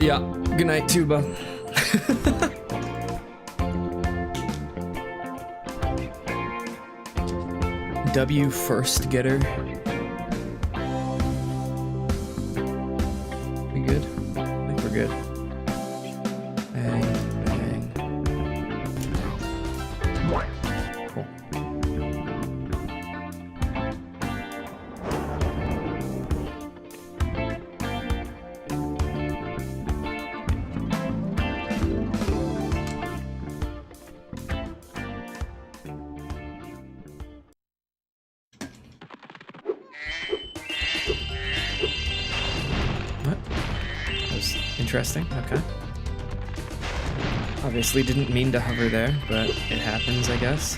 Yeah. Good night, Tuba. W first getter. We good? I think we're good. Bang, bang. Cool. What? That was interesting. Okay. Obviously didn't mean to hover there, but it happens, I guess.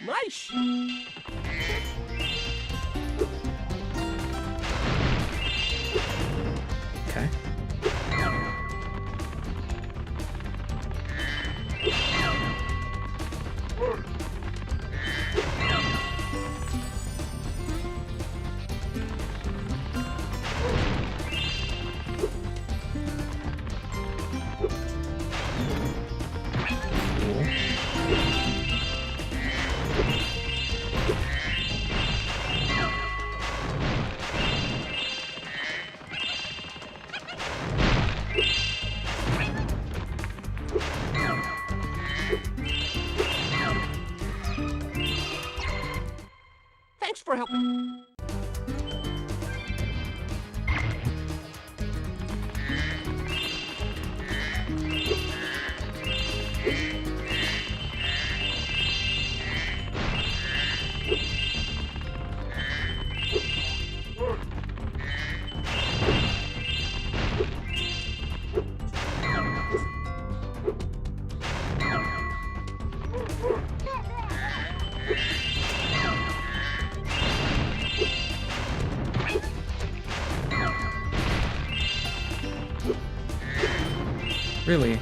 Nice. Okay. Thanks for helping. Really?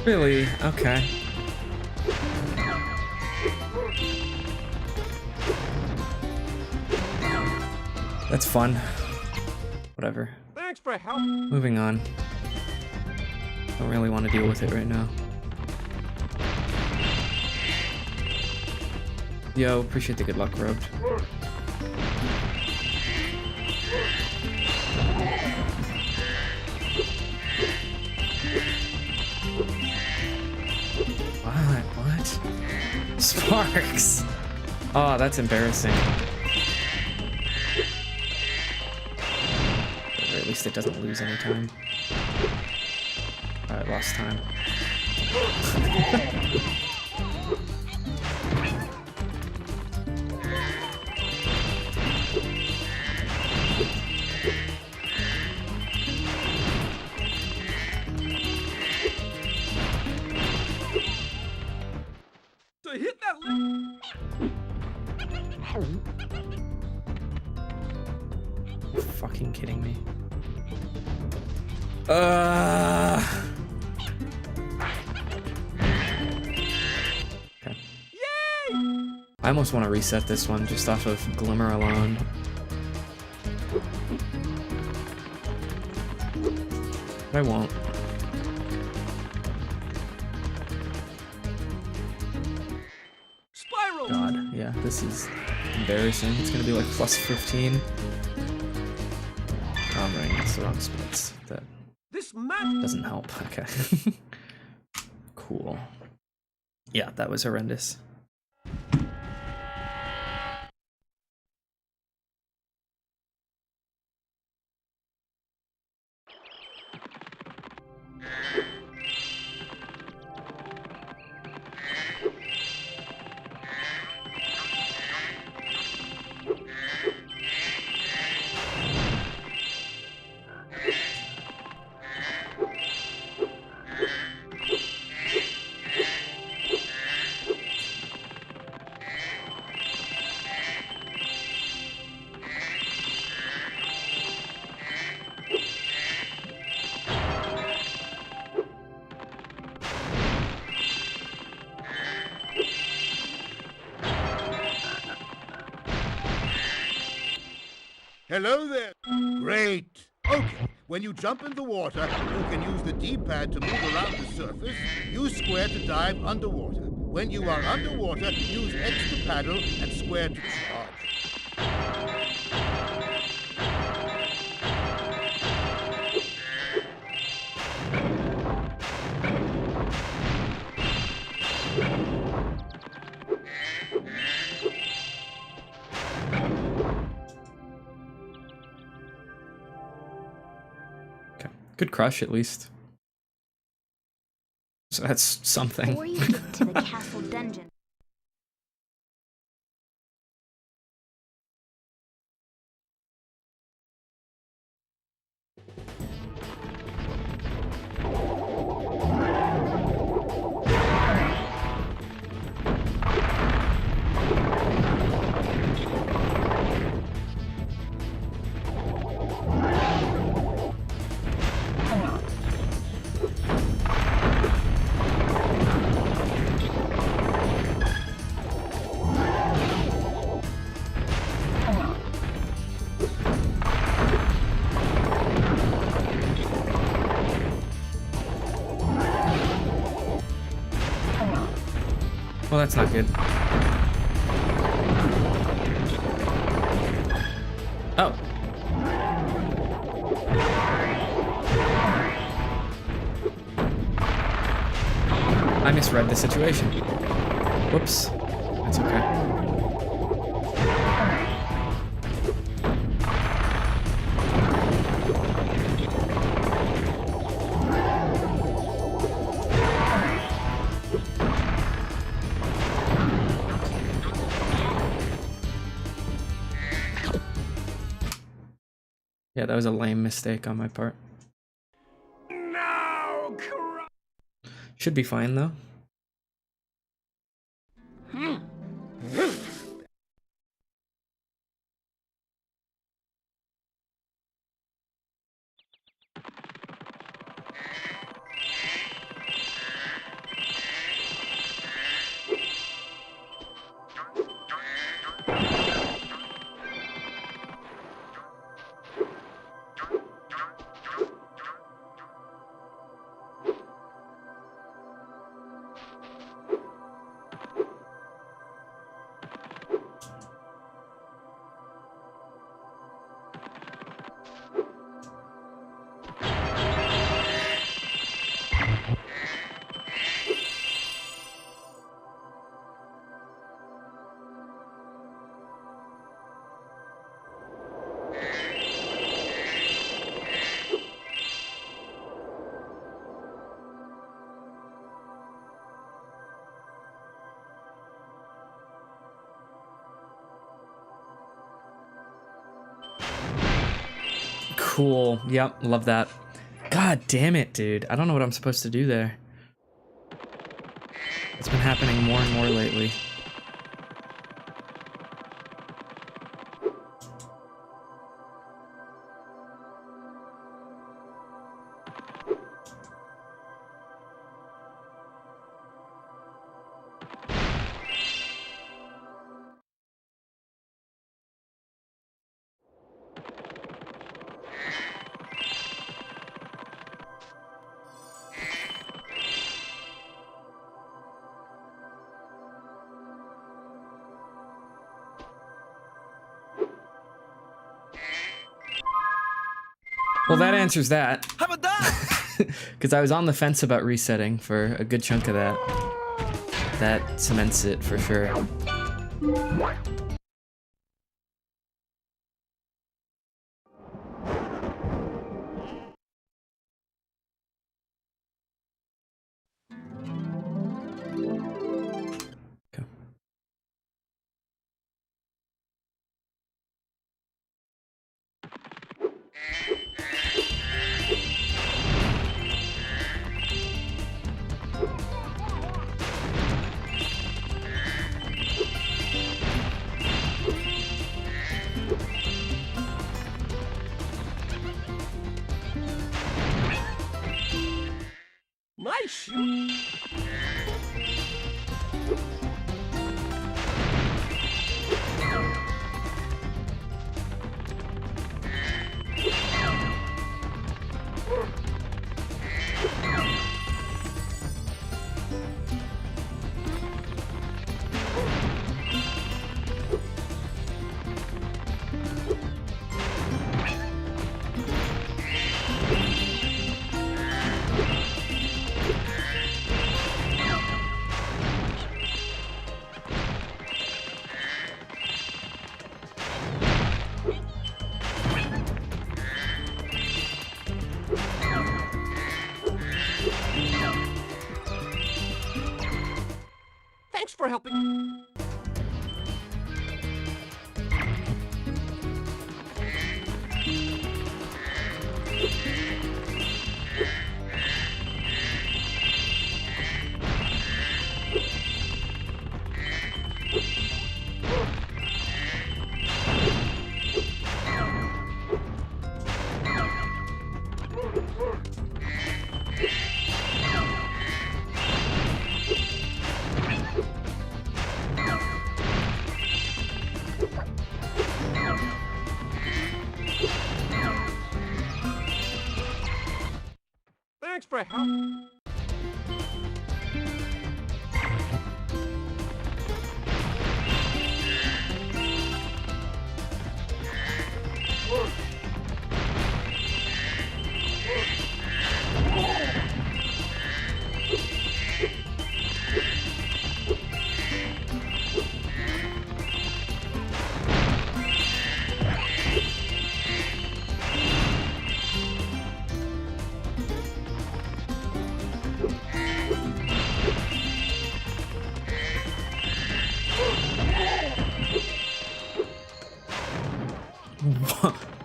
Really? Okay. That's fun. Whatever. Thanks for help. Moving on. Don't really want to deal with it right now. Yo, appreciate the good luck, Robed. What? Sparks! Oh, that's embarrassing. Or at least it doesn't lose any time. Alright, lost time. So hit that link. You're fucking kidding me. Okay. Yay! I almost want to reset this one just off of Glimmer alone. But I won't. Spyro. God, yeah, this is embarrassing. It's gonna be like plus 15. Oh, I'm running against the wrong splits. That This match. doesn't help. Okay. Cool. Yeah, that was horrendous. Hello there. Great. Okay, when you jump in the water, you can use the D-pad to move around the surface. Use square to dive underwater. When you are underwater, use X to paddle and square to charge. Okay. Good crush, at least. So that's something. Before you get to the castle dungeon. Well, that's not good. Oh. I misread the situation. Whoops. That's okay. Yeah, that was a lame mistake on my part. No! Should be fine, though. Cool. Yep, love that. God damn it, dude. I don't know what I'm supposed to do there. It's been happening more and more lately. Well, that answers that. How about that? Because I was on the fence about resetting for a good chunk of that. That cements it for sure. Okay. Nice shoot. for helping. Thanks for help.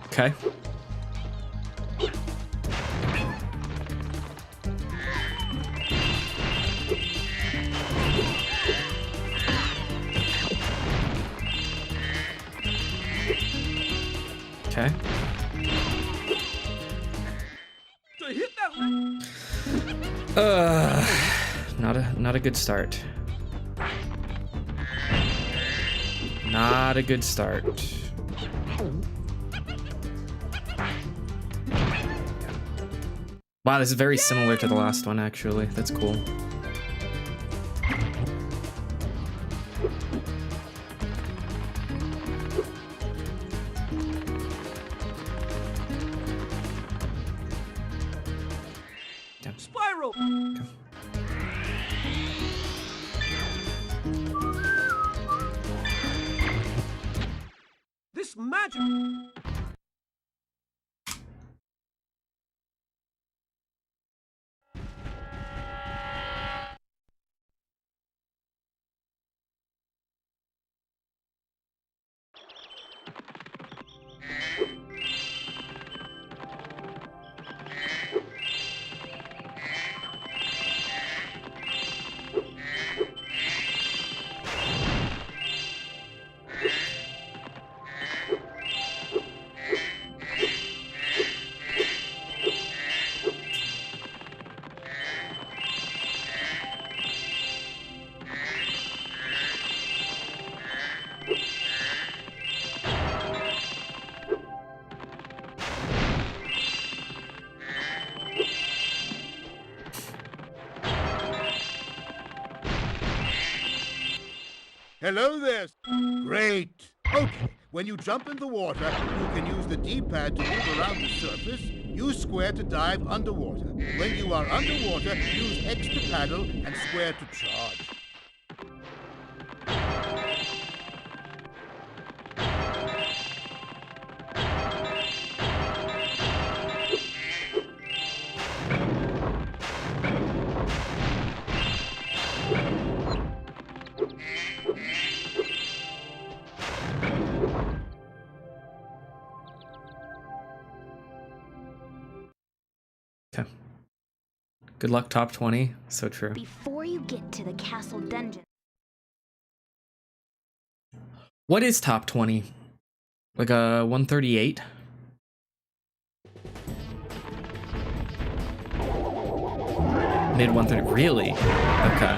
Okay. Okay. To hit that. Not a good start. Not a good start. Wow, this is very similar to the last one, actually. That's cool. Spyro. This magic. Hello there. Great. Okay, when you jump in the water, you can use the D-pad to move around the surface. Use square to dive underwater. When you are underwater, use X to paddle and square to charge. Okay. Good luck, top 20. So true. Before you get to the castle dungeon. What is top 20? Like a 138? Mid 130. Really? Okay.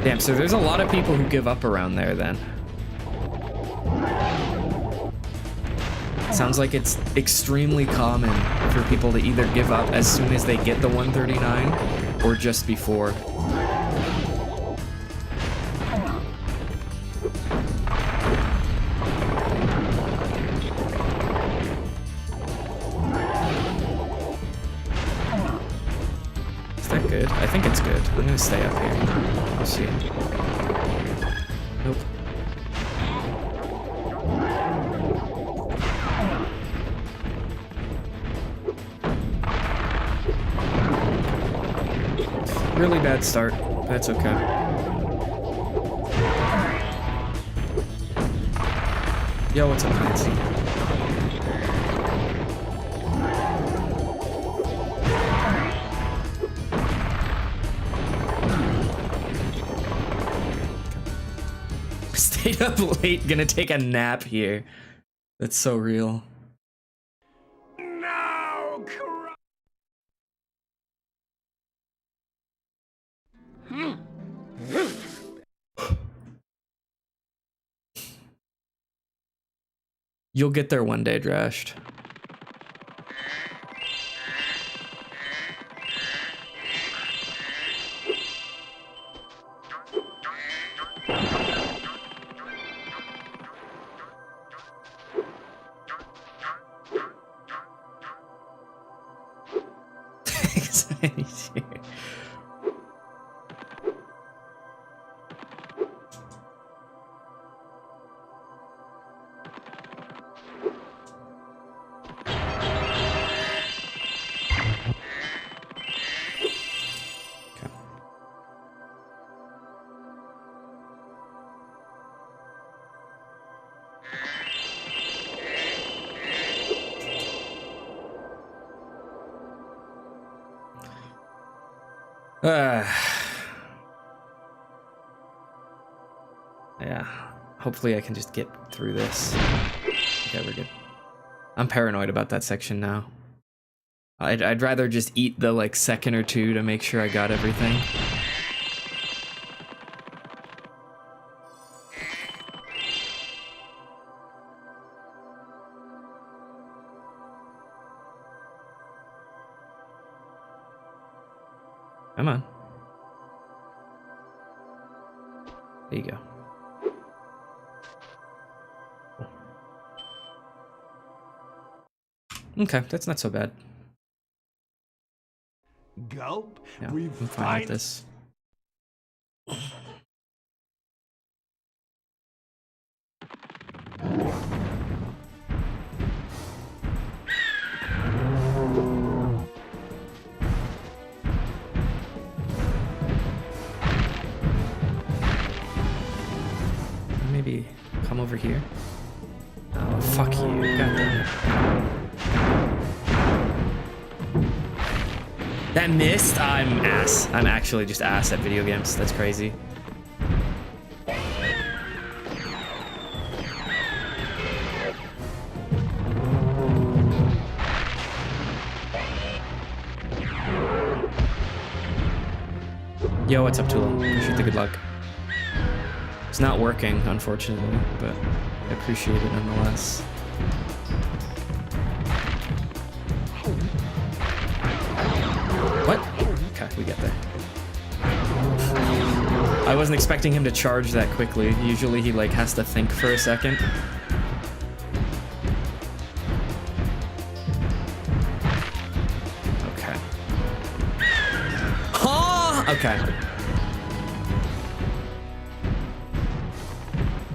Damn, so there's a lot of people who give up around there then. Sounds like it's extremely common for people to either give up as soon as they get the 139 or just before. Is that good? I think it's good. I'm gonna stay up here. We'll see. Nope. Really bad start. That's okay. Yo, what's up, Nancy? Stayed up late, gonna take a nap here. That's so real. No, You'll get there one day, Drashed. Yeah. Hopefully I can just get through this. Okay, we're good. I'm paranoid about that section now. I'd rather just eat the like second or two to make sure I got everything. Come on. There you go. Okay, that's not so bad. Gulp. Yeah, We I'm fine find with this. Maybe come over here. Oh, fuck you. God damn it. That missed? I'm ass. I'm actually just ass at video games. That's crazy. Yo, what's up, Tulum? Appreciate the good luck. It's not working, unfortunately, but I appreciate it nonetheless. What? Okay, we get there. I wasn't expecting him to charge that quickly. Usually he like has to think for a second. Okay. Huh? Okay.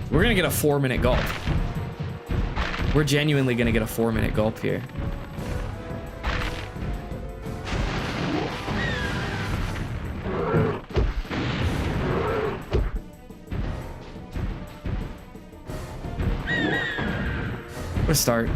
We're gonna get a 4-minute gulp. We're genuinely gonna get a 4-minute gulp here. Let's start.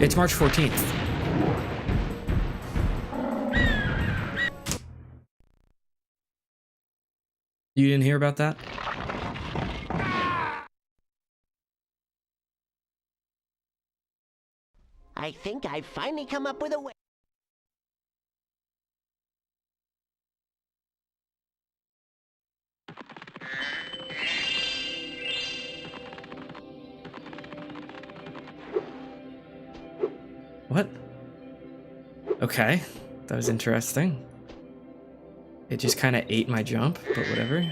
It's March 14th. You didn't hear about that? I think I've finally come up with a way. What? Okay, that was interesting. It just kind of ate my jump, but whatever.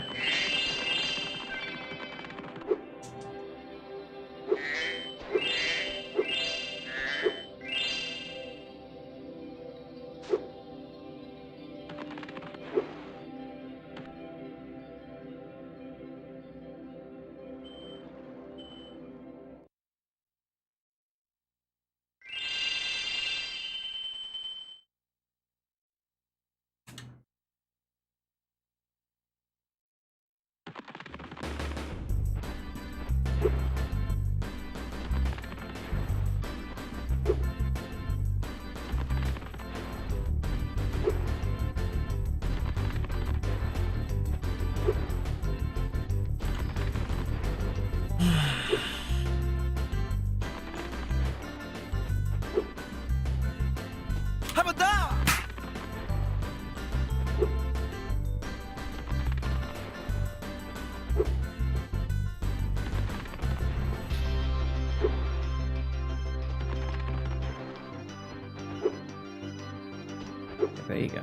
There you go.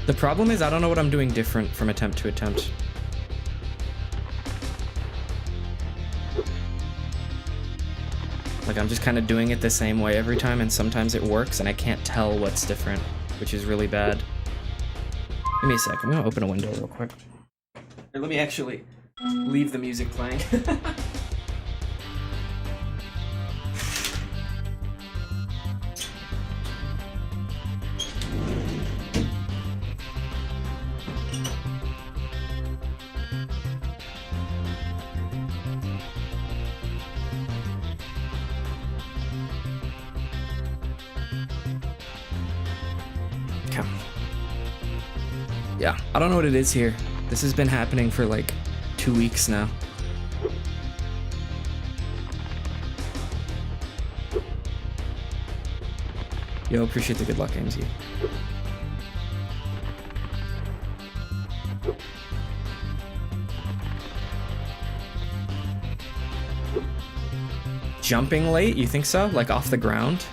The problem is I don't know what I'm doing different from attempt to attempt. Like, I'm just kind of doing it the same way every time, and sometimes it works, and I can't tell what's different, which is really bad. Give me a sec. I'm gonna open a window real quick. Here, let me actually leave the music playing. Yeah, I don't know what it is here. This has been happening for like 2 weeks now. Yo, appreciate the good luck, AMZ. Jumping late? You think so? Like off the ground?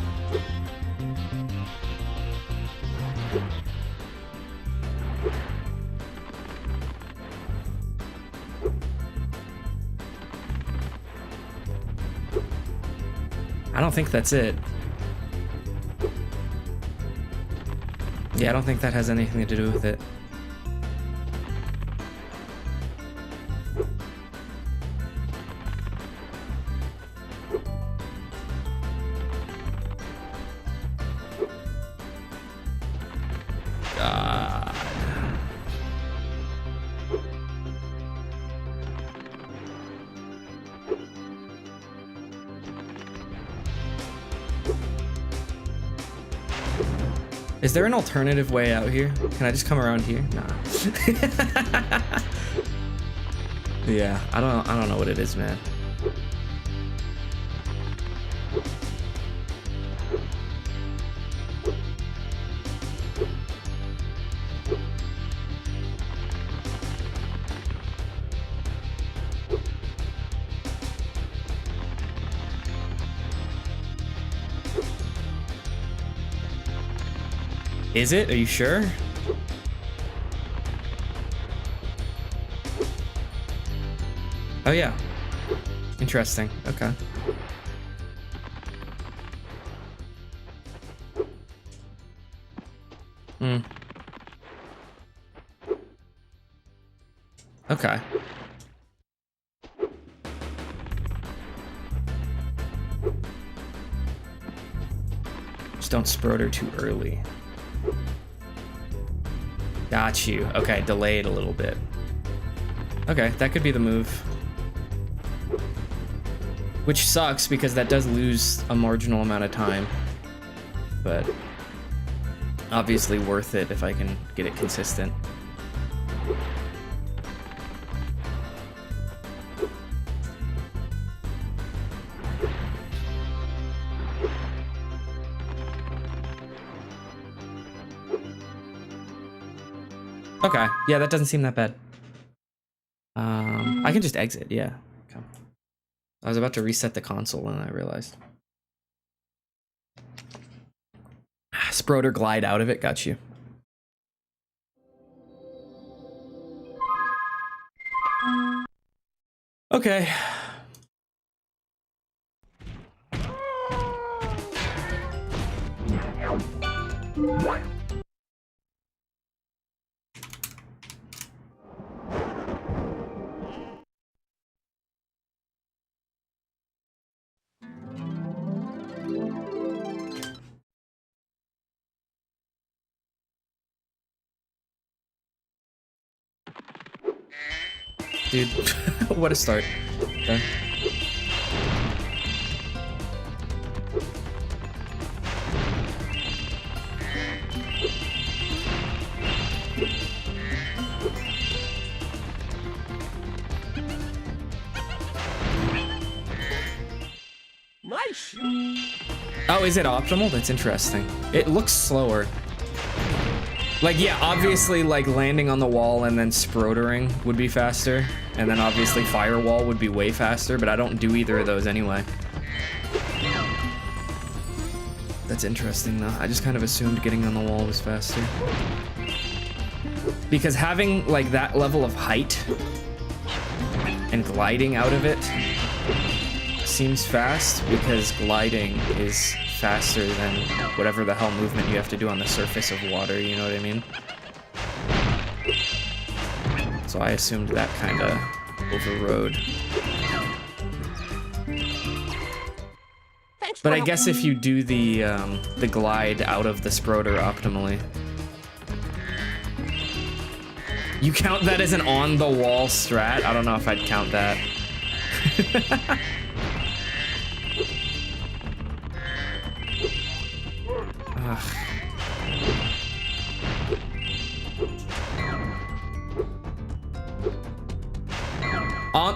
I don't think that's it. Yeah, I don't think that has anything to do with it. God. Is there an alternative way out here? Can I just come around here? Nah. Yeah, I don't know what it is, man. Is it? Are you sure? Oh yeah. Interesting. Okay. Hmm. Okay. Just don't sprout her too early. Got you. Okay, delayed a little bit. Okay, that could be the move. Which sucks because that does lose a marginal amount of time. But obviously worth it if I can get it consistent. Okay, yeah, that doesn't seem that bad. I can just exit, yeah. Okay. I was about to reset the console and I realized. Sproder glide out of it, got you. Okay. Dude, what a start. Okay. Nice. Oh, is it optimal? That's interesting. It looks slower. Like, yeah, obviously, like, landing on the wall and then sprodering would be faster. And then, obviously, firewall would be way faster, but I don't do either of those anyway. That's interesting, though. I just kind of assumed getting on the wall was faster. Because having, like, that level of height and gliding out of it seems fast, because gliding is faster than whatever the hell movement you have to do on the surface of water, you know what I mean? So I assumed that kind of overrode. But I guess if you do the glide out of the Sproder optimally, you count that as an on-the-wall strat? I don't know if I'd count that.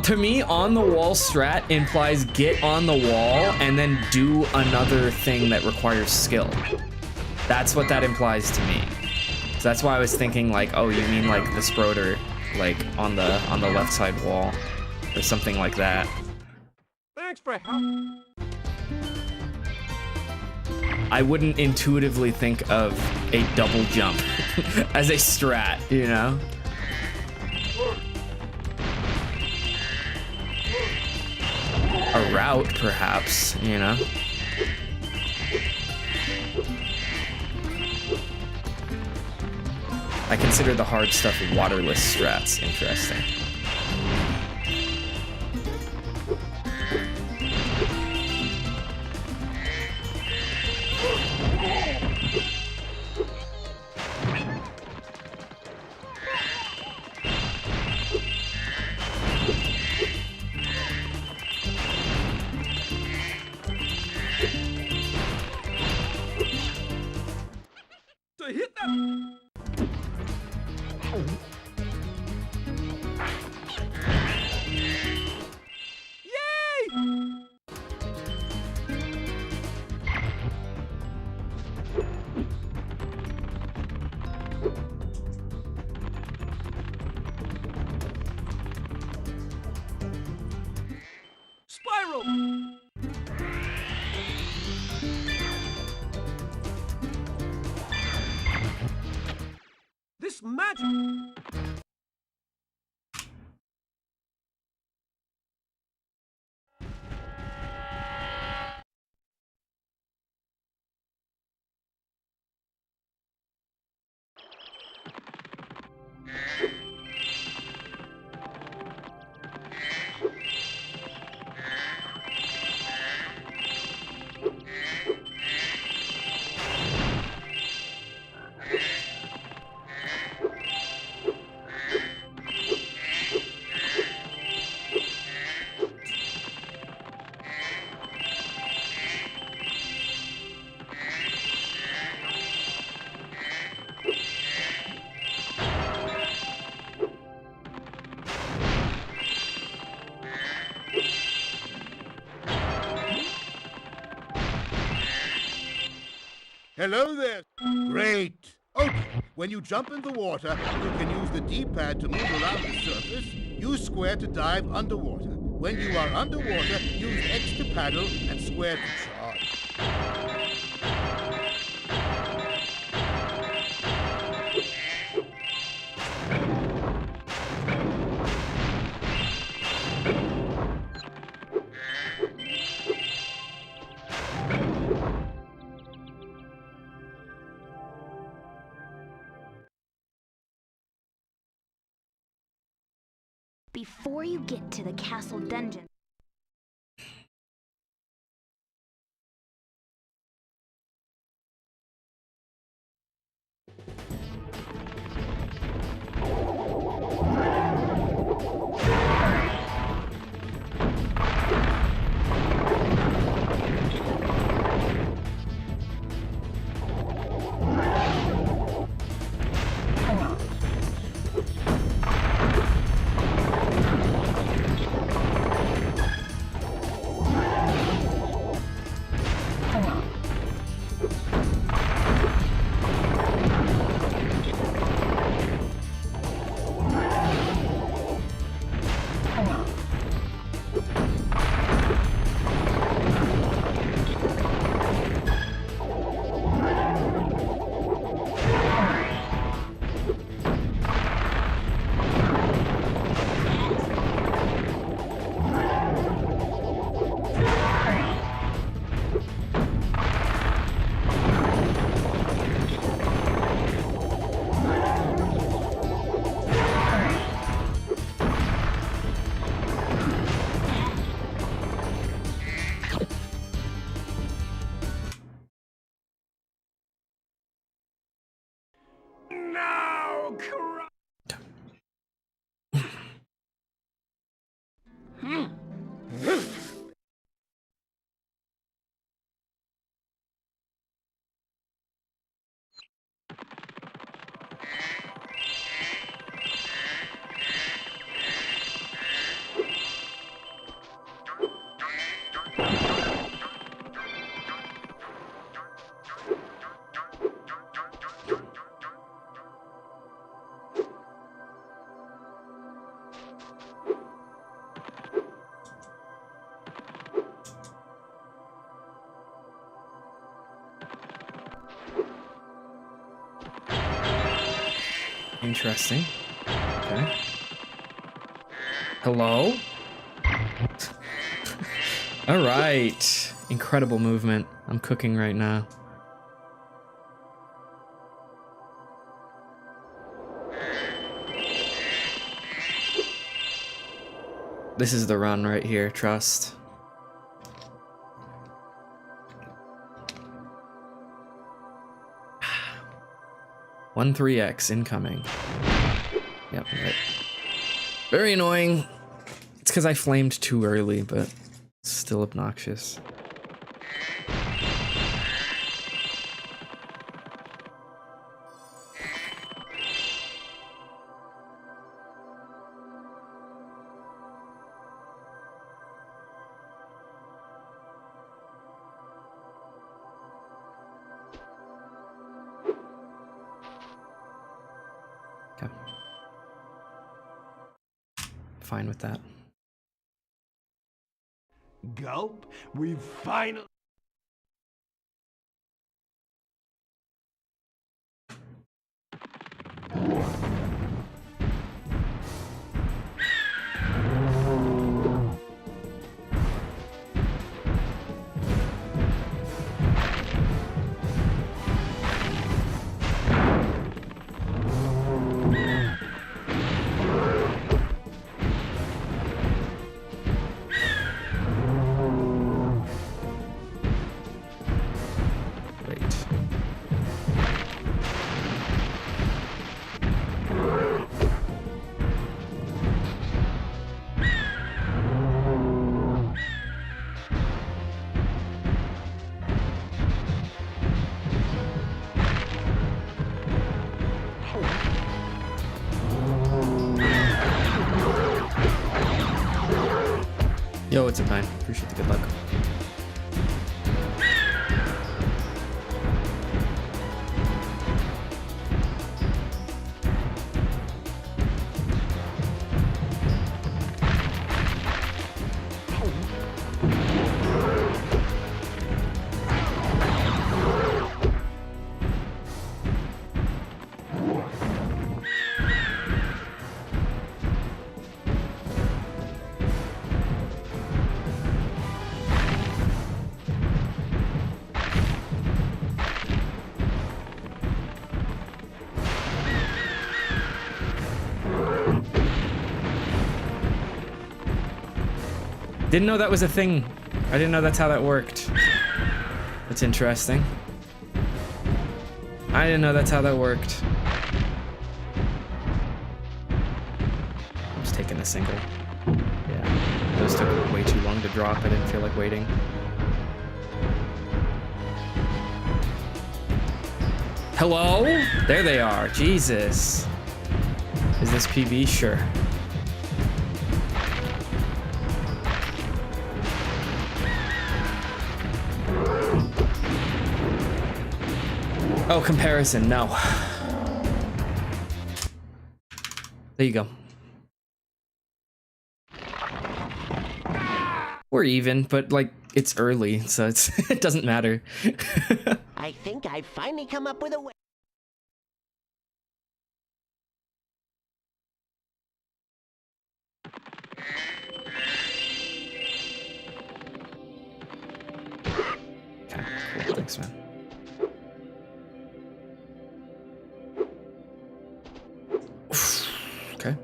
To me, on the wall strat implies get on the wall and then do another thing that requires skill. That's what that implies to me. So that's why I was thinking like, oh, you mean like the Sproder, like on the left side wall or something like that. Thanks for help. I wouldn't intuitively think of a double jump as a strat, you know? A route, perhaps, you know? I consider the hard stuff waterless strats interesting. To hit that. Yay! Spyro! This magic! Hello there. Great. Okay, when you jump in the water, you can use the D-pad to move around the surface. Use square to dive underwater. When you are underwater, use X to paddle and square to charge. Before you get to the castle dungeon. Now, cry. Interesting. Okay. Hello? All right. Incredible movement. I'm cooking right now. This is the run right here, trust. One 3x incoming. Yep, right. Very annoying. It's because I flamed too early, but still obnoxious. Okay. Fine with that. Gulp, we've finally... Great. Yo, what's up, Nine? Appreciate the good luck. Didn't know that was a thing. I didn't know that's how that worked. That's interesting. I didn't know that's how that worked. I'm just taking a single. Yeah, those took way too long to drop. I didn't feel like waiting. Hello? There they are. Jesus. Is this PB? Sure. Oh, comparison, no. There you go. We're even, but like, it's early, so it doesn't matter. I think I've finally come up with a way. Okay, cool. Thanks, man. Okay.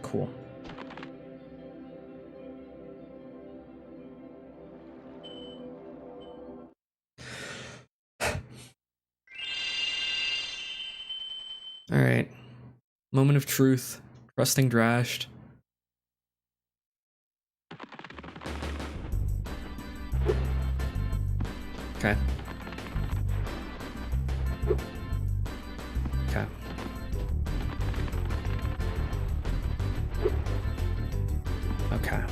Cool. All right. Moment of truth. Trusting Drashed. Okay. Okay. Okay.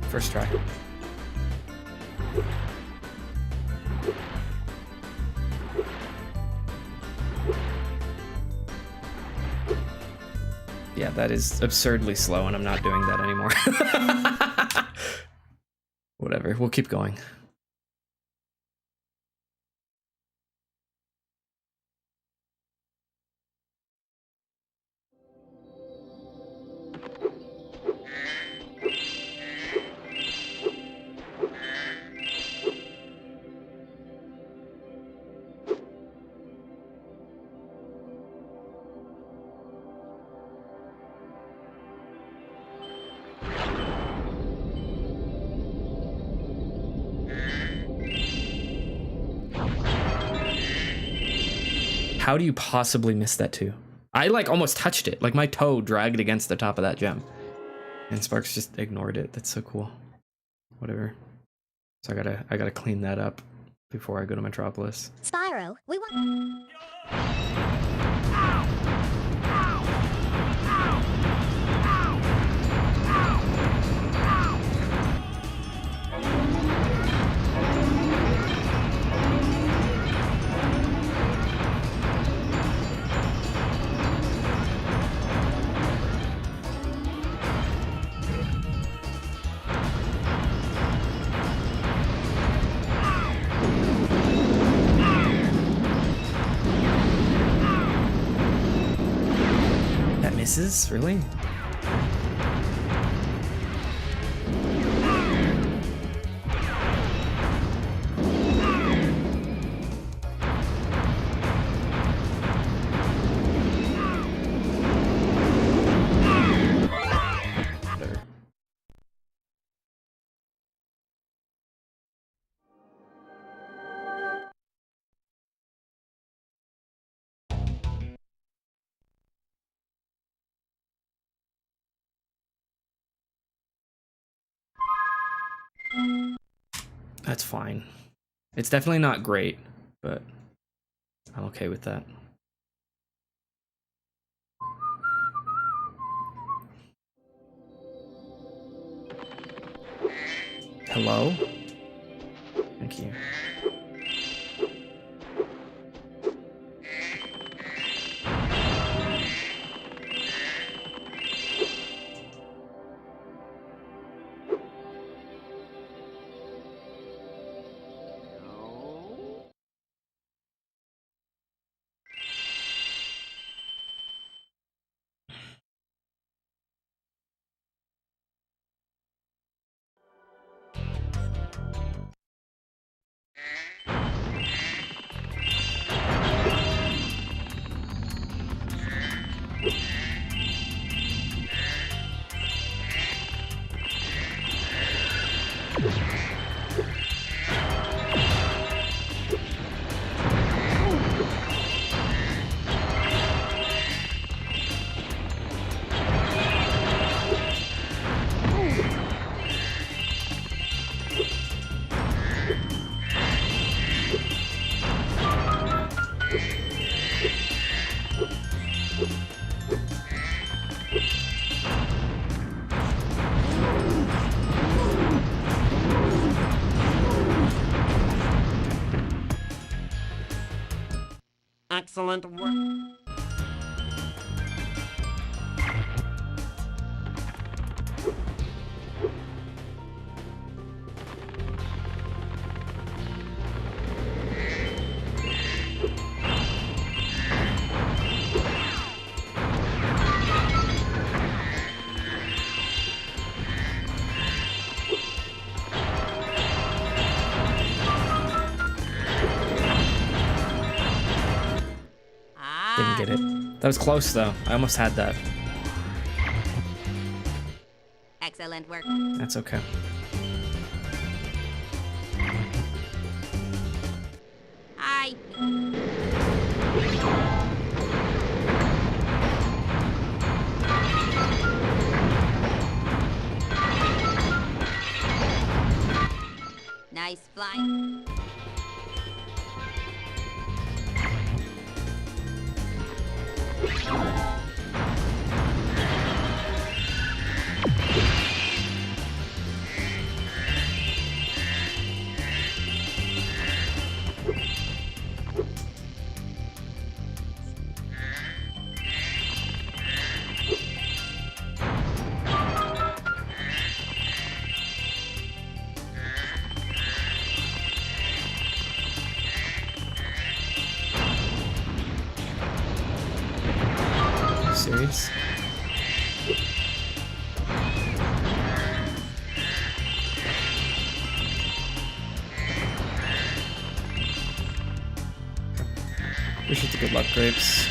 First try. Yeah, that is absurdly slow, and I'm not doing that anymore. Whatever, we'll keep going. How do you possibly miss that too? I like almost touched it. Like my toe dragged against the top of that gem. And Sparks just ignored it. That's so cool. Whatever. So I gotta clean that up before I go to Metropolis. Spyro, we want. That misses? Really? Whatever. That's fine. It's definitely not great, but I'm okay with that. Hello? Thank you. Excellent work. Didn't get it. That was close though. I almost had that. Excellent work. That's okay. Hi. Nice flying. Serious? Appreciate the good luck, grapes.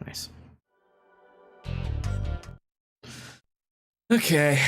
Nice. Okay.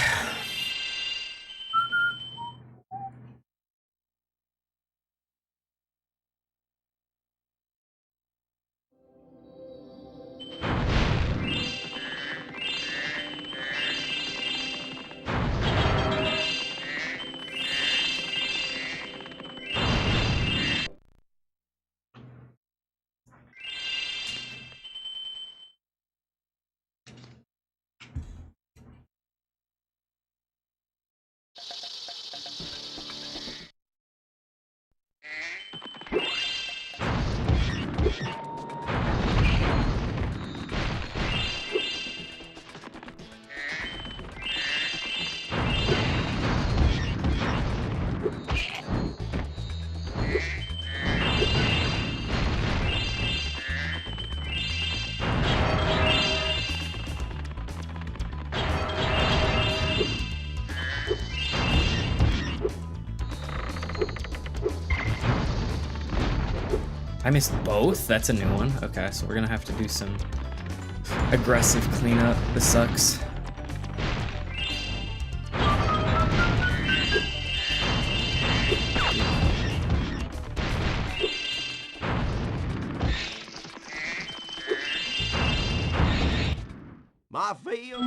I missed both? That's a new one. Okay, so we're gonna have to do some aggressive cleanup. This sucks. My field.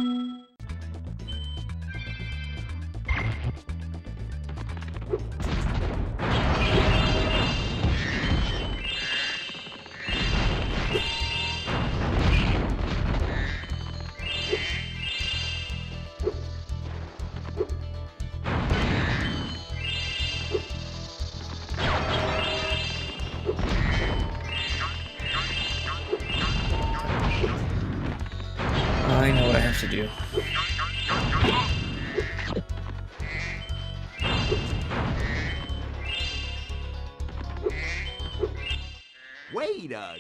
I know what I have to do. Wait a...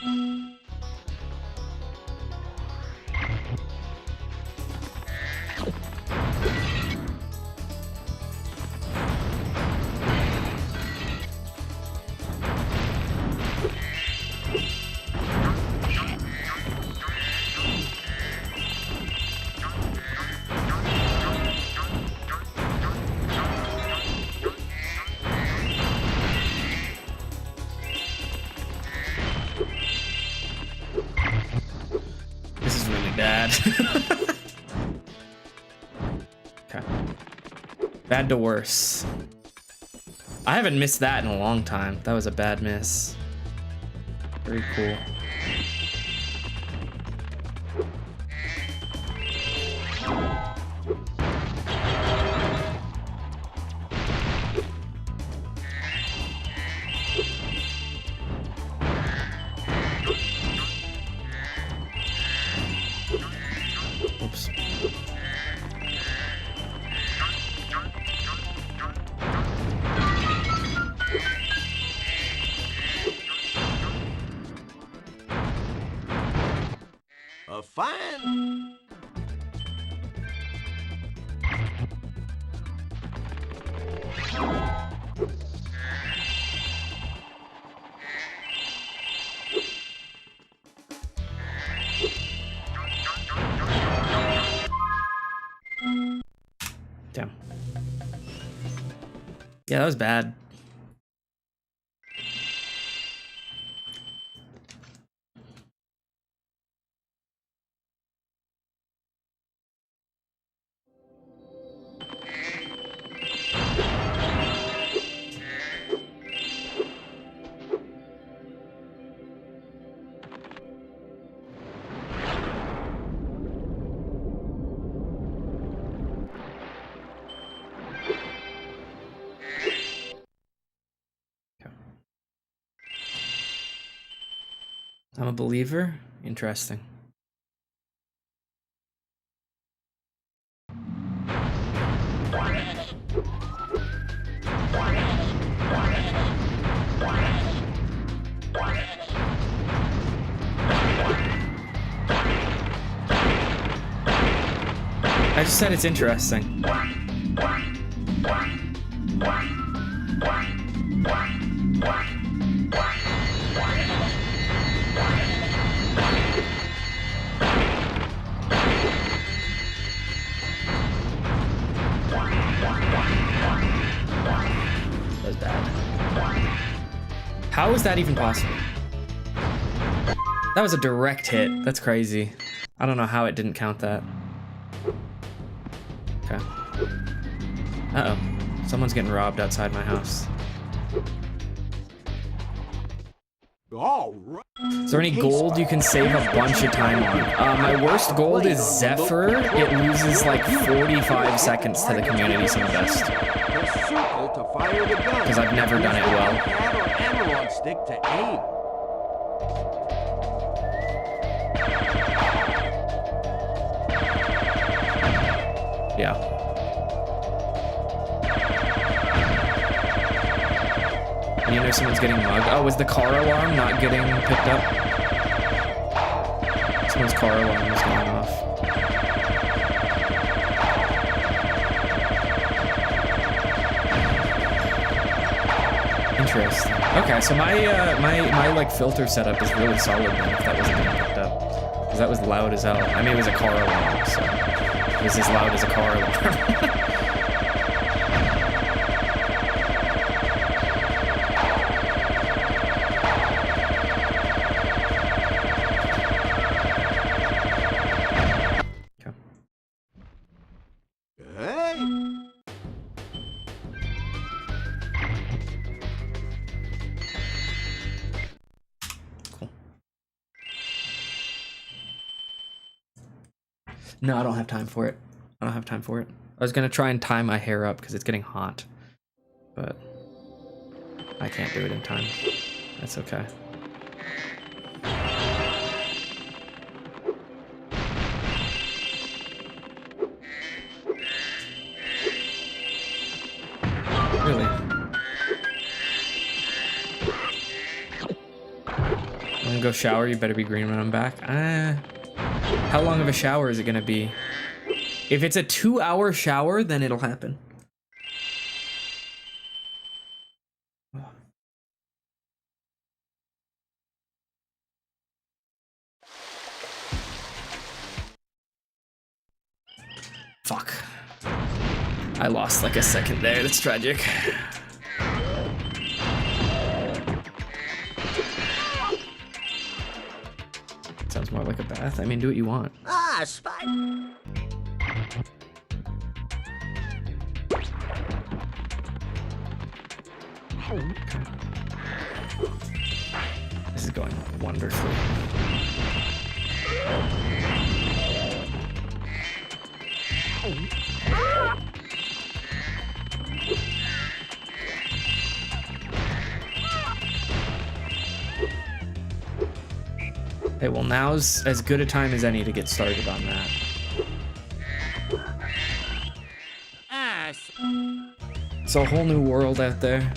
This is really bad. Okay. Bad to worse. I haven't missed that in a long time. That was a bad miss. Very cool. A fine. Damn. Yeah, that was bad. I'm a believer? Interesting. I just said it's interesting. That was bad. How is that even possible? That was a direct hit. That's crazy. I don't know how it didn't count that. Okay. Uh-oh. Someone's getting robbed outside my house. All right. Is there any gold you can save a bunch of time on? My worst gold is Zephyr. It loses like 45 seconds to the community invest. The circle to fire the gun. Because I've never done it well. Pad or analog stick to aim. Yeah. And you know someone's getting mugged. Oh, was the car alarm not getting picked up? Someone's car alarm was going off. Interesting. Okay, so my like filter setup is really solid then if that wasn't getting picked up. Because that was loud as hell. I mean, it was a car alarm, so it was as loud as a car alarm. No, I don't have time for it. I don't have time for it. I was gonna try and tie my hair up because it's getting hot, but I can't do it in time. That's okay. Really? I'm gonna go shower. You better be green when I'm back. How long of a shower is it gonna be? If it's a 2-hour shower, then it'll happen. Fuck. I lost like a second there. That's tragic. Sounds more like a bath. I mean, do what you want. Ah, Spyro. Okay. This is going wonderfully. Okay, well now's as good a time as any to get started on that. It's a whole new world out there.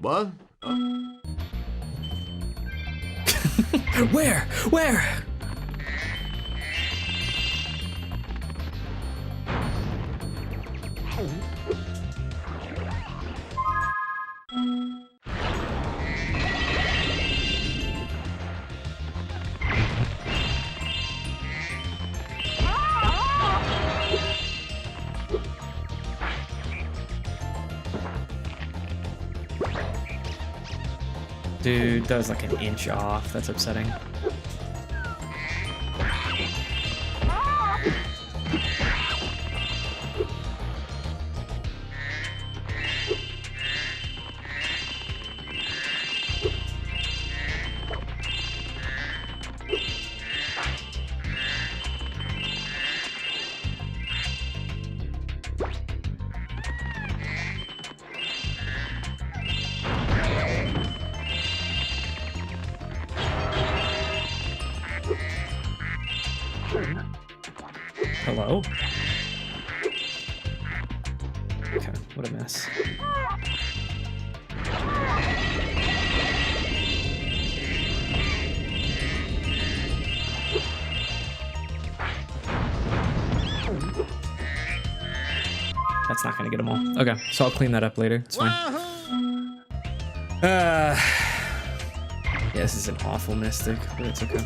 What? Where? Where? Dude, that was like an inch off. That's upsetting. Hello? Okay, what a mess. That's not gonna get them all. Okay, so I'll clean that up later. It's fine. Yeah, this is an awful mystic, but it's okay.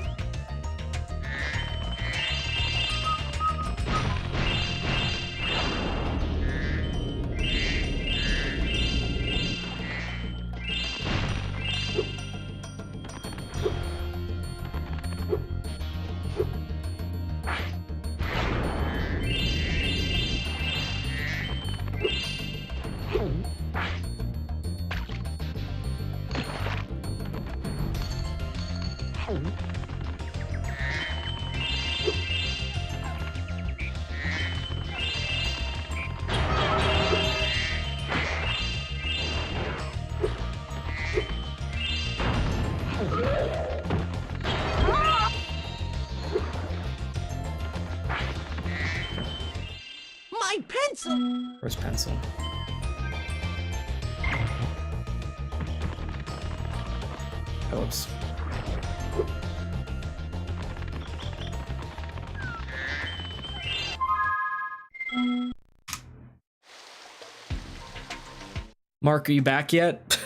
My pencil! Where's pencil? Oops. Mark, are you back yet?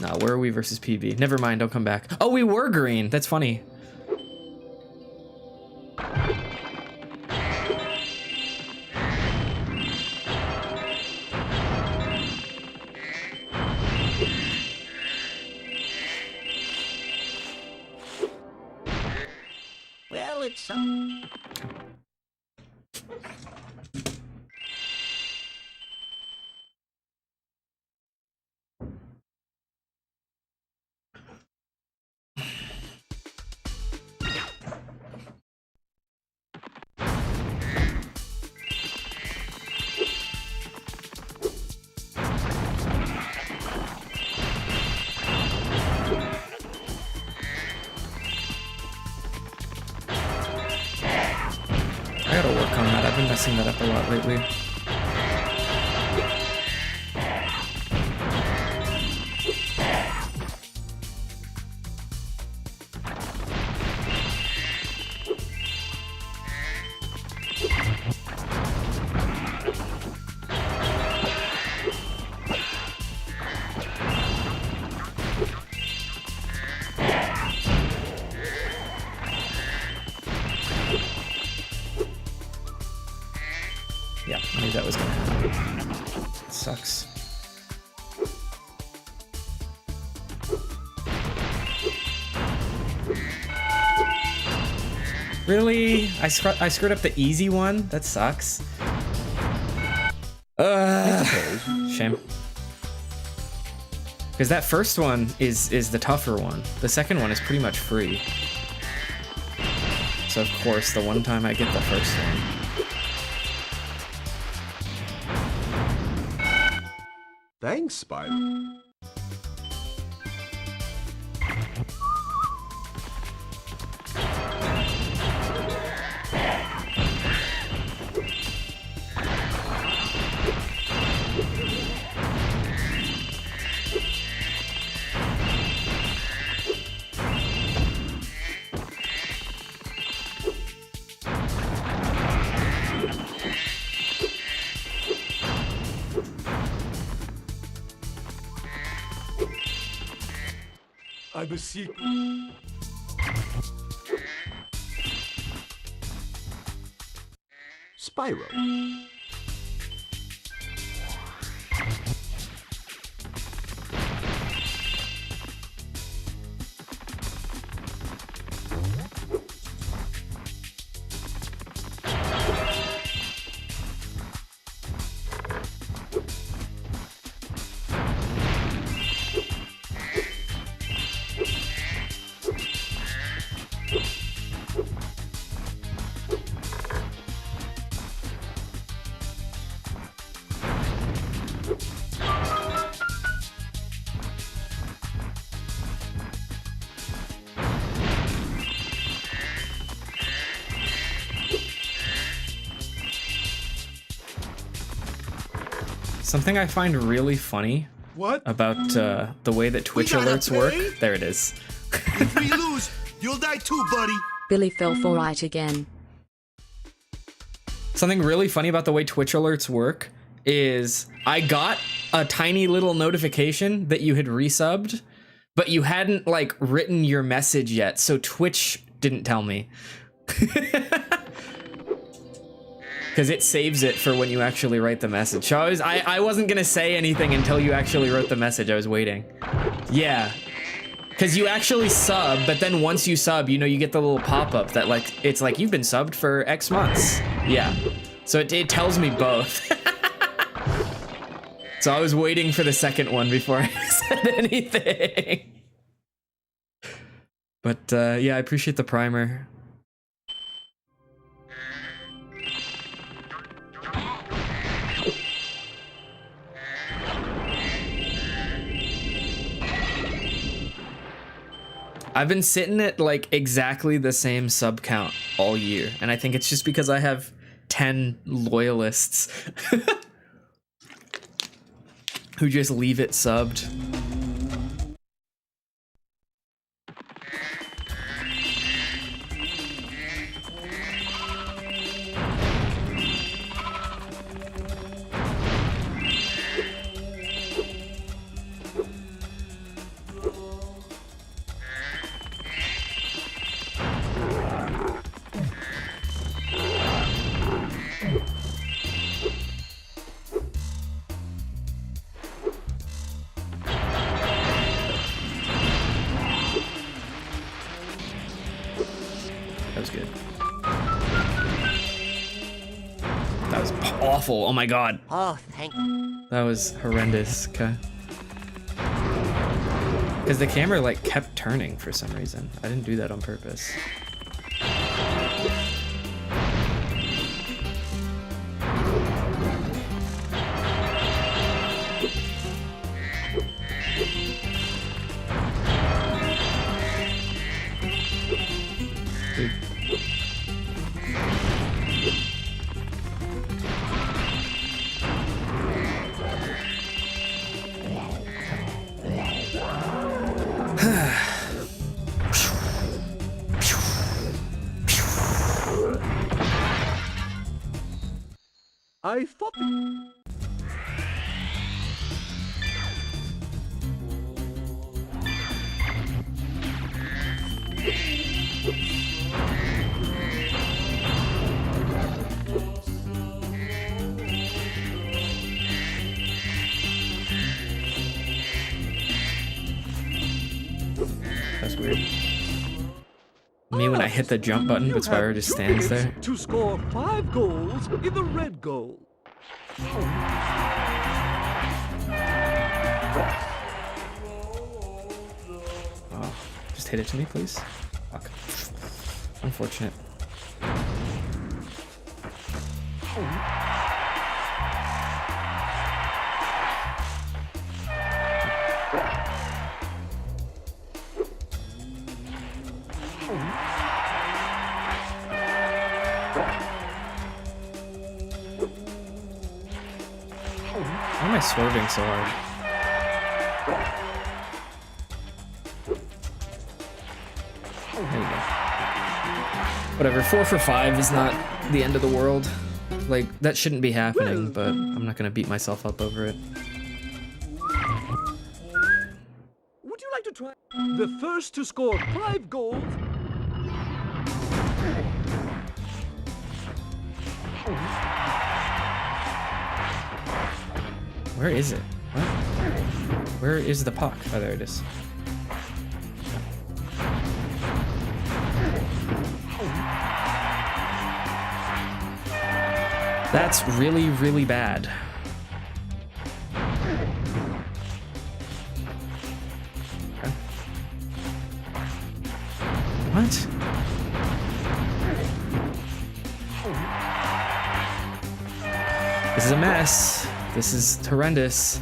No, where are we versus PB? Never mind, don't come back. Oh, we were green. That's funny. Well, it's I gotta work on that. I've been messing that up a lot lately. Yeah, I knew that was gonna happen. It sucks. Really? I screwed up the easy one? That sucks. Shame. Because that first one is the tougher one. The second one is pretty much free. So of course, the one time I get the first one. Thanks, Spyro. I'm a secret. Spyro. Something I find really funny about the way that Twitch alerts work. There it is. If we lose, you'll die too, buddy. Billy fell for right again. Something really funny about the way Twitch alerts work is I got a tiny little notification that you had resubbed, but you hadn't like written your message yet, so Twitch didn't tell me. Because it saves it for when you actually write the message. So I wasn't gonna say anything until you actually wrote the message. I was waiting. Yeah. Because you actually sub, but then once you sub, you know, you get the little pop-up that like, it's like, you've been subbed for X months. Yeah. So it tells me both. So I was waiting for the second one before I said anything. But yeah, I appreciate the primer. I've been sitting at like exactly the same sub count all year, and I think it's just because I have 10 loyalists who just leave it subbed. That was good. That was awful. Oh my god. Oh, thank you. That was horrendous. Okay. Because the camera like kept turning for some reason. I didn't do that on purpose. Dude. I thought. That's weird. Me when I hit the jump button, but Spyro just stands there. To score 5 goals in the red goal. Oh, just hit it to me, please. Fuck. Unfortunate. Why am I swerving so hard? There you go. Whatever, 4 for 5 is not the end of the world. Like, that shouldn't be happening, but I'm not gonna beat myself up over it. Would you like to try? The first to score 5 goals. Where is it? What? Where is the puck? Oh, there it is. That's really, really bad. Okay. What? This is a mess. This is horrendous.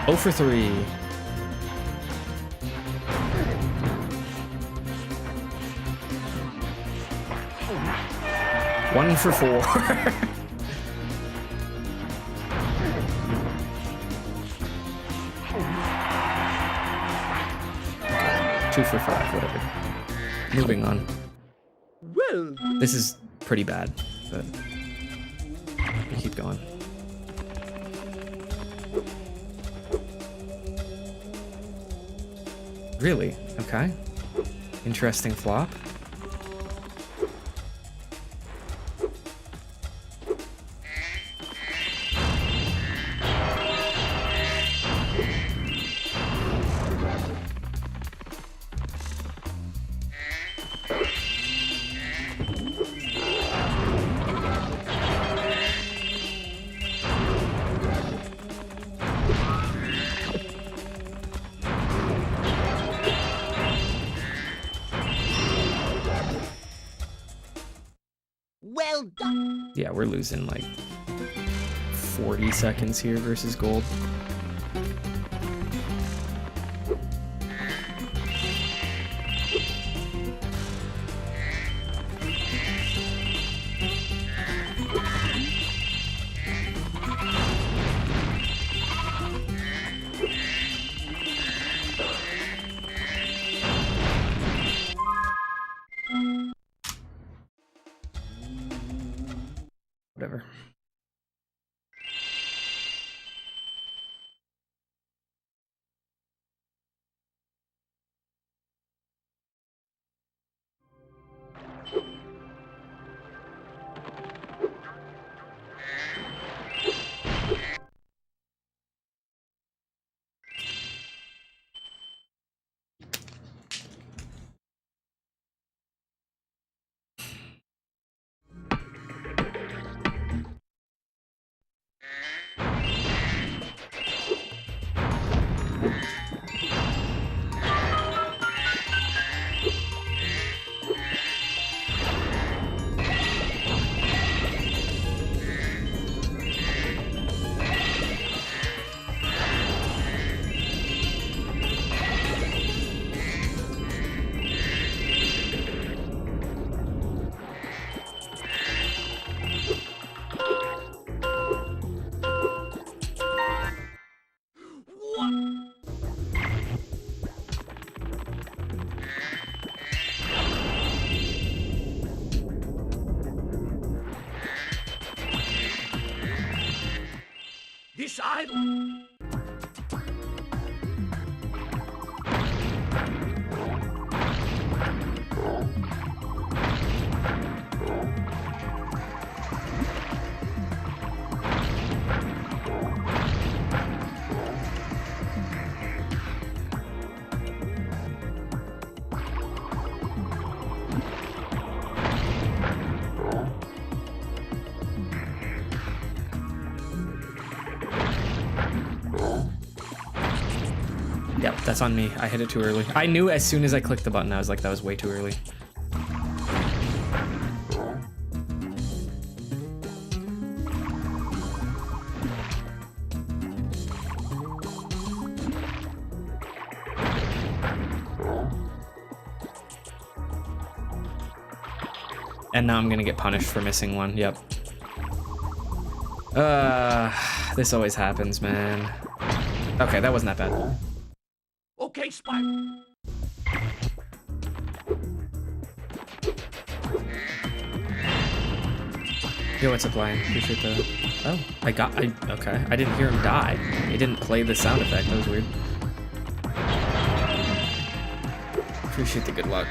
Oh for 3. One for 4. 2 for 5, whatever. Moving on. Well, This is pretty bad, but we keep going. Really? Okay. Interesting flop. Well done. Yeah, we're losing like 40 seconds here versus gold. Whatever. this idol. Yep, that's on me. I hit it too early. I knew as soon as I clicked the button, I was like, that was way too early. And now I'm gonna get punished for missing one. Yep. This always happens, man. Okay, that wasn't that bad. Okay. Okay, Spyro. Yo, what's up, Lion? Appreciate the... Oh, okay. I didn't hear him die. It didn't play the sound effect. That was weird. Appreciate the good luck.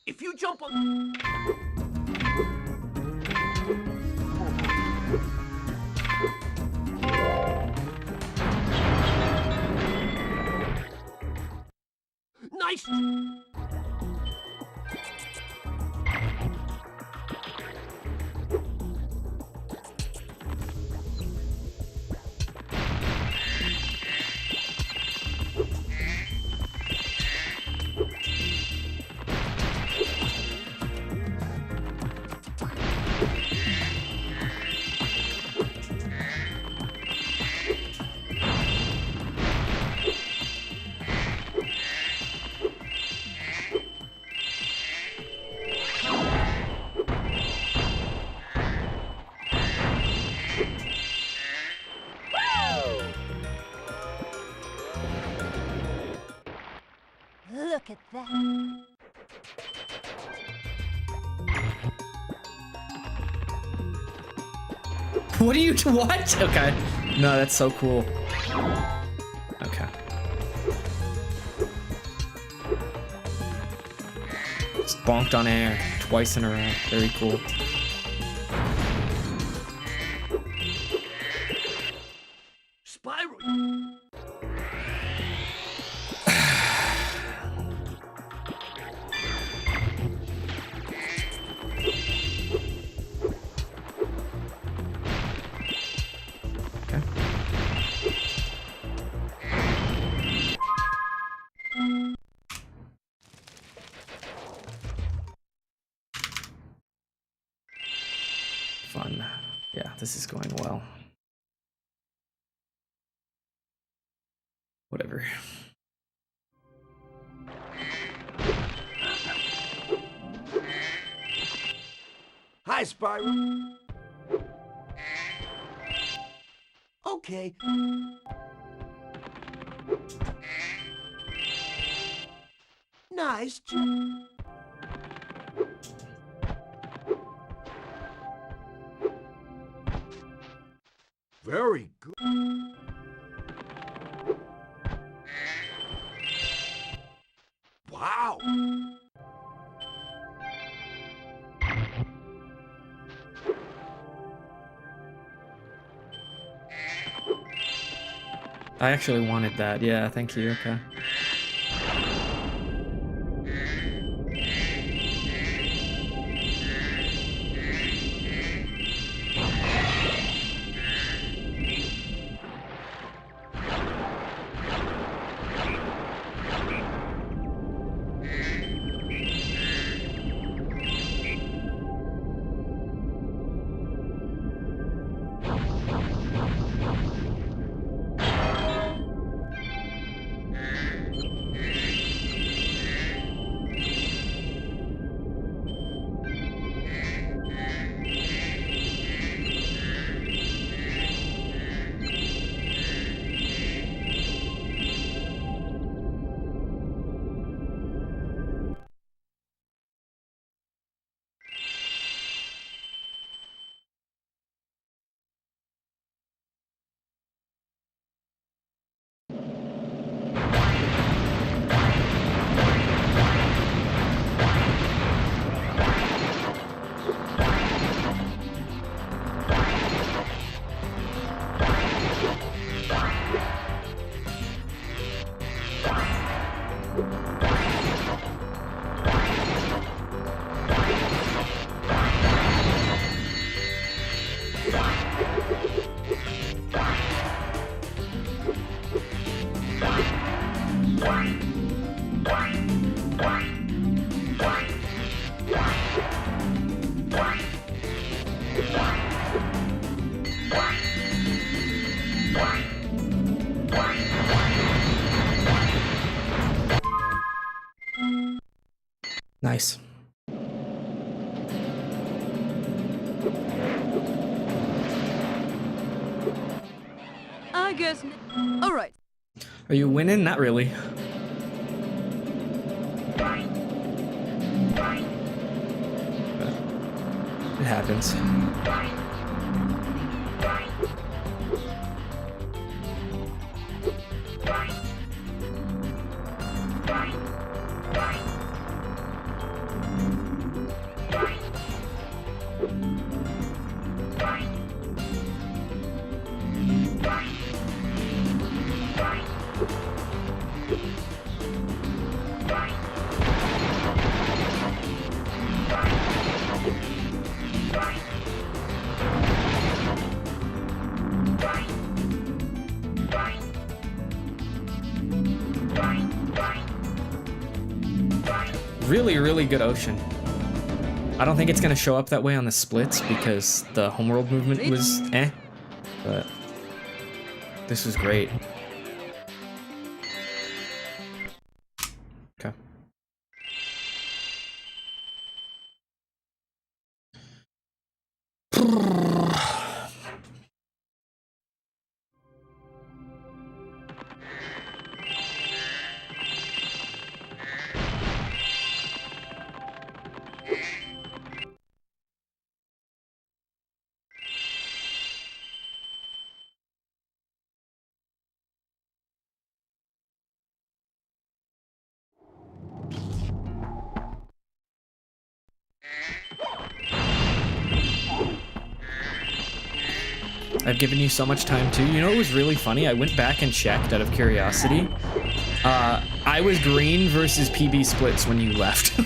If you jump on... Nice! Look at that. What are you... What? Okay. No, that's so cool. Okay. Just bonked on air twice in a row. Very cool. Spyro! Okay. Fun. Yeah, this is going well. Whatever. Hi, Spyro. Okay. Nice. Very good. Wow. I actually wanted that. Yeah, thank you. Okay. Nice. I guess. All right. Are you winning? Not really. It happens. Really good ocean. I don't think it's gonna show up that way on the splits because the homeworld movement was but this was great. Okay. I've given you so much time too. You know what was really funny? I went back and checked out of curiosity. I was green versus PB splits when you left.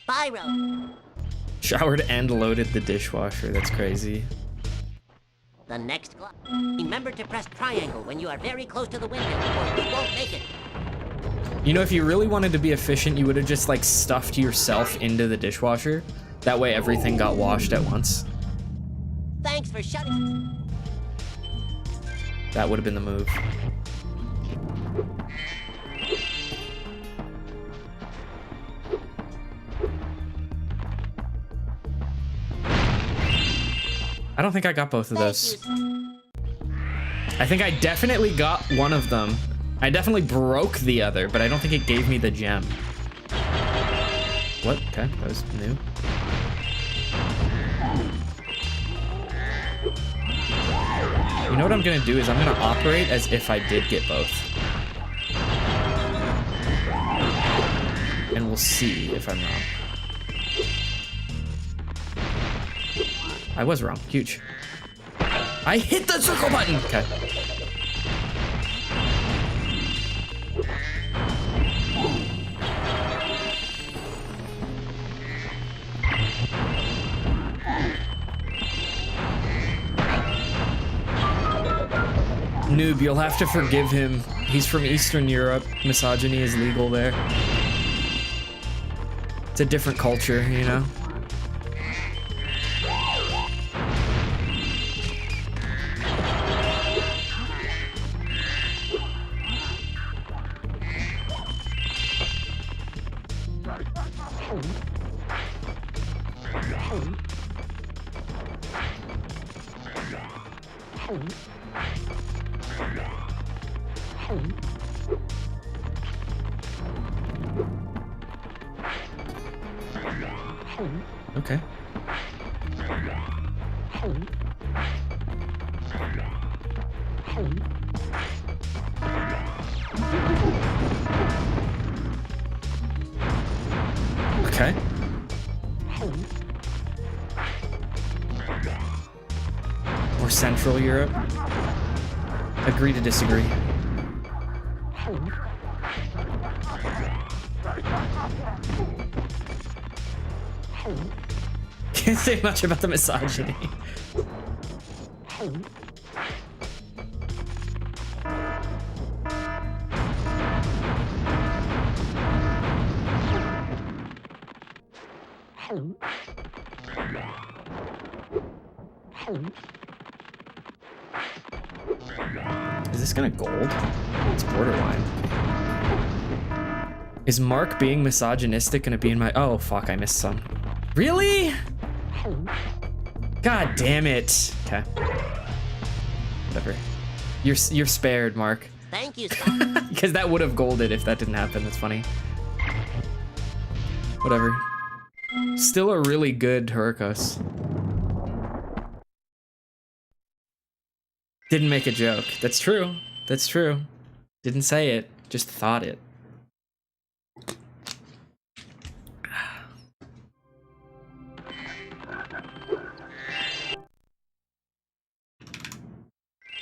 Spyro. Showered and loaded the dishwasher. That's crazy. The next clock. Remember to press triangle when you are very close to the window, or you won't make it. You know, if you really wanted to be efficient, you would have just like stuffed yourself into the dishwasher. That way everything got washed at once. Thanks for shutting. That would have been the move. I don't think I got both of those. I think I definitely got one of them. I definitely broke the other, but I don't think it gave me the gem. What? Okay, that was new. You know what I'm gonna do is I'm gonna operate as if I did get both. And we'll see if I'm wrong. I was wrong. Huge. I hit the circle button! Okay. Noob, you'll have to forgive him. He's from Eastern Europe. Misogyny is legal there. It's a different culture, you know? Okay. Okay. Or Central Europe. Agree to disagree. Can't say much about the misogyny. Is this gonna gold? It's borderline. Is Mark being misogynistic gonna be in my... Oh, fuck, I missed some. Really? God damn it. Okay. Whatever. You're spared, Mark. Thank you, Spyro. Because that would have golded if that didn't happen. That's funny. Whatever. Still a really good Hurricos. Didn't make a joke. That's true. That's true. Didn't say it. Just thought it.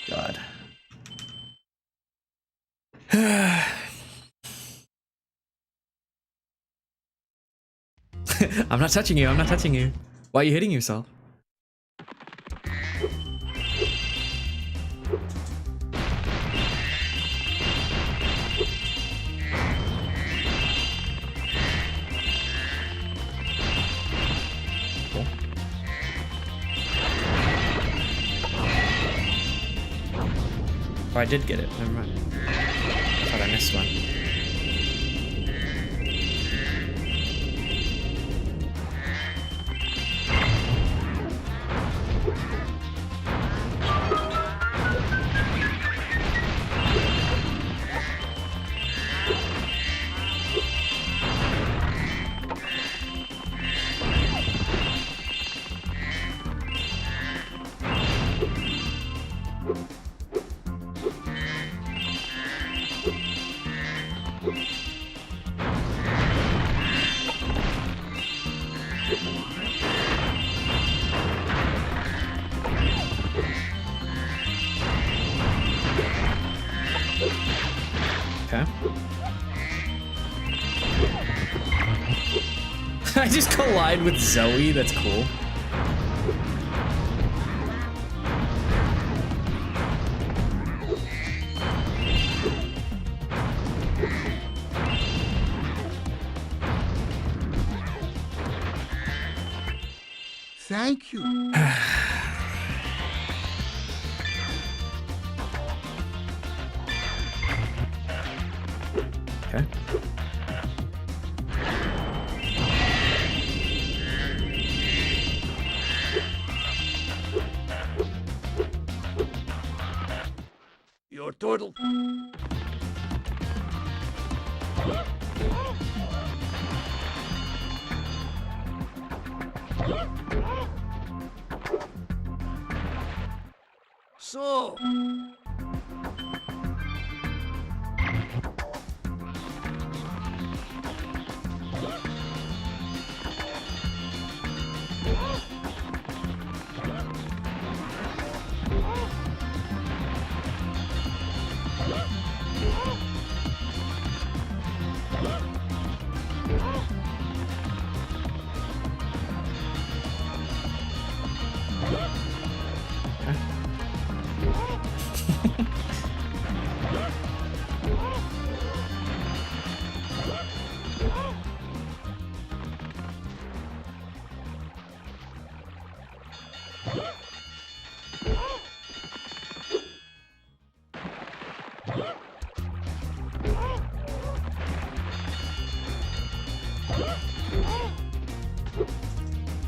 God. I'm not touching you. I'm not touching you. Why are you hitting yourself? Cool. Oh, I did get it. Never mind. I thought I missed one. Okay. I just collide with Zoe, that's cool. Thank you. Okay. Your turtle. So,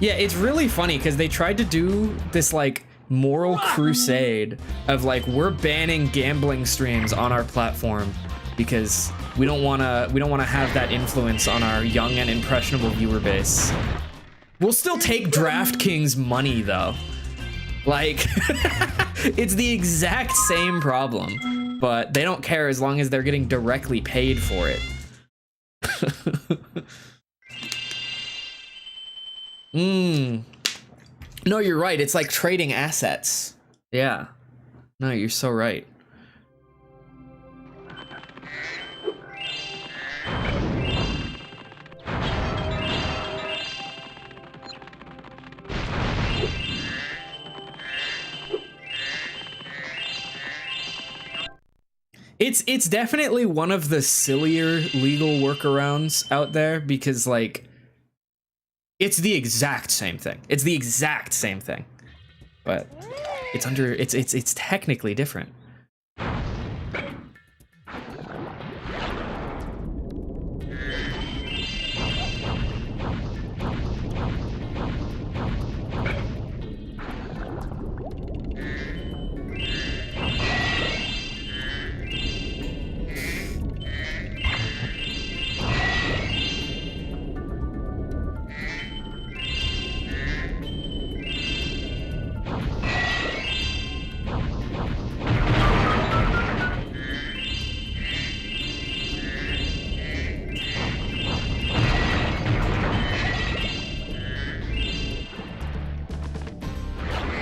Yeah, it's really funny because they tried to do this like moral crusade of like, we're banning gambling streams on our platform because we don't want to have that influence on our young and impressionable viewer base. We'll still take DraftKings money though. Like it's the exact same problem, but they don't care as long as they're getting directly paid for it. No, you're right. It's like trading assets. Yeah. No, you're so right. It's definitely one of the sillier legal workarounds out there because like It's the exact same thing. It's the exact same thing. But it's technically different.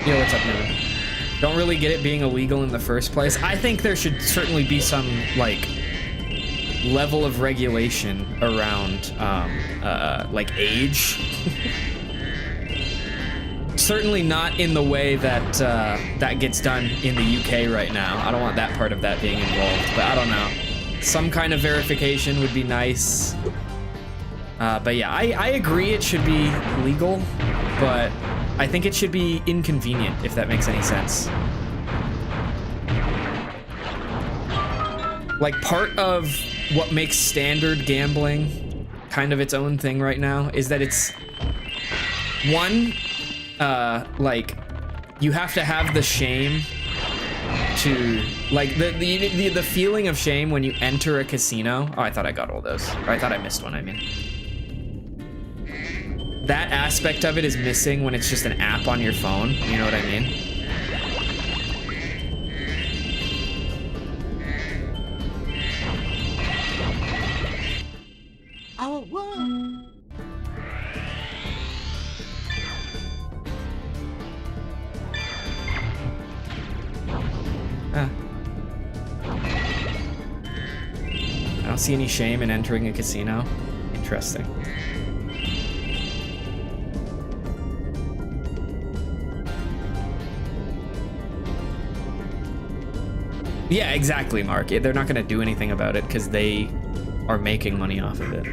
Yo, what's up, man? Don't really get it being illegal in the first place. I think there should certainly be some, like, level of regulation around, like, age. Certainly not in the way that, that gets done in the UK right now. I don't want that part of that being involved, but I don't know. Some kind of verification would be nice. But yeah, I agree it should be legal, but I think it should be inconvenient, if that makes any sense. Like, part of what makes standard gambling kind of its own thing right now is that it's, one, like, you have to have the shame to, like, the feeling of shame when you enter a casino. Oh, I thought I got all those. Or I thought I missed one, I mean. That aspect of it is missing when it's just an app on your phone. You know what I mean? Oh, whoa. I don't see any shame in entering a casino. Interesting. Yeah, exactly, Mark. They're not gonna do anything about it because they are making money off of it.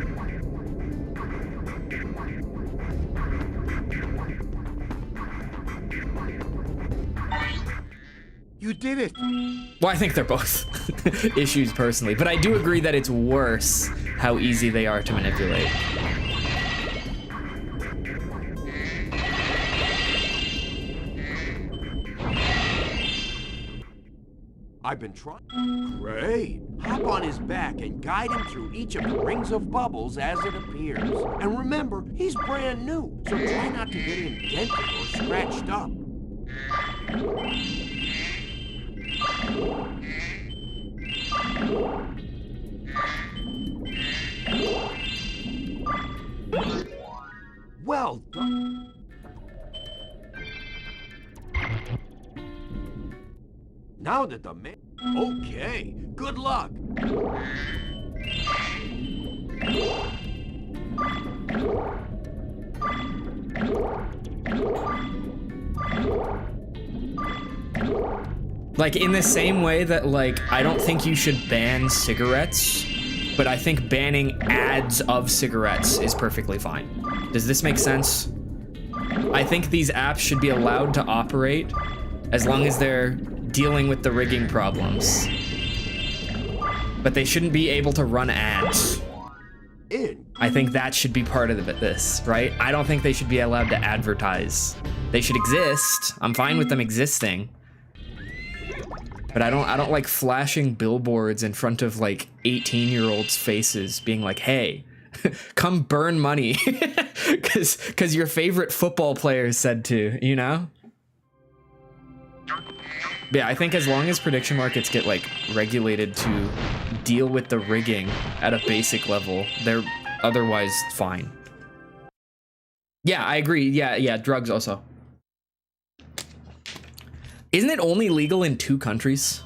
You did it. Well, I think they're both issues personally, but I do agree that it's worse how easy they are to manipulate. I've been trying. Great. Hop on his back and guide him through each of the rings of bubbles as it appears. And remember, he's brand new, so try not to get him dented or scratched up. Well done. Now that the man... Okay, good luck. Like, in the same way that, like, I don't think you should ban cigarettes, but I think banning ads of cigarettes is perfectly fine. Does this make sense? I think these apps should be allowed to operate as long as they're dealing with the rigging problems. But they shouldn't be able to run ads. I think that should be part of this, right? I don't think they should be allowed to advertise. They should exist. I'm fine with them existing. But I don't like flashing billboards in front of like 18-year-olds' faces being like, hey, come burn money. Cause your favorite football player said to, you know? But yeah, I think as long as prediction markets get like regulated to deal with the rigging at a basic level, they're otherwise fine. Yeah, I agree. Yeah, drugs also. Isn't it only legal in 2 countries?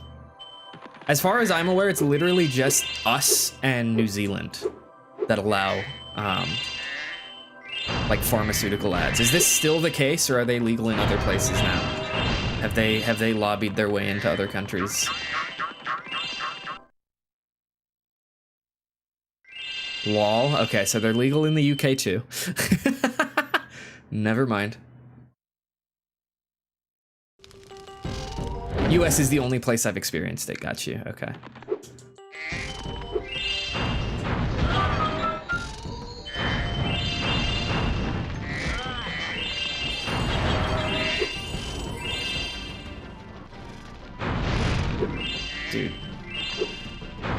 As far as I'm aware, it's literally just us and New Zealand that allow like pharmaceutical ads. Is this still the case, or are they legal in other places now? Have they lobbied their way into other countries? Lol. Okay, so they're legal in the UK too. Never mind. US is the only place I've experienced it. Got you. Okay. Dude.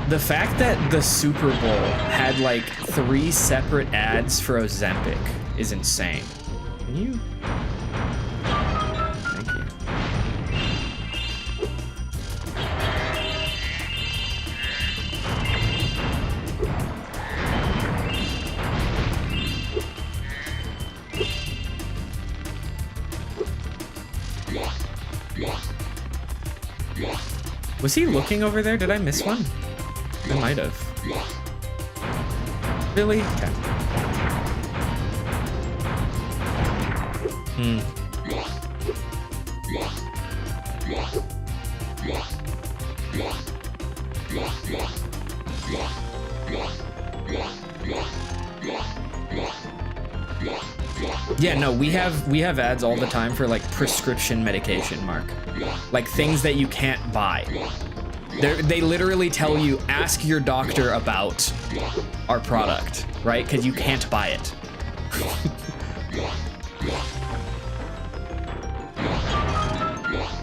The fact that the Super Bowl had like 3 separate ads for Ozempic is insane. Can you? Thank you. Was he looking over there? Did I miss one? I might have. Really? Okay. Yeah, no, we have ads all the time for like prescription medication, Mark. Like things that you can't buy. They literally tell you, ask your doctor about our product, right? Because you can't buy it.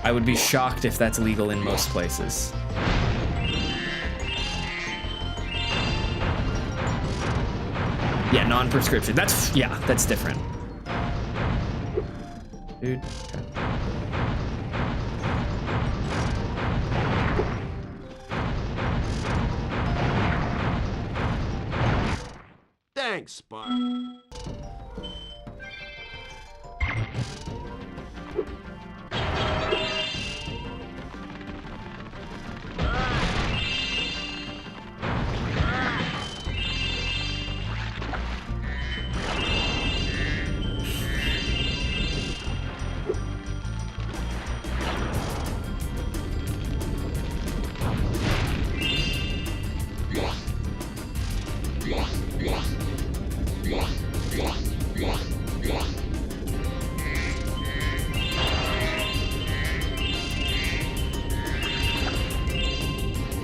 I would be shocked if that's legal in most places. Yeah, non-prescription. That's different. Dude. Okay. Thanks, Spyro.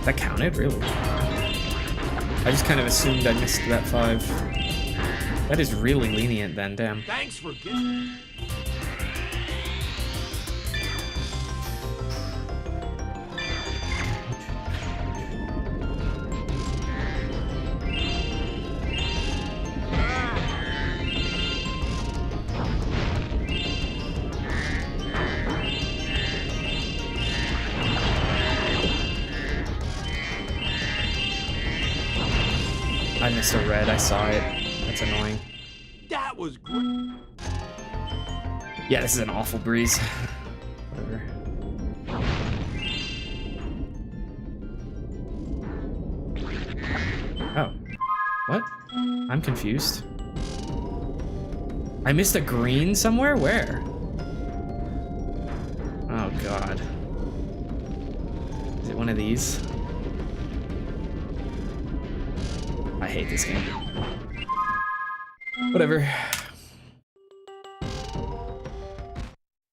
That counted, really? I just kind of assumed I missed that 5. That is really lenient then, damn. Thanks for getting... I missed a red, I saw it. That's annoying. That was great. Yeah, this is an awful breeze. Whatever. Oh. What? I'm confused. I missed a green somewhere? Where? Oh god. Is it one of these? I hate this game. Whatever.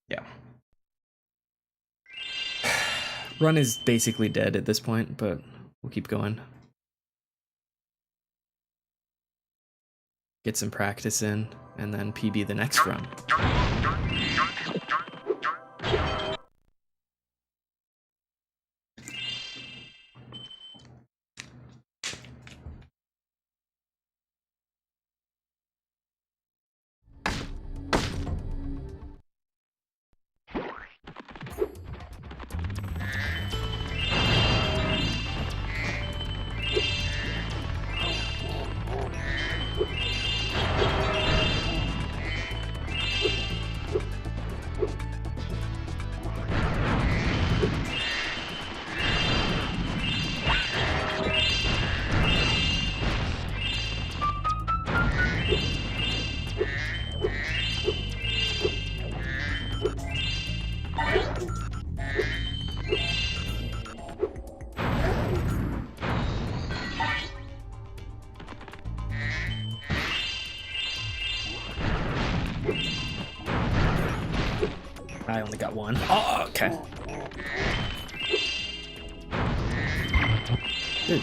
Yeah. Run is basically dead at this point, but we'll keep going. Get some practice in, and then PB the next run. I only got one. Oh, okay. Dude.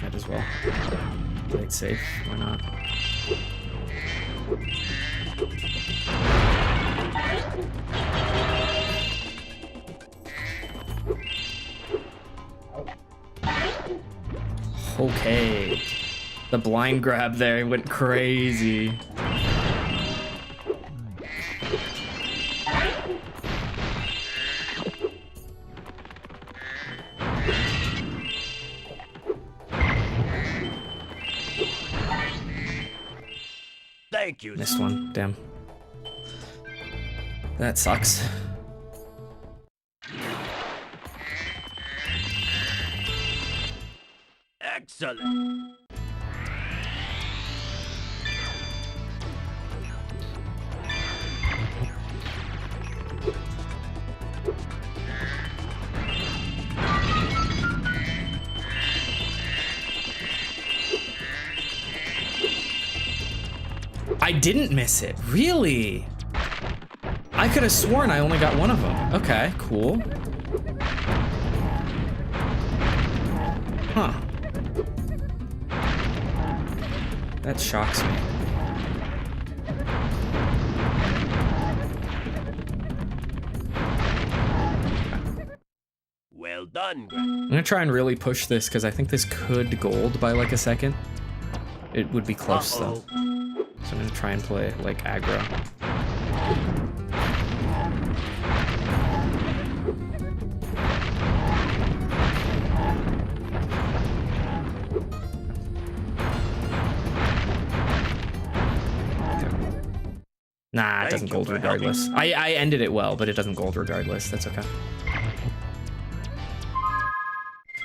Might as well. Play it safe. Why not? Okay. The blind grab there went crazy. Thank you. Missed one. Damn. That sucks. Excellent. I didn't miss it. Really? I could have sworn I only got one of them. Okay, cool. Huh. That shocks me. Well done, Greg. I'm gonna try and really push this because I think this could gold by like a second. It would be close though. So I'm gonna try and play like aggro. Nah, it doesn't gold regardless. I ended it well, but it doesn't gold regardless. That's okay.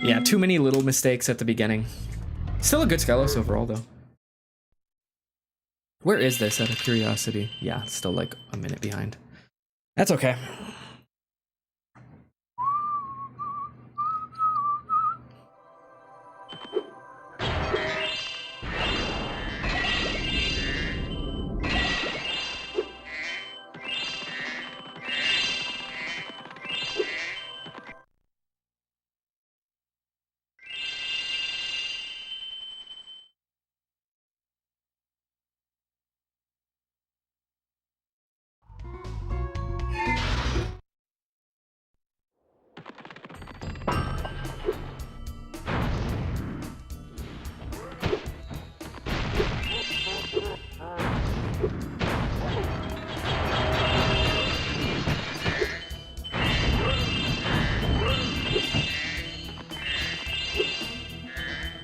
Yeah, too many little mistakes at the beginning. Still a good Skelos overall, though. Where is this, out of curiosity? Yeah, it's still like a minute behind. That's okay.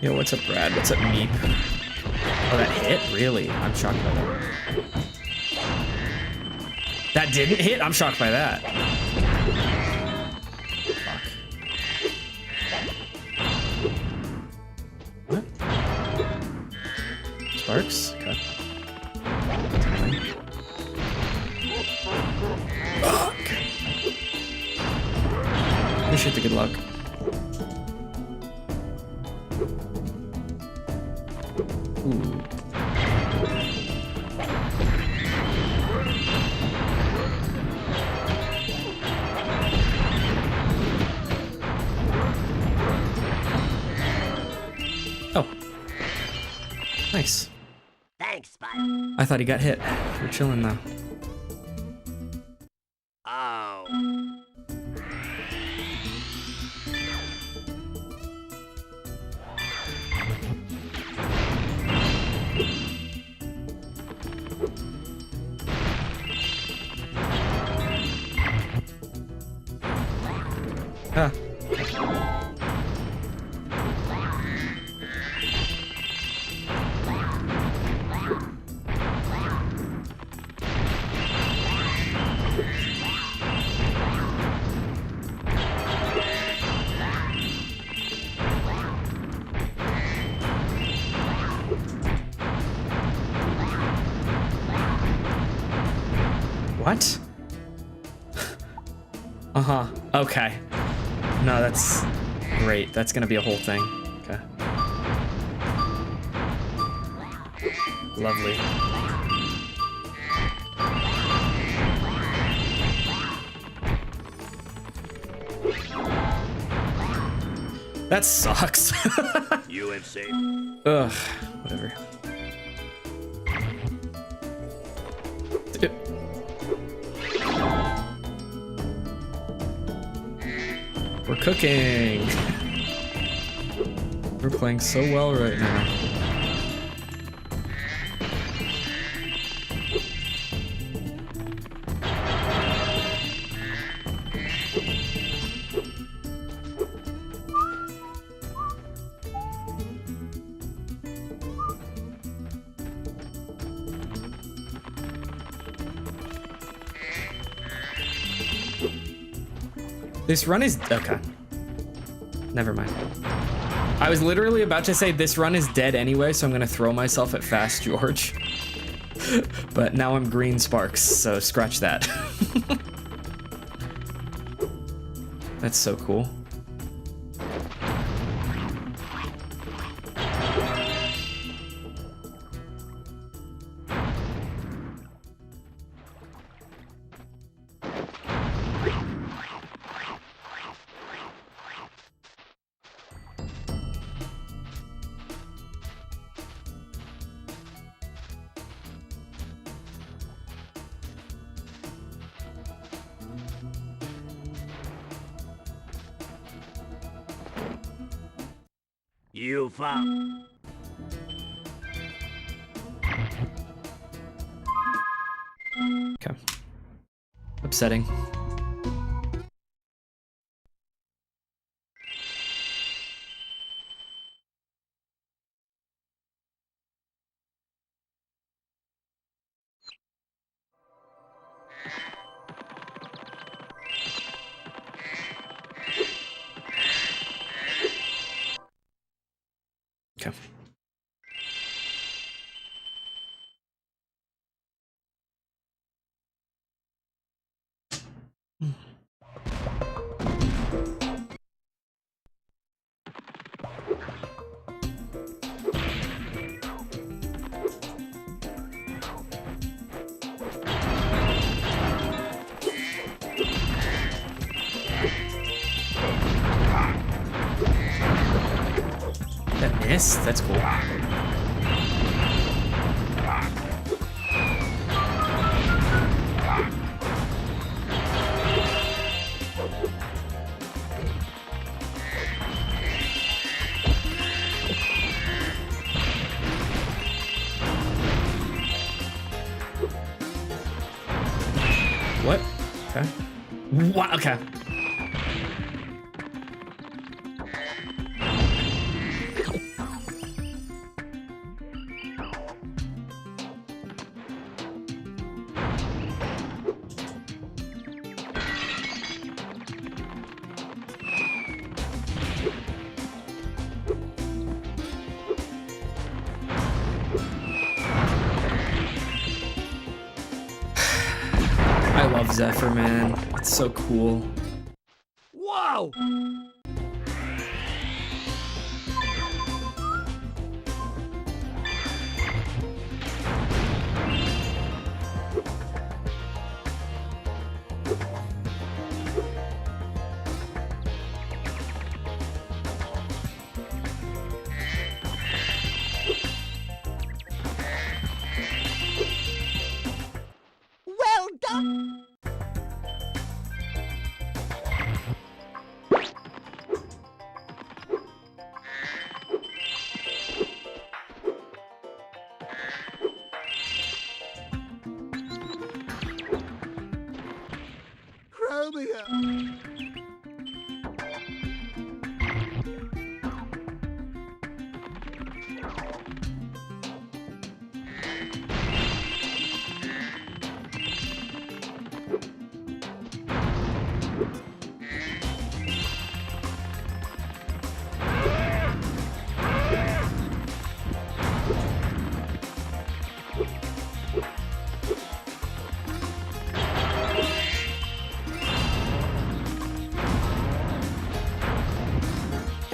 Yo, what's up, Brad? What's up, Meep? Oh, that hit? Really? I'm shocked by that. That didn't hit? I'm shocked by that. Fuck. What? Sparks? Okay. Okay. Appreciate the good luck. Ooh. Oh. Nice. Thanks, Spyro. I thought he got hit. We're chilling now. Oh. Ah. What? Uh-huh. Okay. No, that's great. That's gonna be a whole thing. Okay. Lovely. That sucks. You have saved. Ugh, whatever. We're cooking. We're playing so well right now. This run is okay. Never mind. I was literally about to say this run is dead anyway, so I'm gonna throw myself at Fast George. But now I'm green sparks, so scratch that. That's so cool. You found. Okay. Upsetting. Okay. That missed? That's cool. What? Okay. What? Okay. I love Zephyr, man. It's so cool. Whoa! Well done!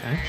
Okay.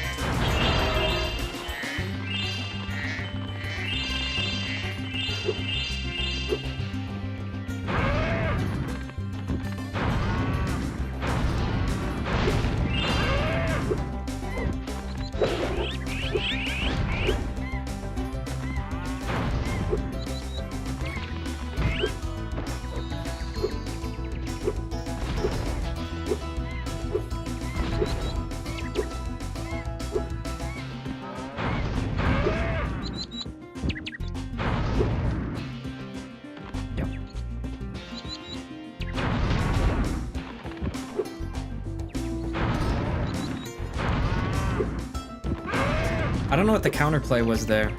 I don't know what the counterplay was there.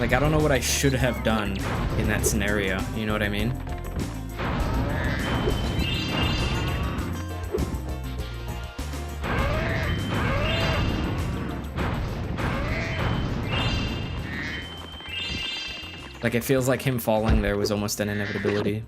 Like, I don't know what I should have done in that scenario. You know what I mean? Like, it feels like him falling there was almost an inevitability.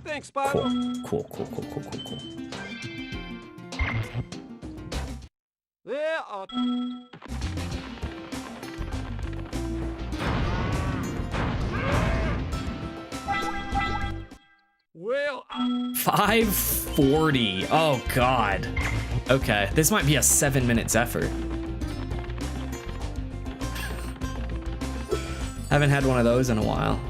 Thanks, Spyro. Cool. Yeah, well, 540. Oh, God. Okay, this might be a 7 minutes effort. Haven't had one of those in a while.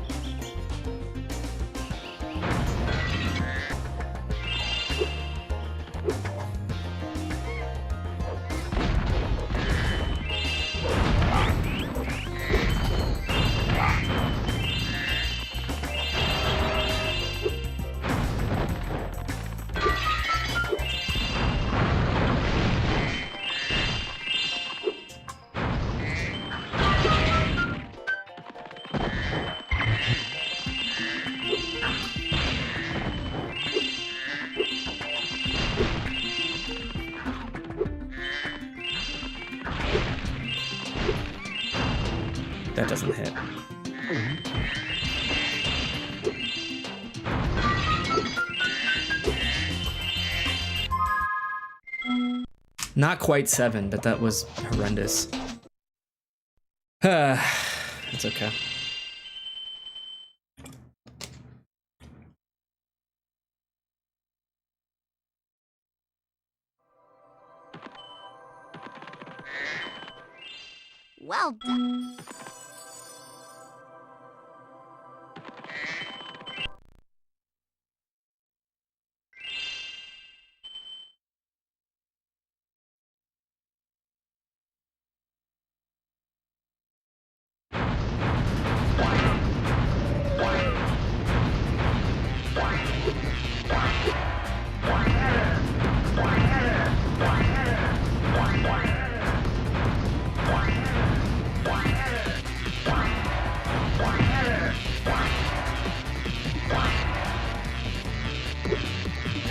That doesn't hit. Not quite 7, but that was horrendous. It's okay. Well done.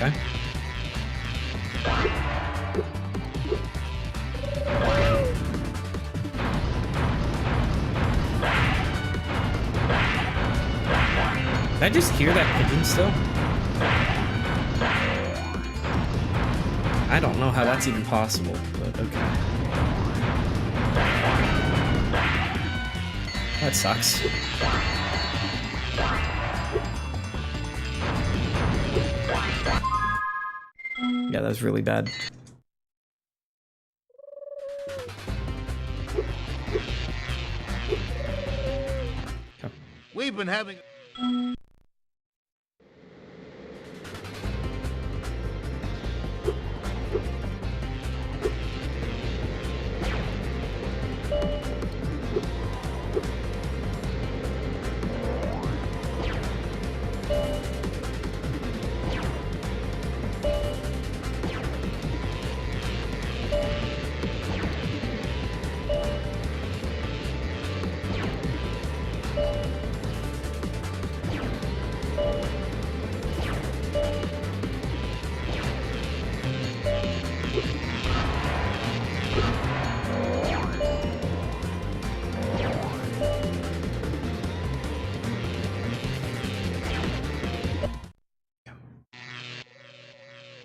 Okay. Did I just hear that pigeon still? I don't know how that's even possible, but okay. That sucks. Yeah, that was really bad. We've been having...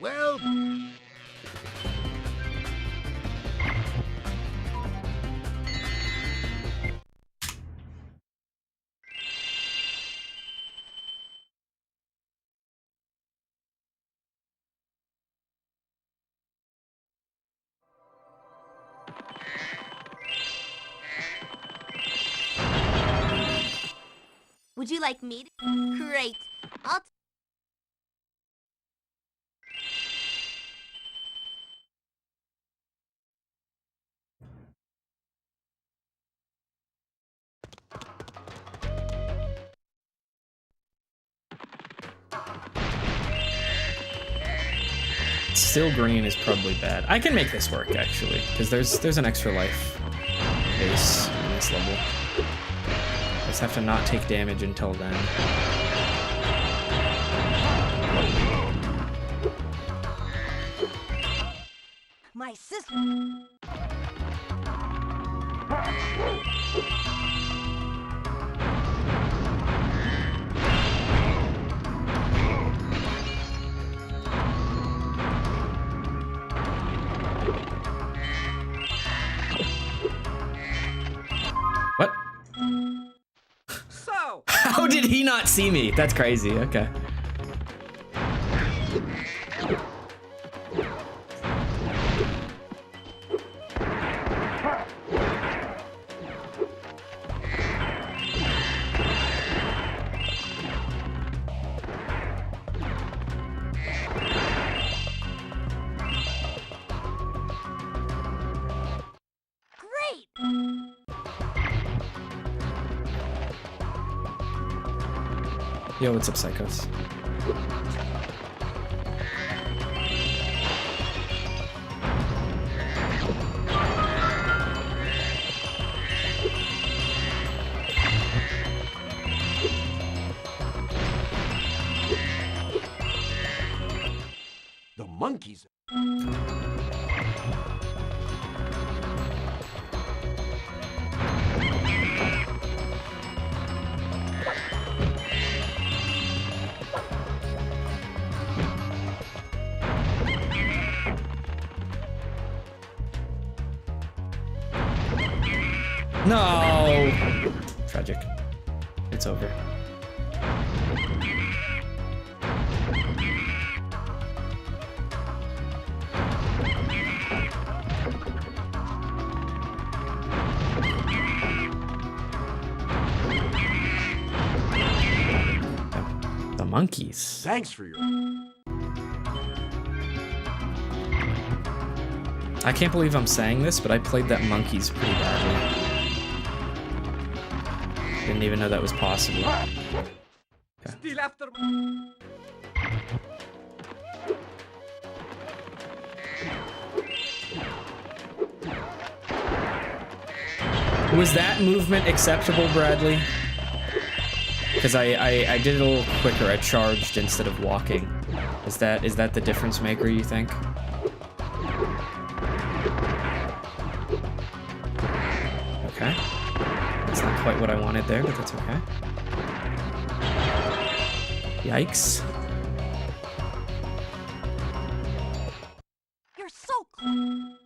Well... Would you like me to? Great. I'll Still green is probably bad. I can make this work actually, because there's an extra life base in this level. I just have to not take damage until then. My sister. What? So, How did he not see me? That's crazy. Okay. Great. Yo, what's up, psychos? the monkeys. No! Tragic. It's over. The monkeys. Thanks for your... I can't believe I'm saying this, but I played that monkeys pretty badly. Didn't even know that was possible. Still after... Was that movement acceptable, Bradley? Because I did it a little quicker. I charged instead of walking. Is that the difference maker, you think? Okay. That's not quite what I wanted there, but that's okay. Yikes. You're so cool.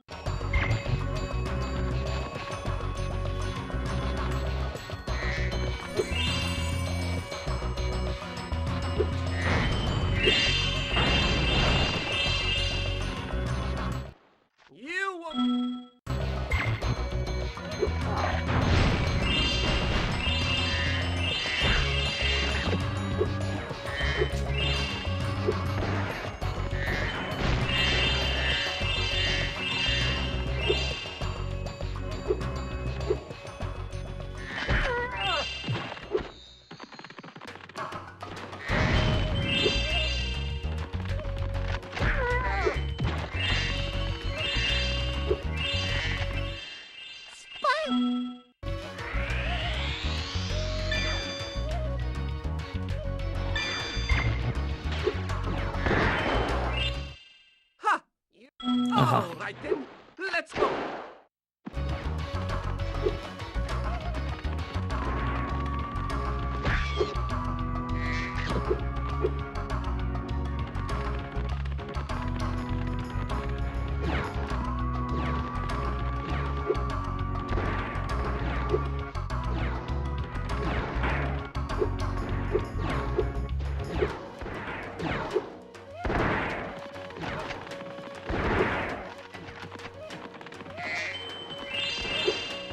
right then. Let's go.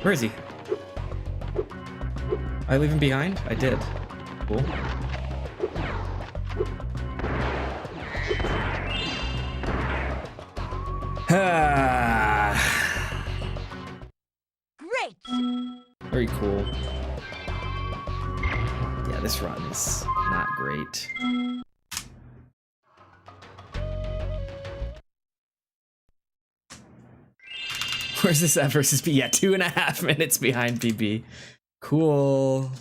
Where is he? I leave him behind? I did. Cool. Great! Very cool. Yeah, this run is not great. Where's this at versus B? Yeah, 2.5 minutes behind PB. Cool.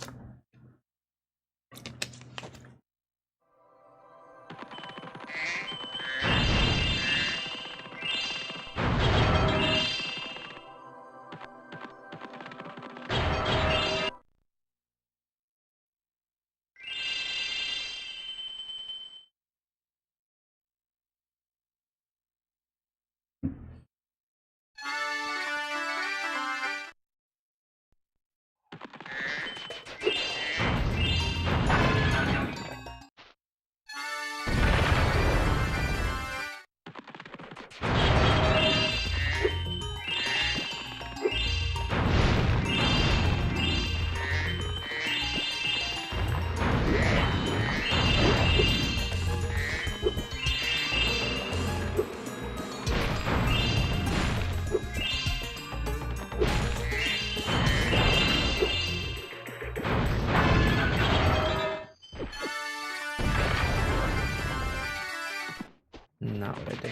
Not what I did.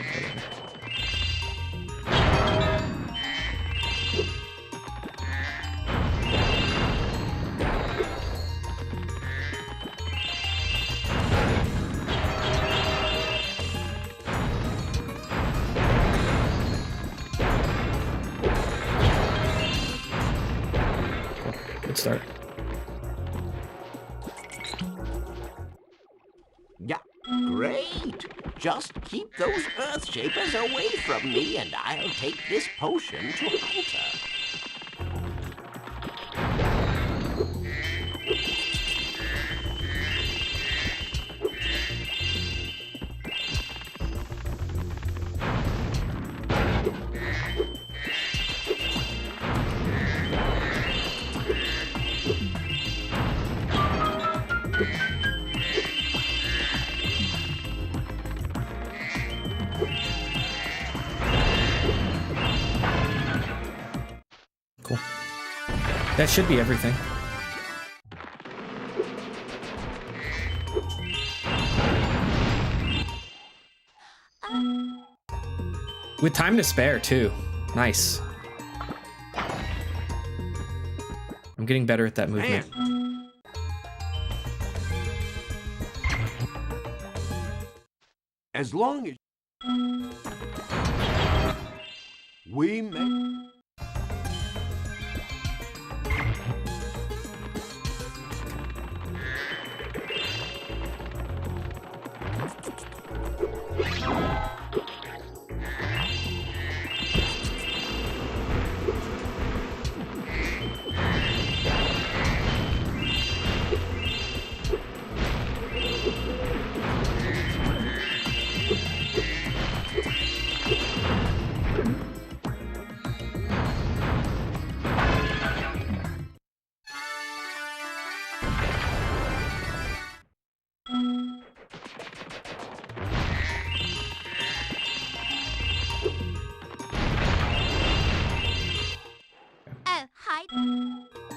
Good start. Yeah, great. Just keep those Earth Shapers away from me, and I'll take this potion to Hunter. Cool. That should be everything. With time to spare, too. Nice. I'm getting better at that movement. Man. As long as we make...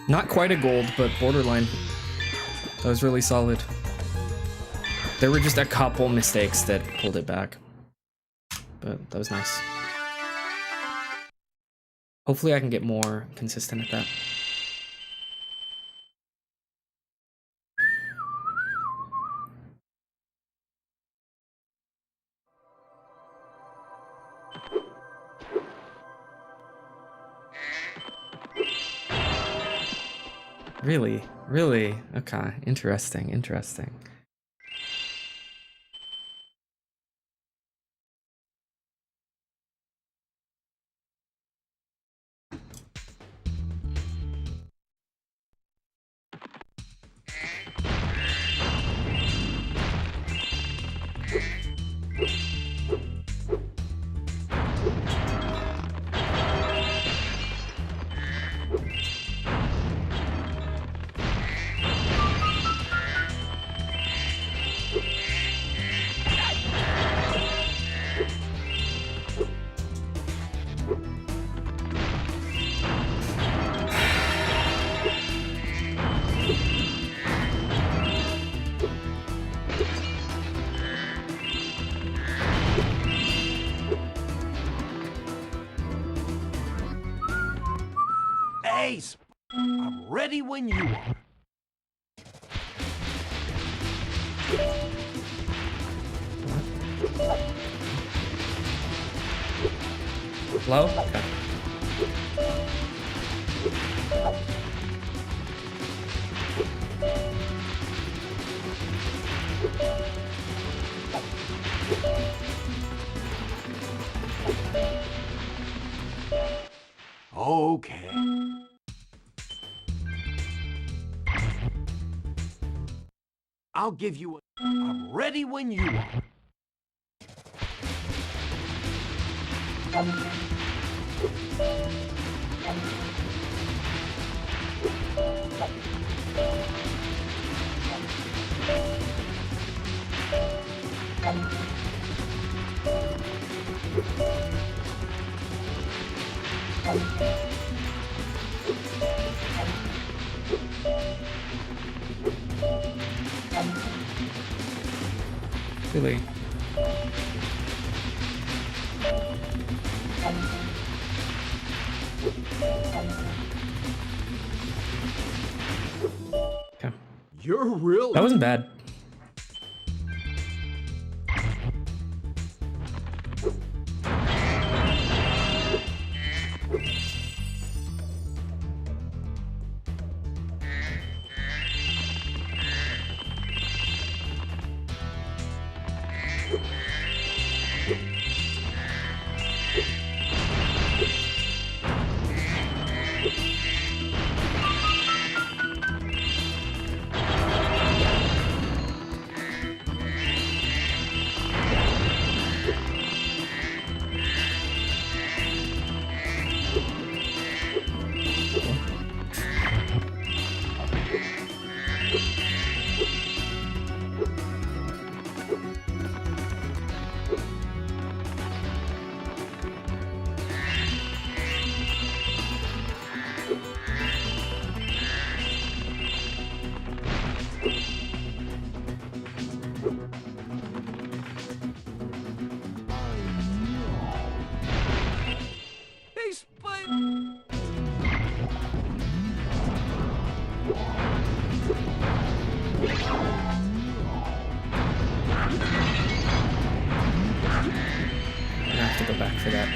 Not quite a gold, but borderline. That was really solid. There were just a couple mistakes that pulled it back. But that was nice. Hopefully I can get more consistent at that. Really? Really? Okay. Interesting. Interesting. Ace, I'm ready when you are. Low? Okay. Okay. I'll give you a... I'm ready when you are. Really? Okay. You're really... That wasn't bad. Hey, Spyro! I have to go back for that.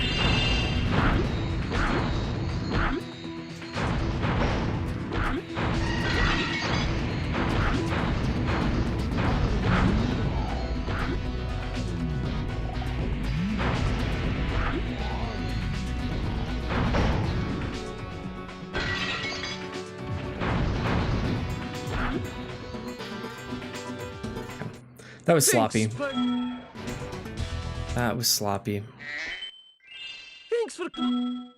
That was sloppy. That was sloppy. Thanks for coming.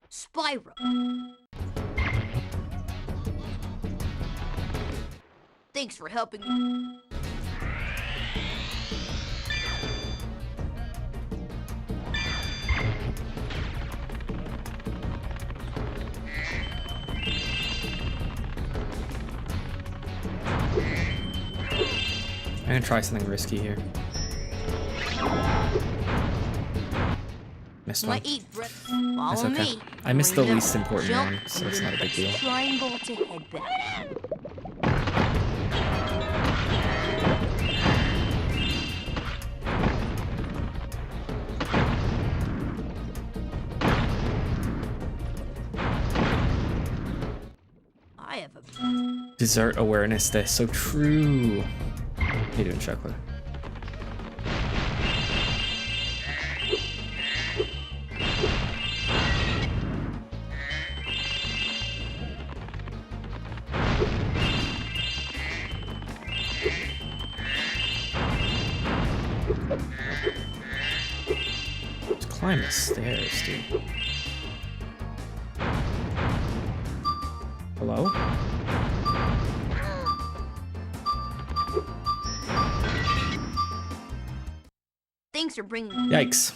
Spyro. Thanks for helping me. I'm gonna try something risky here. Missed one. That's Follow okay. me. I missed the Remember, least important jump one, so it's not a big deal. Triangle to head back. I have a Dessert awareness, that's so true. How you doing, chocolate? Let's climb the stairs, dude. Hello? Thanks for bringing. Yikes.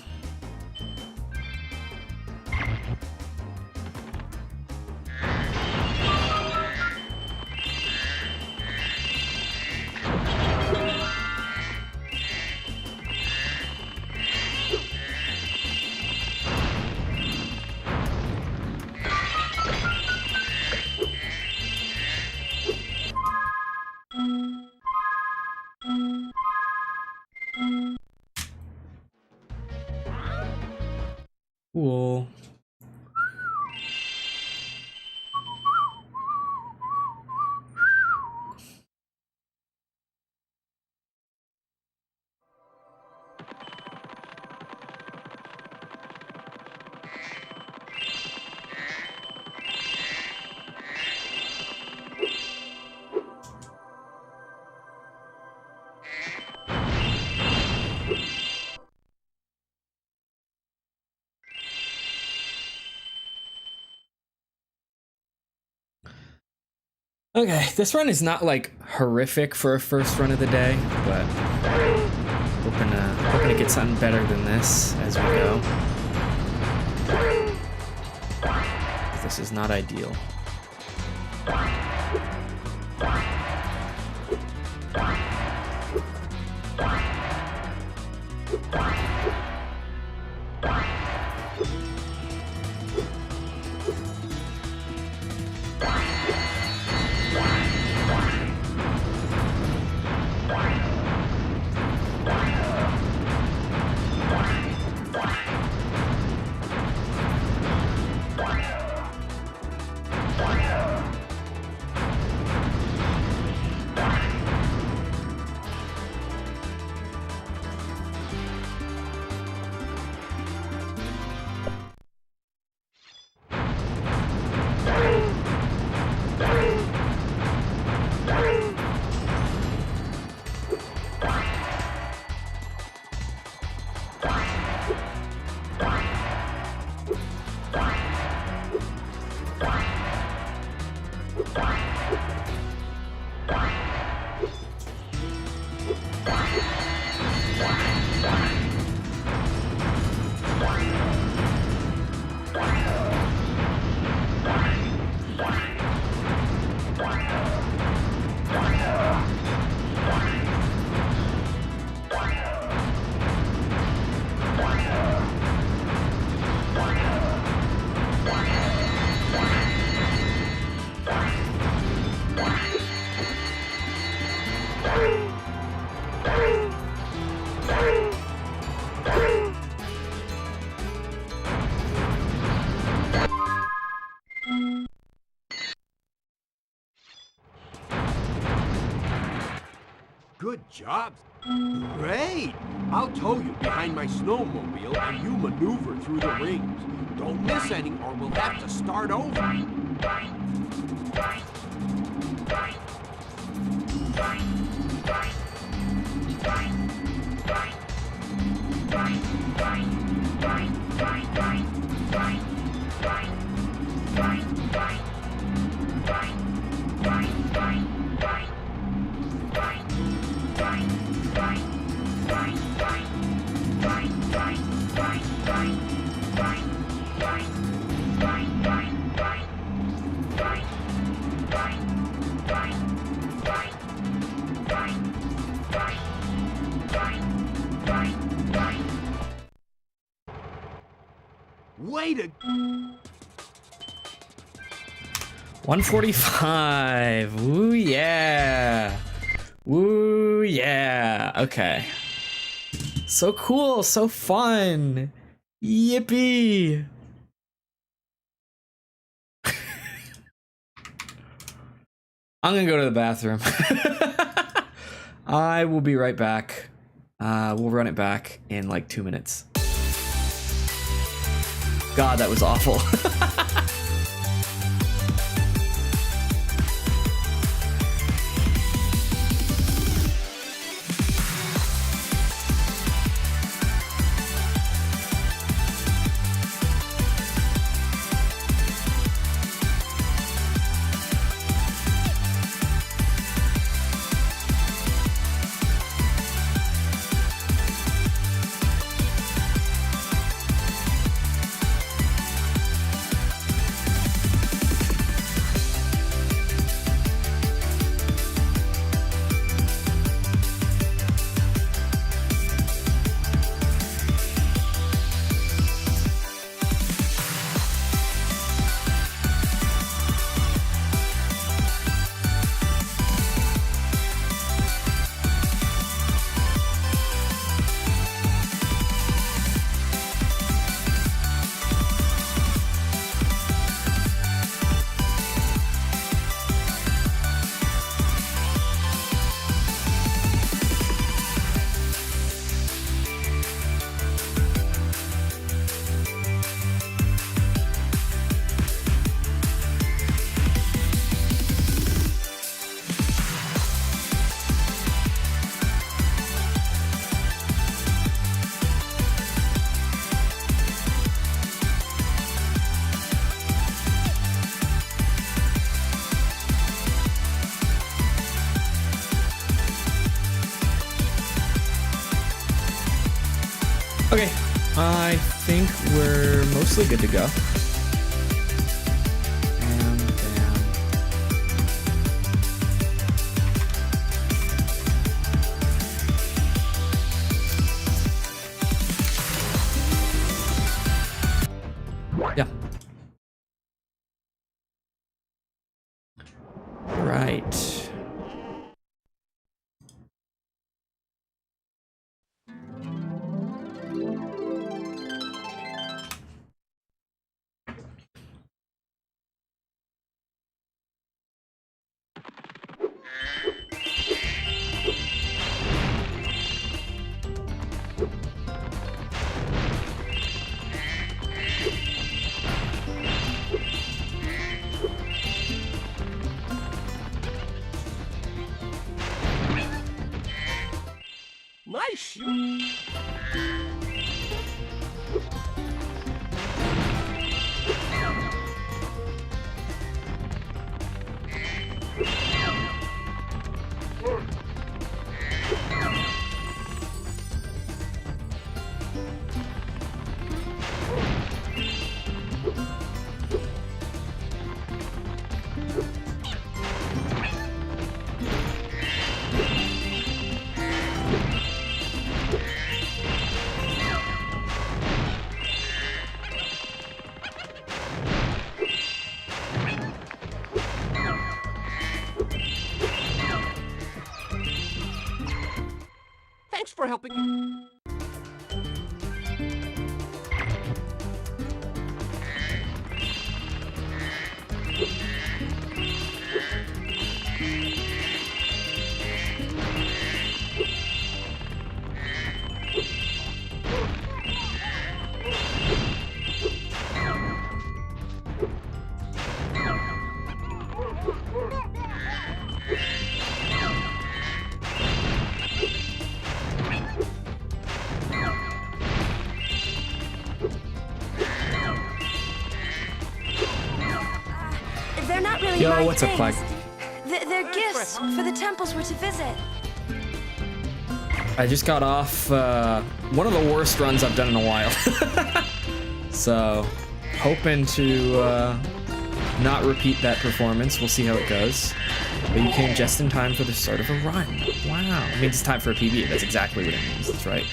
Cool. Okay, this run is not like horrific for a first run of the day, but hoping to get something better than this as we go. This is not ideal. Good job. Great! I'll tow you behind my snowmobile and you maneuver through the rings. Don't miss any or we'll have to start over. Way to... 145. Woo yeah. Woo yeah. Okay. So cool, so fun. Yippee. I'm gonna go to the bathroom. I will be right back. We'll run it back in like 2 minutes. God, that was awful. Okay, I think we're mostly good to go. And yeah. Right. My shoe. Thanks for helping me. not really Yo, my what's up, things. Flag? They're gifts for the temples we're to visit. I just got off one of the worst runs I've done in a while. So, hoping to not repeat that performance. We'll see how it goes. But you came just in time for the start of a run. Wow. It means it's time for a PB. That's exactly what it means. That's right.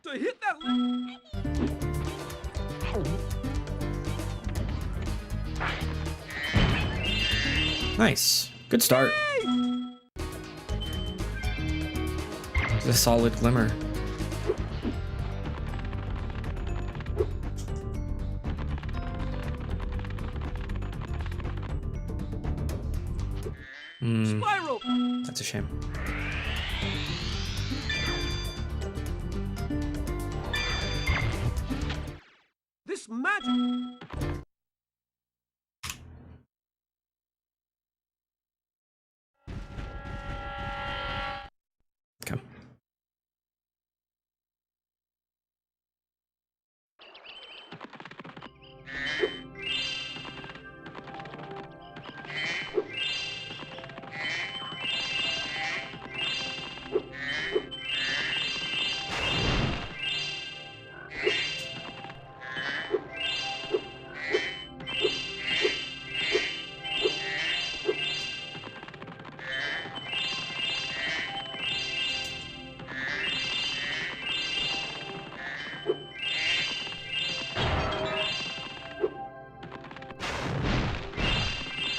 To hit that. Nice. Good start. It's a solid glimmer. Spyro. That's a shame. This magic. Okay.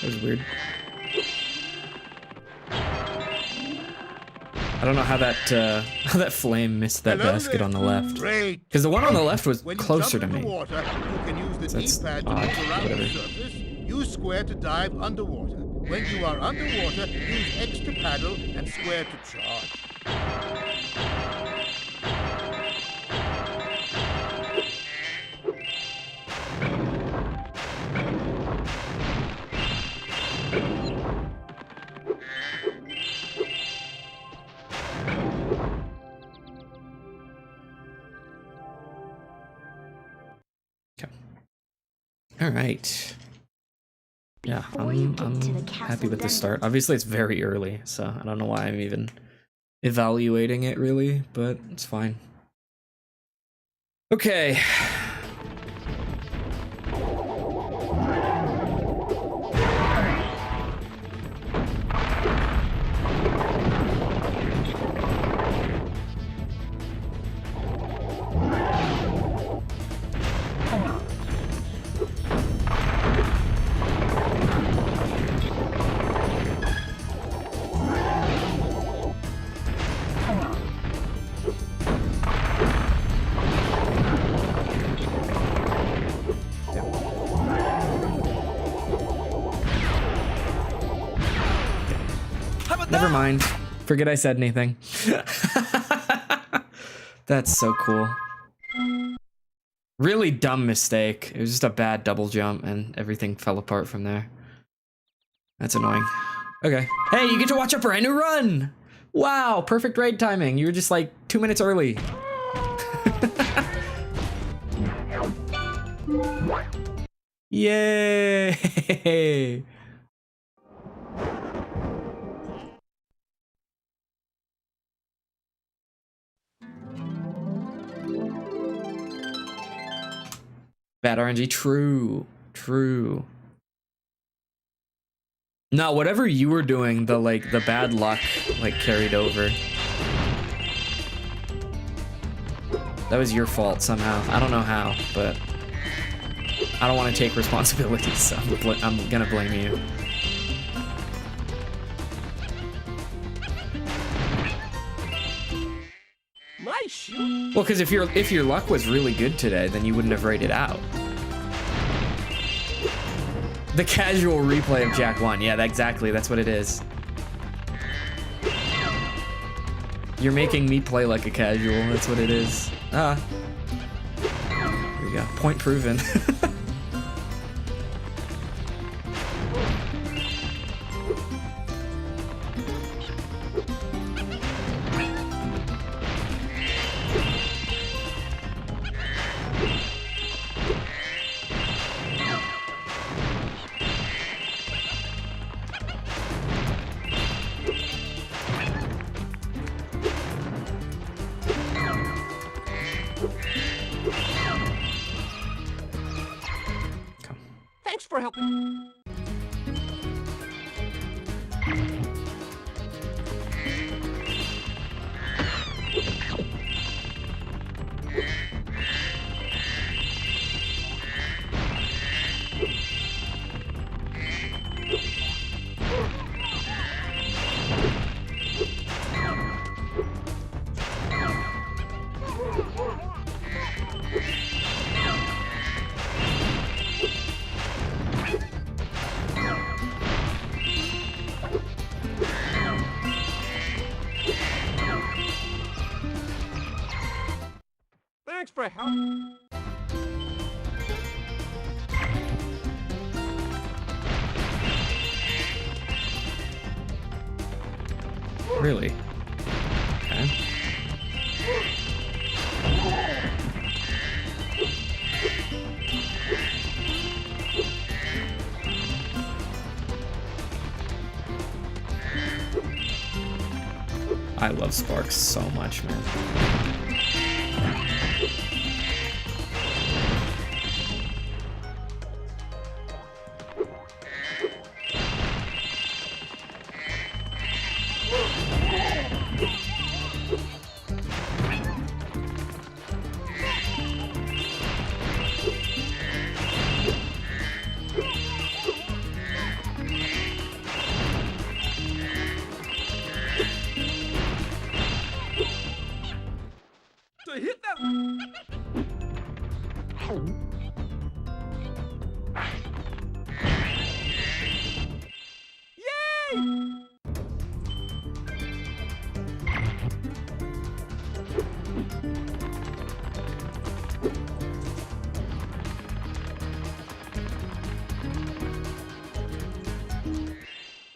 That was weird. I don't know how that flame missed that Hello basket there. on the left. Great. Because the one on the left was When you closer to jump in me. the water, you can use the That's D-pad to odd. move around Whatever. the surface. Use square to dive underwater. When you are underwater, use X to paddle and square to charge. All right. Yeah, Before you I'm get to the castle happy with the dungeon. start. Obviously, it's very early, so I don't know why I'm even evaluating it really, but it's fine. Okay. Never mind. Forget I said anything. That's so cool. Really dumb mistake. It was just a bad double jump and everything fell apart from there. That's annoying. Okay. Hey, you get to watch a brand new run! Wow, perfect raid timing. You were just like 2 minutes early. Yay! Bad RNG, true, true. No, whatever you were doing, the bad luck carried over. That was your fault somehow. I don't know how, but I don't want to take responsibility, so I'm gonna blame you. My shoe. Well, because if your luck was really good today, then you wouldn't have rated out. The casual replay of Jak 1. Yeah, exactly. That's what it is. You're making me play like a casual. That's what it is. Ah. There we go. Point proven. Thanks for helping. Thanks for help. Really? Okay. I love Sparks so much, man. To hit that. Yay!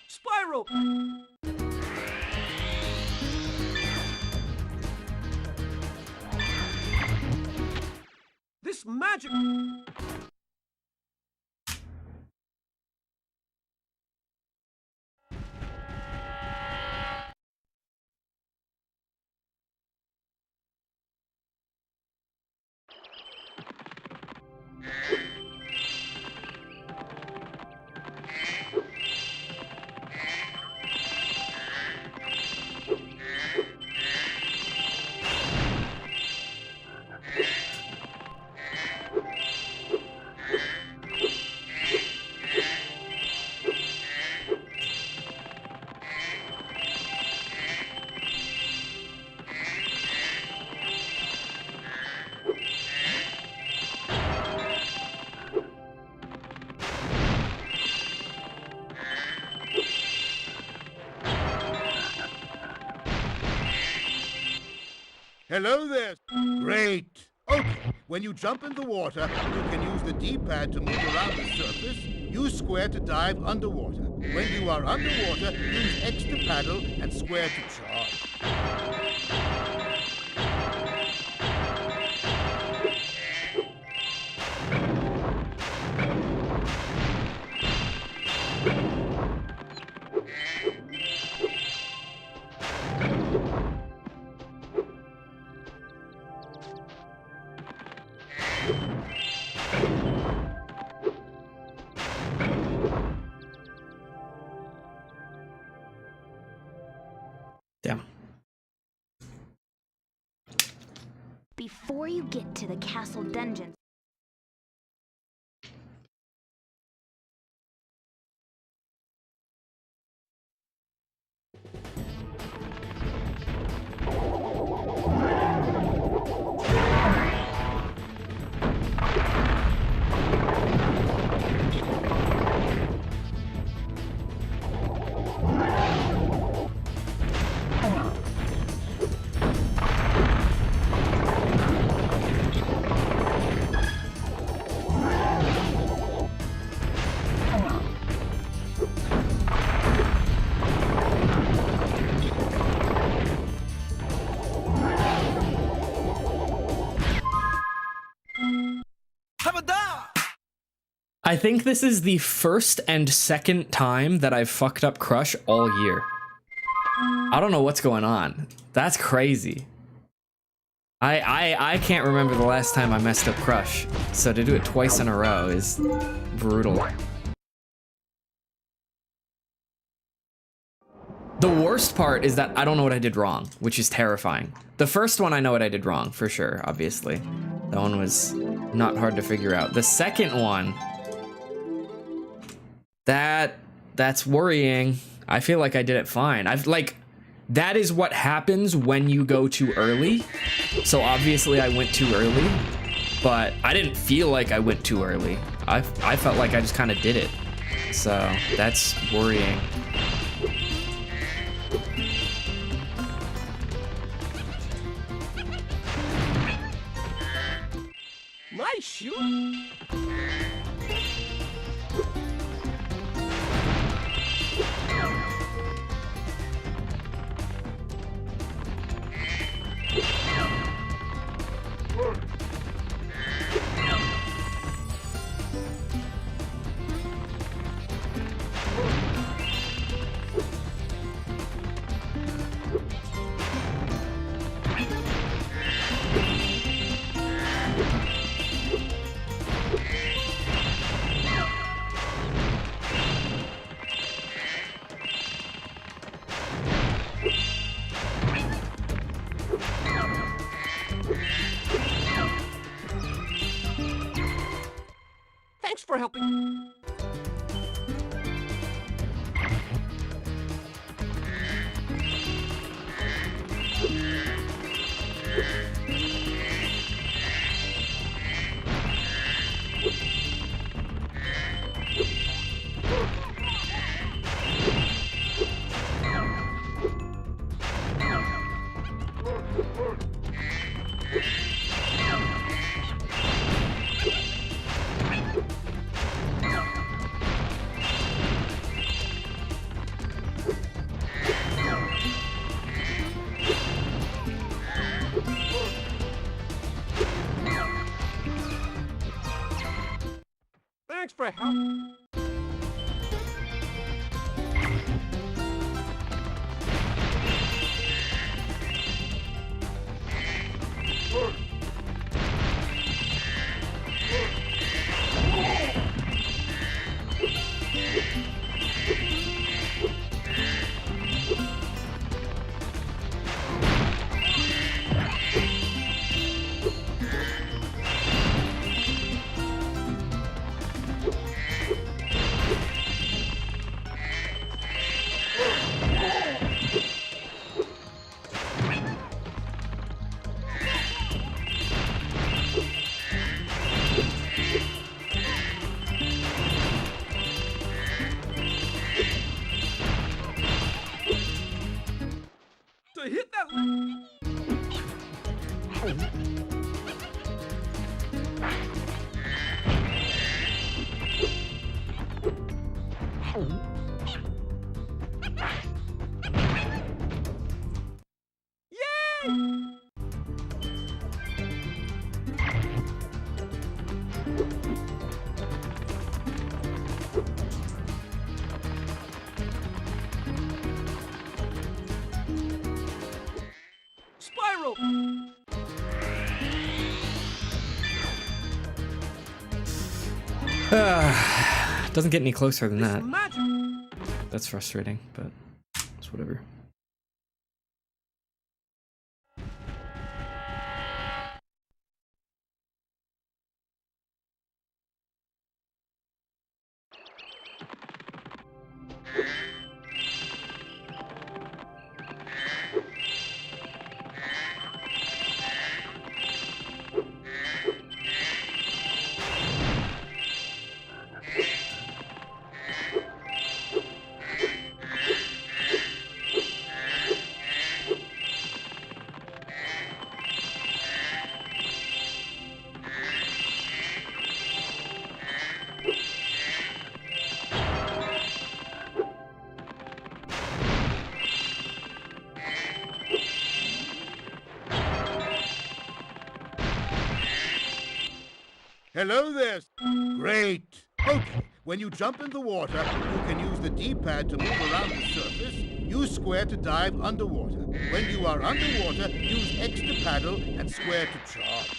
Spyro! This magic... Hello there. Great. Okay, when you jump in the water, you can use the D-pad to move around the surface. Use square to dive underwater. When you are underwater, use X to paddle and square to charge. Damn. Before you get to the castle dungeon, I think this is the first and second time that I've fucked up Crush all year. I don't know what's going on. That's crazy. I can't remember the last time I messed up Crush, so to do it twice in a row is brutal. The worst part is that I don't know what I did wrong, which is terrifying. The first one I know what I did wrong, for sure, obviously. That one was not hard to figure out. The second one, that's worrying. I feel like I did it fine. That is what happens when you go too early. So obviously I went too early, but I didn't feel like I went too early. I felt like I just kind of did it. So that's worrying. Nice shoot. Thanks for helping. Thanks for help. To hit that. Yay! Spyro! Doesn't get any closer than that. Magic! That's frustrating, but it's whatever. Hello there. Great. Okay, when you jump in the water, you can use the D-pad to move around the surface. Use square to dive underwater. When you are underwater, use X to paddle and square to charge.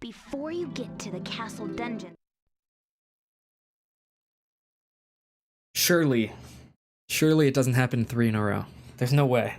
Before you get to the castle dungeon. Surely it doesn't happen 3 in a row. There's no way.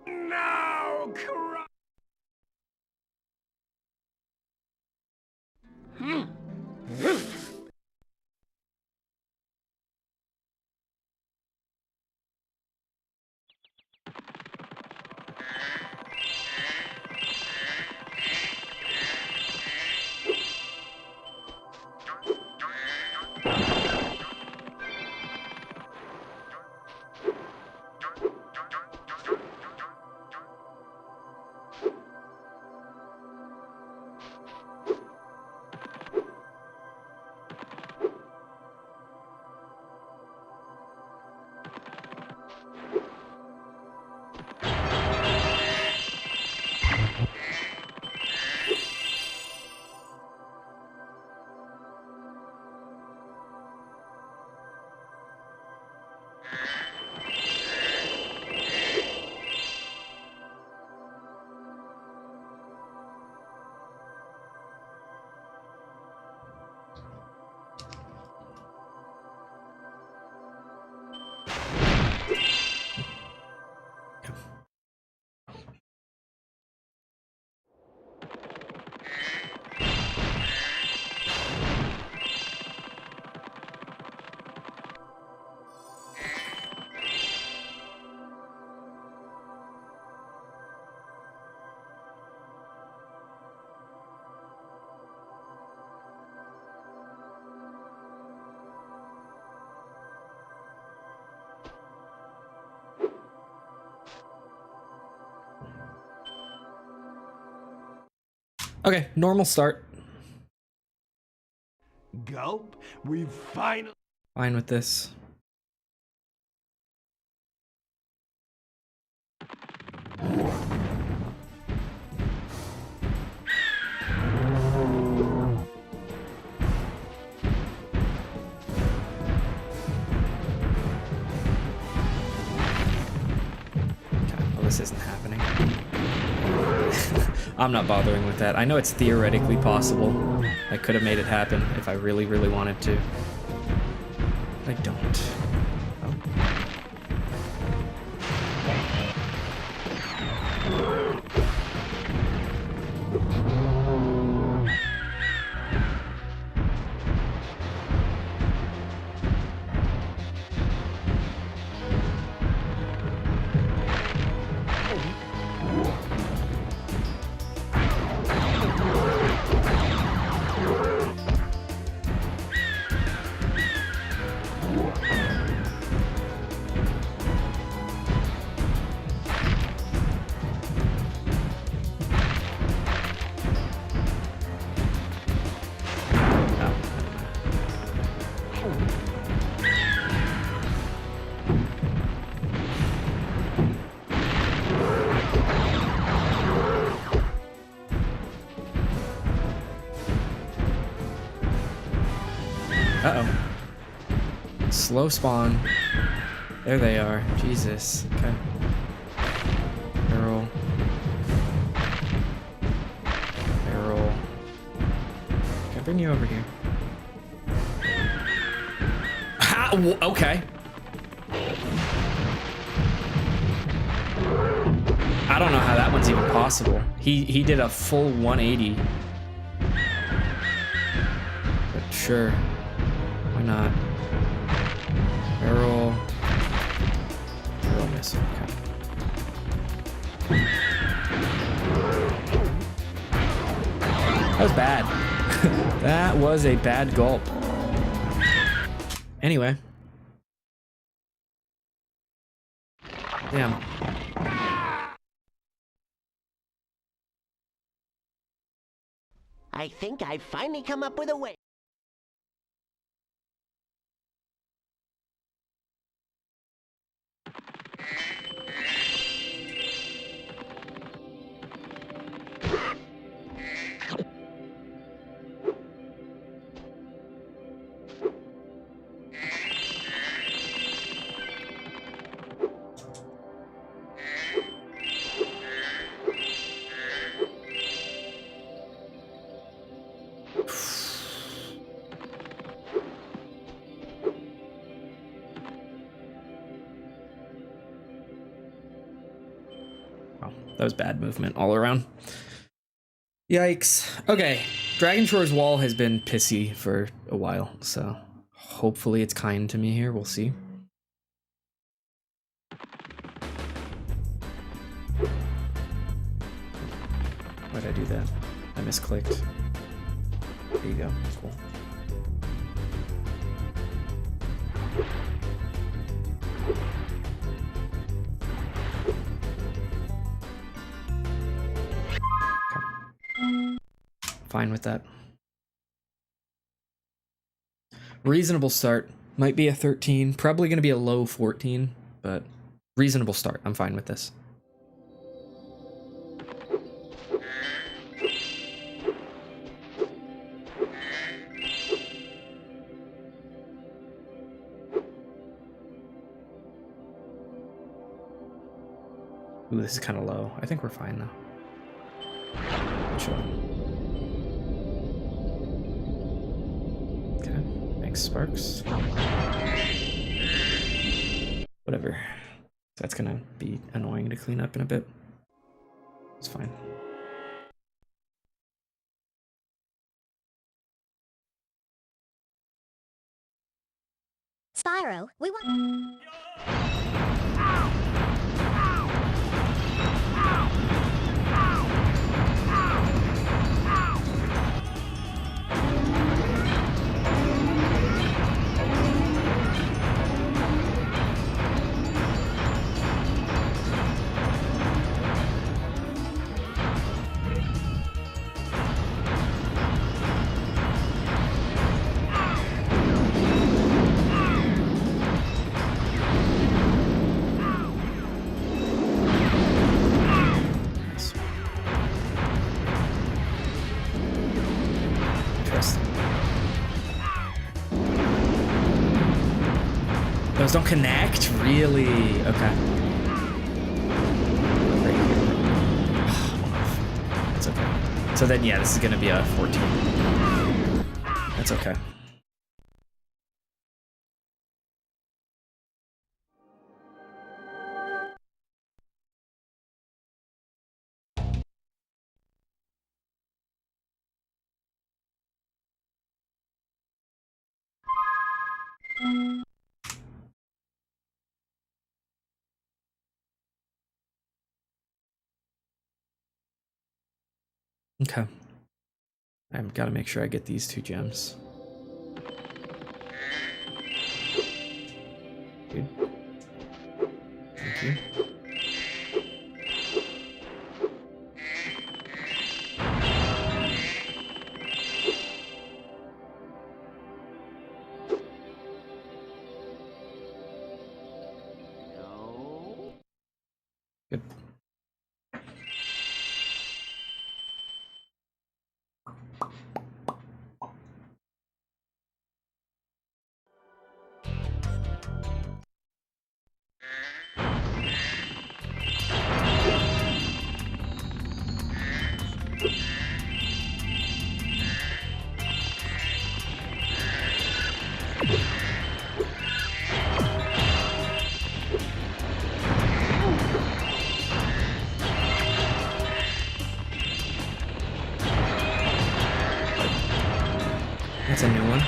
No! Cry! Okay, normal start. Gulp, we finally... Fine with this. Well, this isn't happening. I'm not bothering with that. I know it's theoretically possible. I could have made it happen if I really, really wanted to. But I don't. Oh. slow spawn. There they are. Jesus. Okay. Barrel. Barrel. Can I bring you over here? Ha! Okay. I don't know how that one's even possible. He did a full 180. But sure. Why not? Barrel. Barrel miss. Okay. That was bad. That was a bad gulp. Anyway. Damn. I think I've finally come up with a way. That was bad movement all around. Yikes. Okay, Dragon Shore's wall has been pissy for a while, so hopefully it's kind to me here. We'll see. Why'd I do that? I misclicked. There you go. Cool. Fine with that. Reasonable start. Might be a 13. Probably going to be a low 14, but reasonable start. I'm fine with this. Ooh, this is kind of low. I think we're fine though. Sure. Okay, thanks, Sparks. Whatever. That's gonna be annoying to clean up in a bit. It's fine. Spyro, we want... Those don't connect? Really? Okay. That's okay. So then, yeah, this is gonna be a 14. That's okay. Okay. I've got to make sure I get these 2 gems. Good. Thank you. Good. That's a new one.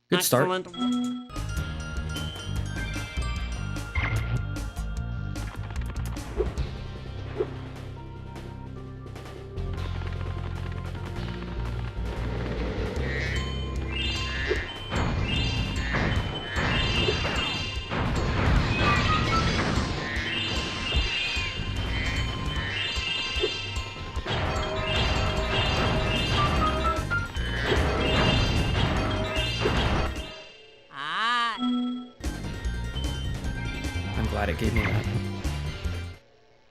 Good start. Excellent. Ah. I'm glad it gave me that.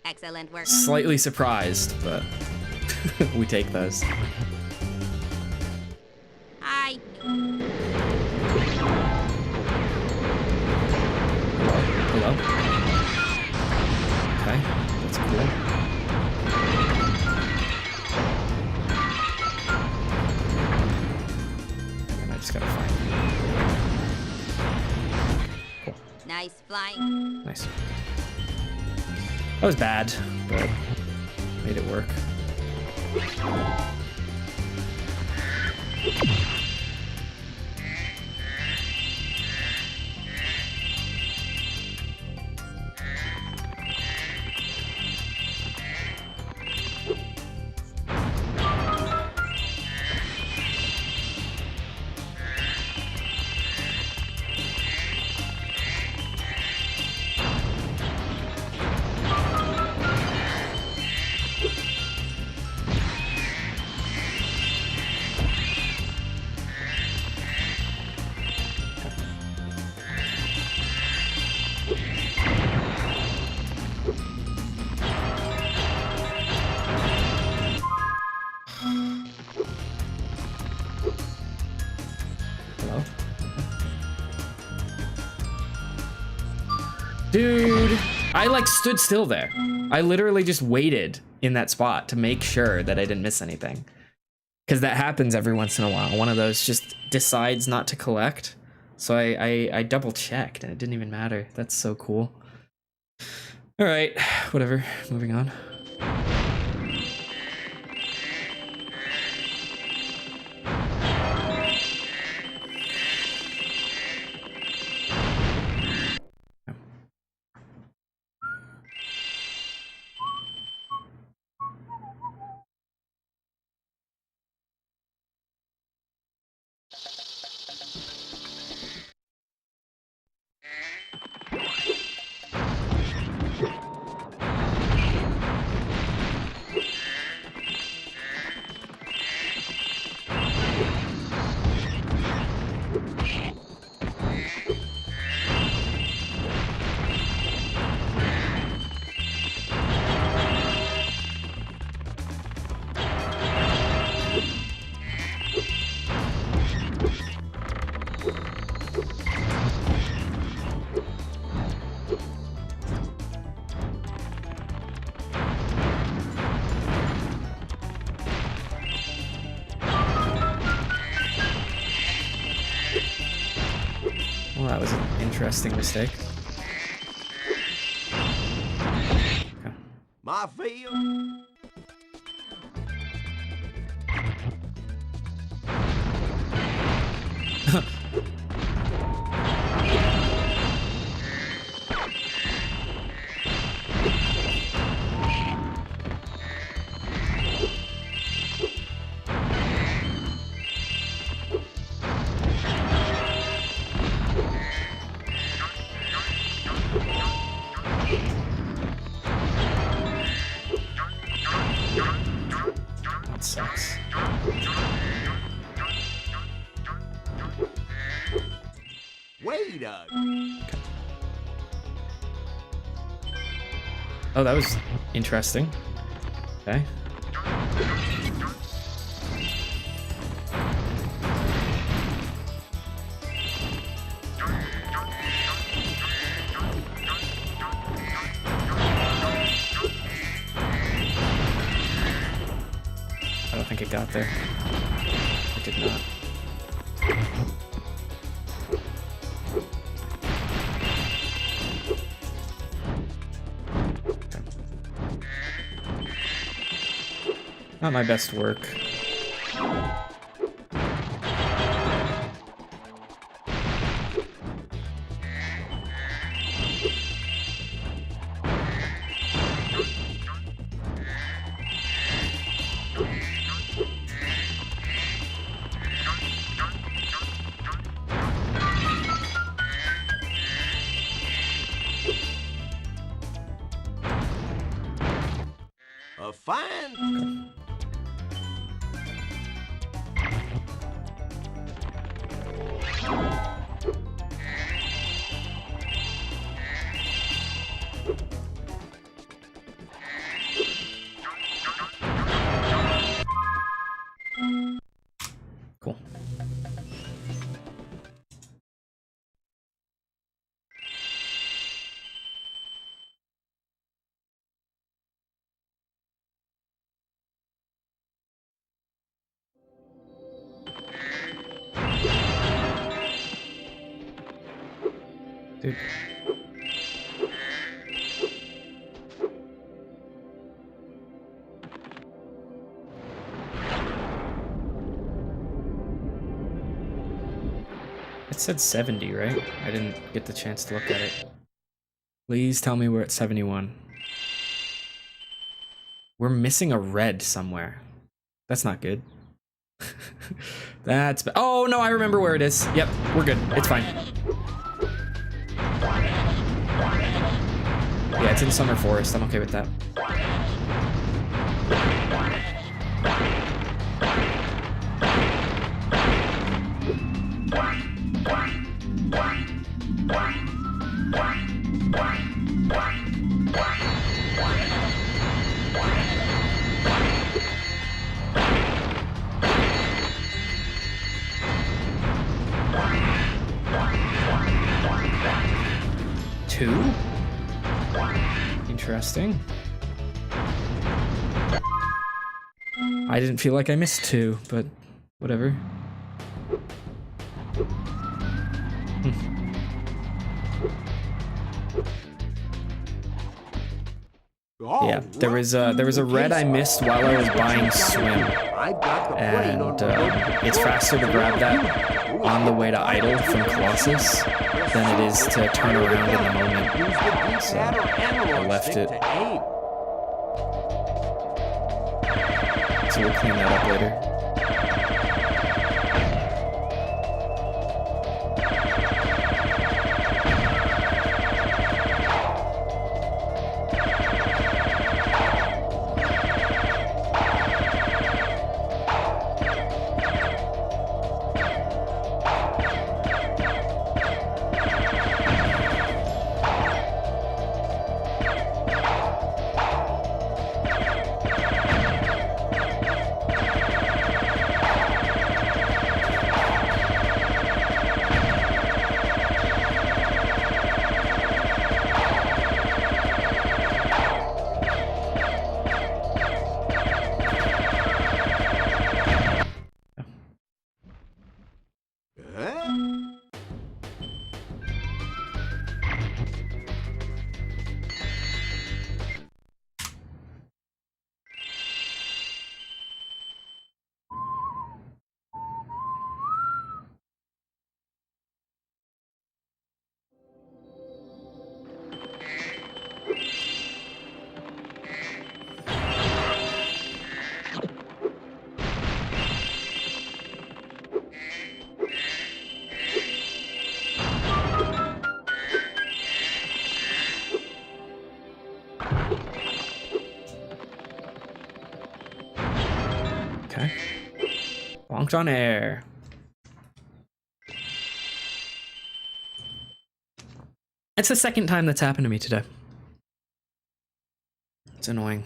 Excellent work. Slightly surprised, but we take those. I. Hello? Okay, that's cool. And I just gotta find it. Cool. Nice flying. Nice. That was bad, but made it work. Hello? Dude, I like stood still there. I literally just waited in that spot to make sure that I didn't miss anything. Because that happens every once in a while. One of those just decides not to collect. So I double checked and it didn't even matter. That's so cool. All right, whatever, moving on. Well, that was an interesting mistake. Okay. My field. That sucks. Wait a. Oh, that was interesting. Okay. it got there. It did not. Okay. Not my best work. A fine. Cool. Dude. It said 70, right? I didn't get the chance to look at it. Please tell me we're at 71. We're missing a red somewhere. That's not good. Oh no, I remember where it is. Yep, we're good. It's fine. Yeah, it's in Summer Forest. I'm okay with that. Two? Interesting. I didn't feel like I missed two, but whatever. Yeah, there was a red I missed while I was buying Swim, and it's faster to grab that on the way to Idle from Colossus than it is to turn around in the moment. So I left it. So we'll clean that up later. Okay. Bonked on air. It's the second time that's happened to me today. It's annoying.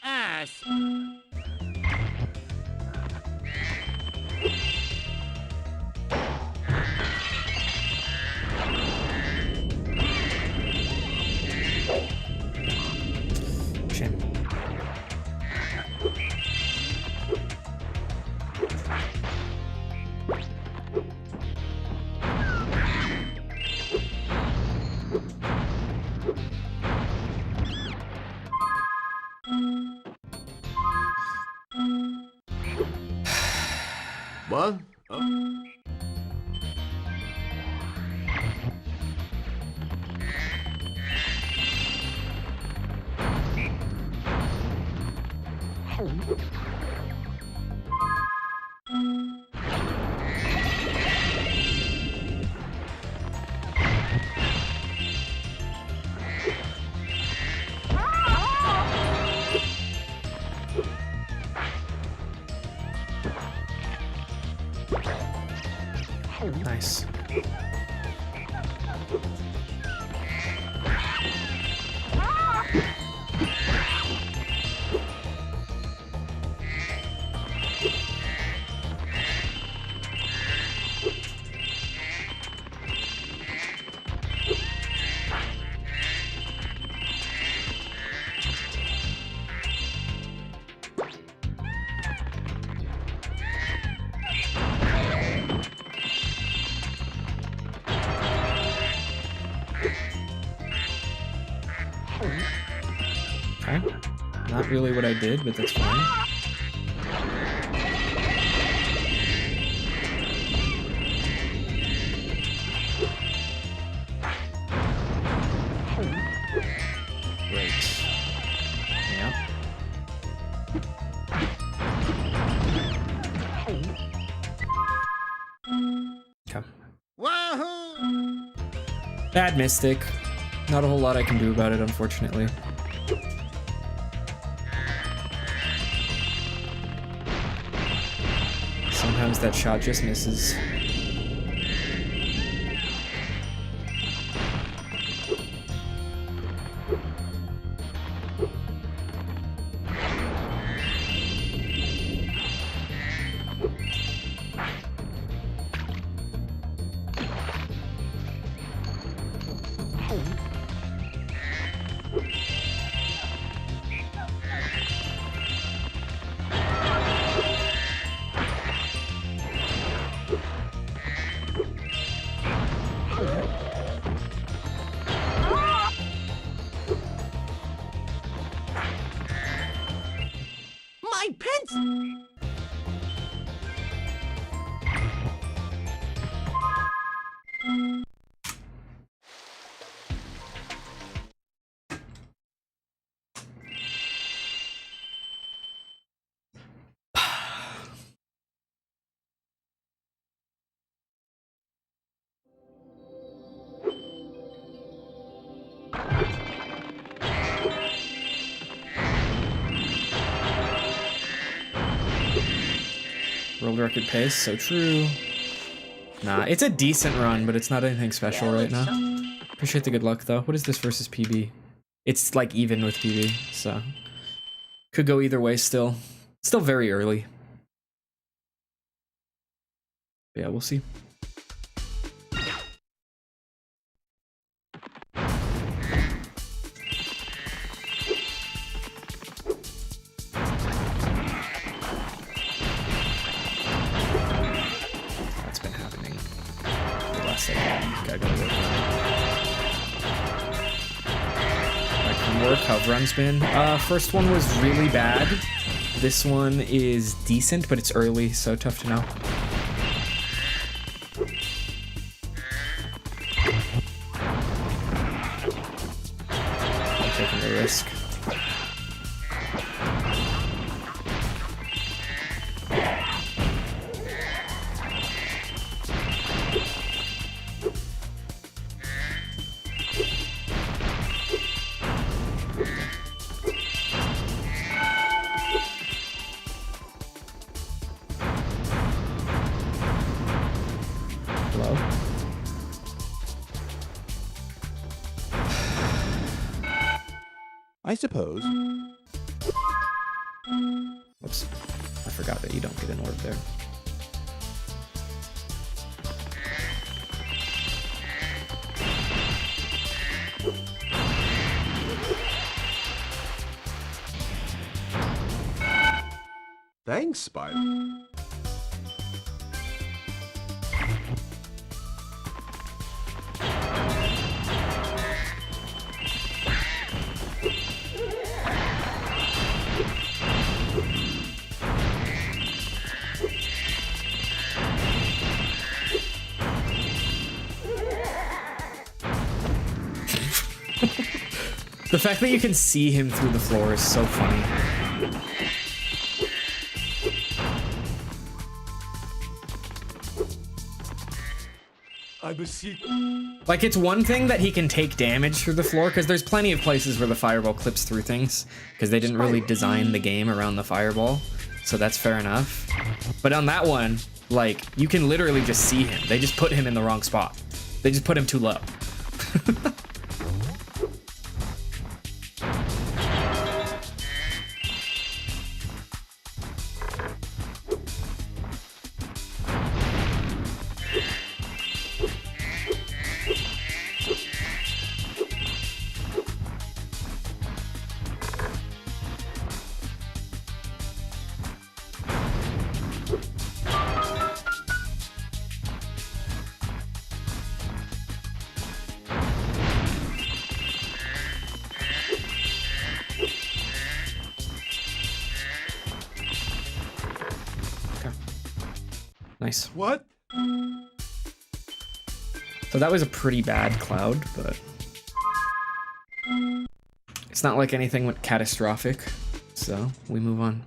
Ass. Shame. What? Nice. Okay. Not really what I did, but that's fine. Great. Yep. Okay. Wahoo! Bad Mystic. Not a whole lot I can do about it, unfortunately. Sometimes that shot just misses. My pencil! World record pace, so true. Nah, it's a decent run, but it's not anything special right now. Appreciate the good luck, though. What is this versus PB? It's like even with PB, so could go either way still. Still very early. Yeah, we'll see. That's been happening the last second. I gotta work on it. I can work. How've runs been? First one was really bad. This one is decent, but it's early, so tough to know. I'm taking the risk. slow. I suppose. Whoops. I forgot that you don't get an orb there. Thanks, Spyro. The fact that you can see him through the floor is so funny. I beseech. Like, it's one thing that he can take damage through the floor, because there's plenty of places where the fireball clips through things, because they didn't really design the game around the fireball, so that's fair enough. But on that one, like, you can literally just see him. They just put him in the wrong spot. They just put him too low. Nice. What? So that was a pretty bad cloud, but it's not like anything went catastrophic, so we move on.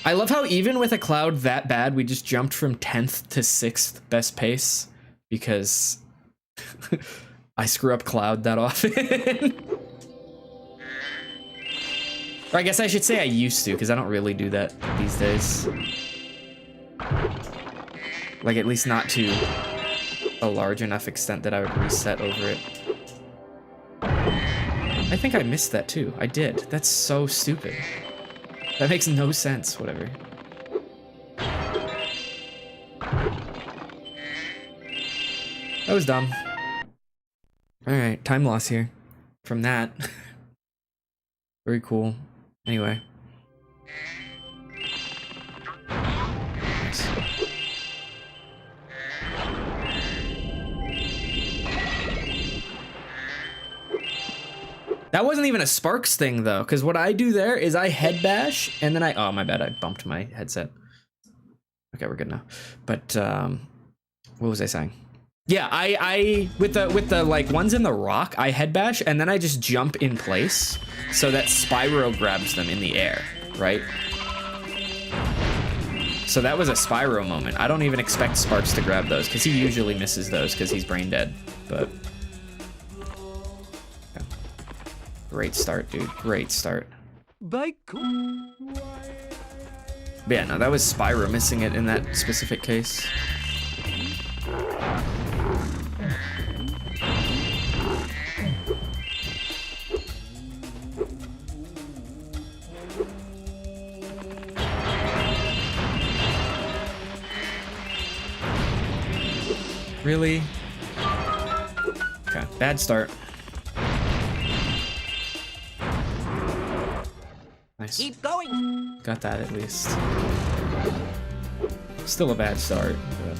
I love how even with a cloud that bad, we just jumped from 10th to 6th best pace, because I screw up cloud that often. Or I guess I should say I used to, because I don't really do that these days. Like, at least not to a large enough extent that I would reset over it. I think I missed that too. I did. That's so stupid. That makes no sense, whatever. That was dumb. Alright, time loss here. From that. Very cool. Anyway. Nice. That wasn't even a Sparks thing though, because what I do there is I head bash and then oh my bad, I bumped my headset. Okay, we're good now. But what was I saying? Yeah, I with the like ones in the rock, I head bash and then I just jump in place so that Spyro grabs them in the air, right? So that was a Spyro moment. I don't even expect Sparks to grab those because he usually misses those because he's brain dead. But yeah. Great start, dude. Great start. But yeah, no, that was Spyro missing it in that specific case. Really? Okay, bad start. Nice. Keep going. Got that at least. Still a bad start, but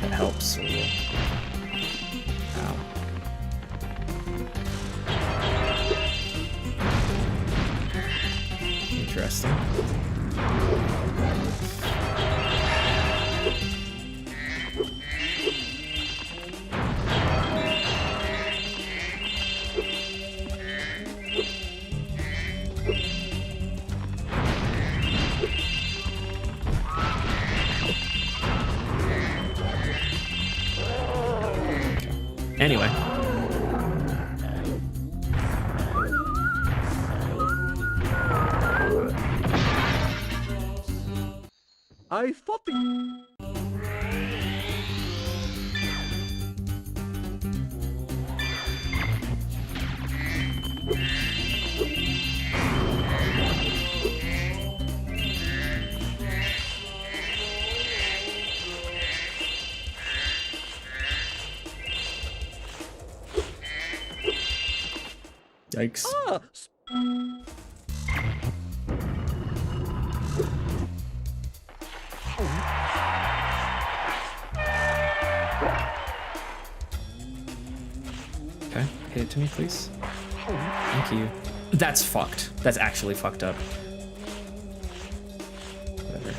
that helps a little. Ow. Interesting. Anyway. I thought the... Yikes. Okay, hit it to me, please. Thank you. That's fucked. That's actually fucked up. Whatever.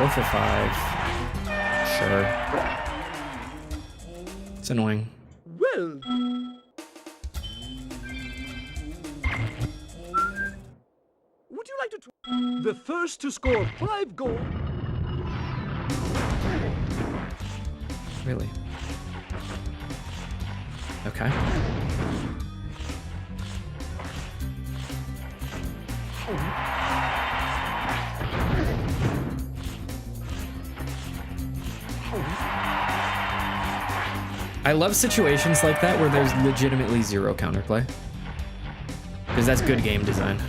4 for 5. Sure. It's annoying. Well, would you like to try? The first to score 5 goals. Really? Okay. I love situations like that where there's legitimately zero counterplay. Because that's good game design.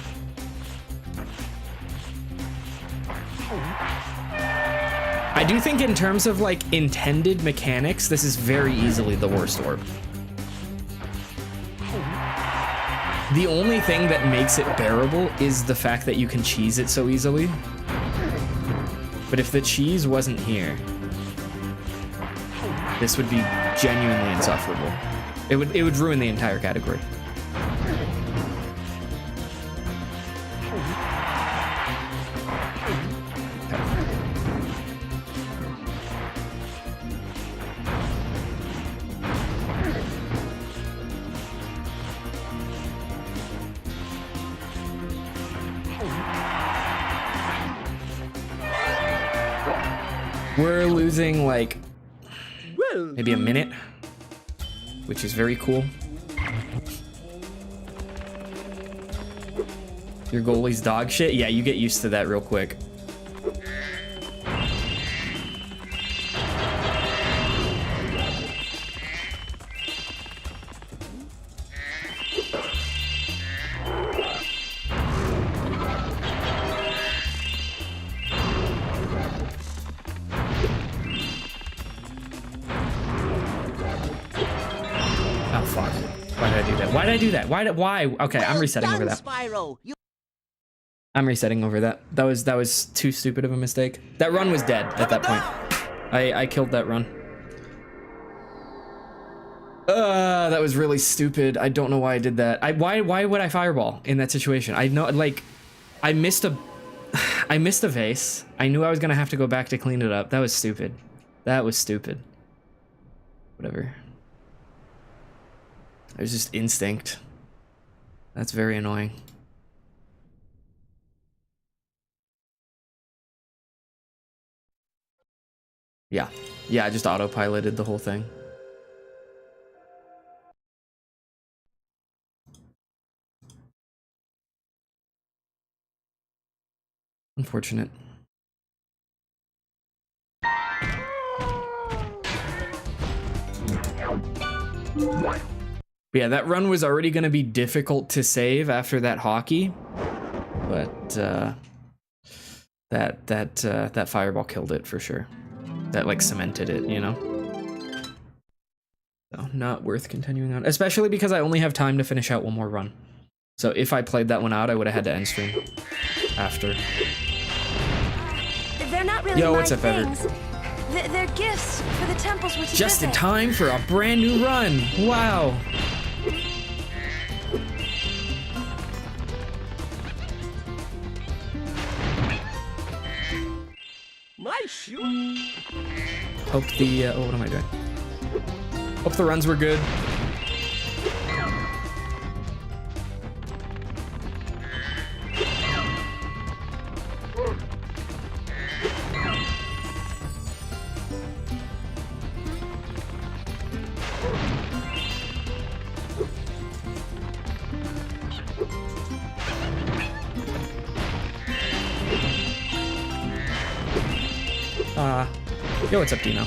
I do think in terms of like intended mechanics, this is very easily the worst orb. The only thing that makes it bearable is the fact that you can cheese it so easily. But if the cheese wasn't here, this would be genuinely insufferable. It would ruin the entire category. We're losing like maybe a minute, which is very cool. Your goalie's dog shit? Yeah, you get used to that real quick. Why did I do that? Why? Okay, I'm resetting over that. Spyro. I'm resetting over that. That was too stupid of a mistake. That run was dead at that point. I killed that run. That was really stupid. I don't know why I did that. Why would I fireball in that situation? I know, like, I missed a vase. I knew I was gonna have to go back to clean it up. That was stupid. That was stupid. Whatever. It was just instinct. That's very annoying. Yeah. Yeah, I just autopiloted the whole thing. Unfortunate. Yeah, that run was already going to be difficult to save after that hockey, but that fireball killed it for sure. That like cemented it, you know? So not worth continuing on, especially because I only have time to finish out one more run. So if I played that one out, I would have had to end stream after. They're not really Yo, my what's up, things. They're gifts for the temples we're to Just visit. in time for a brand new run. Wow. My shoe. Hope the oh, what am I doing? Hope the runs were good. Yo, what's up, Dino?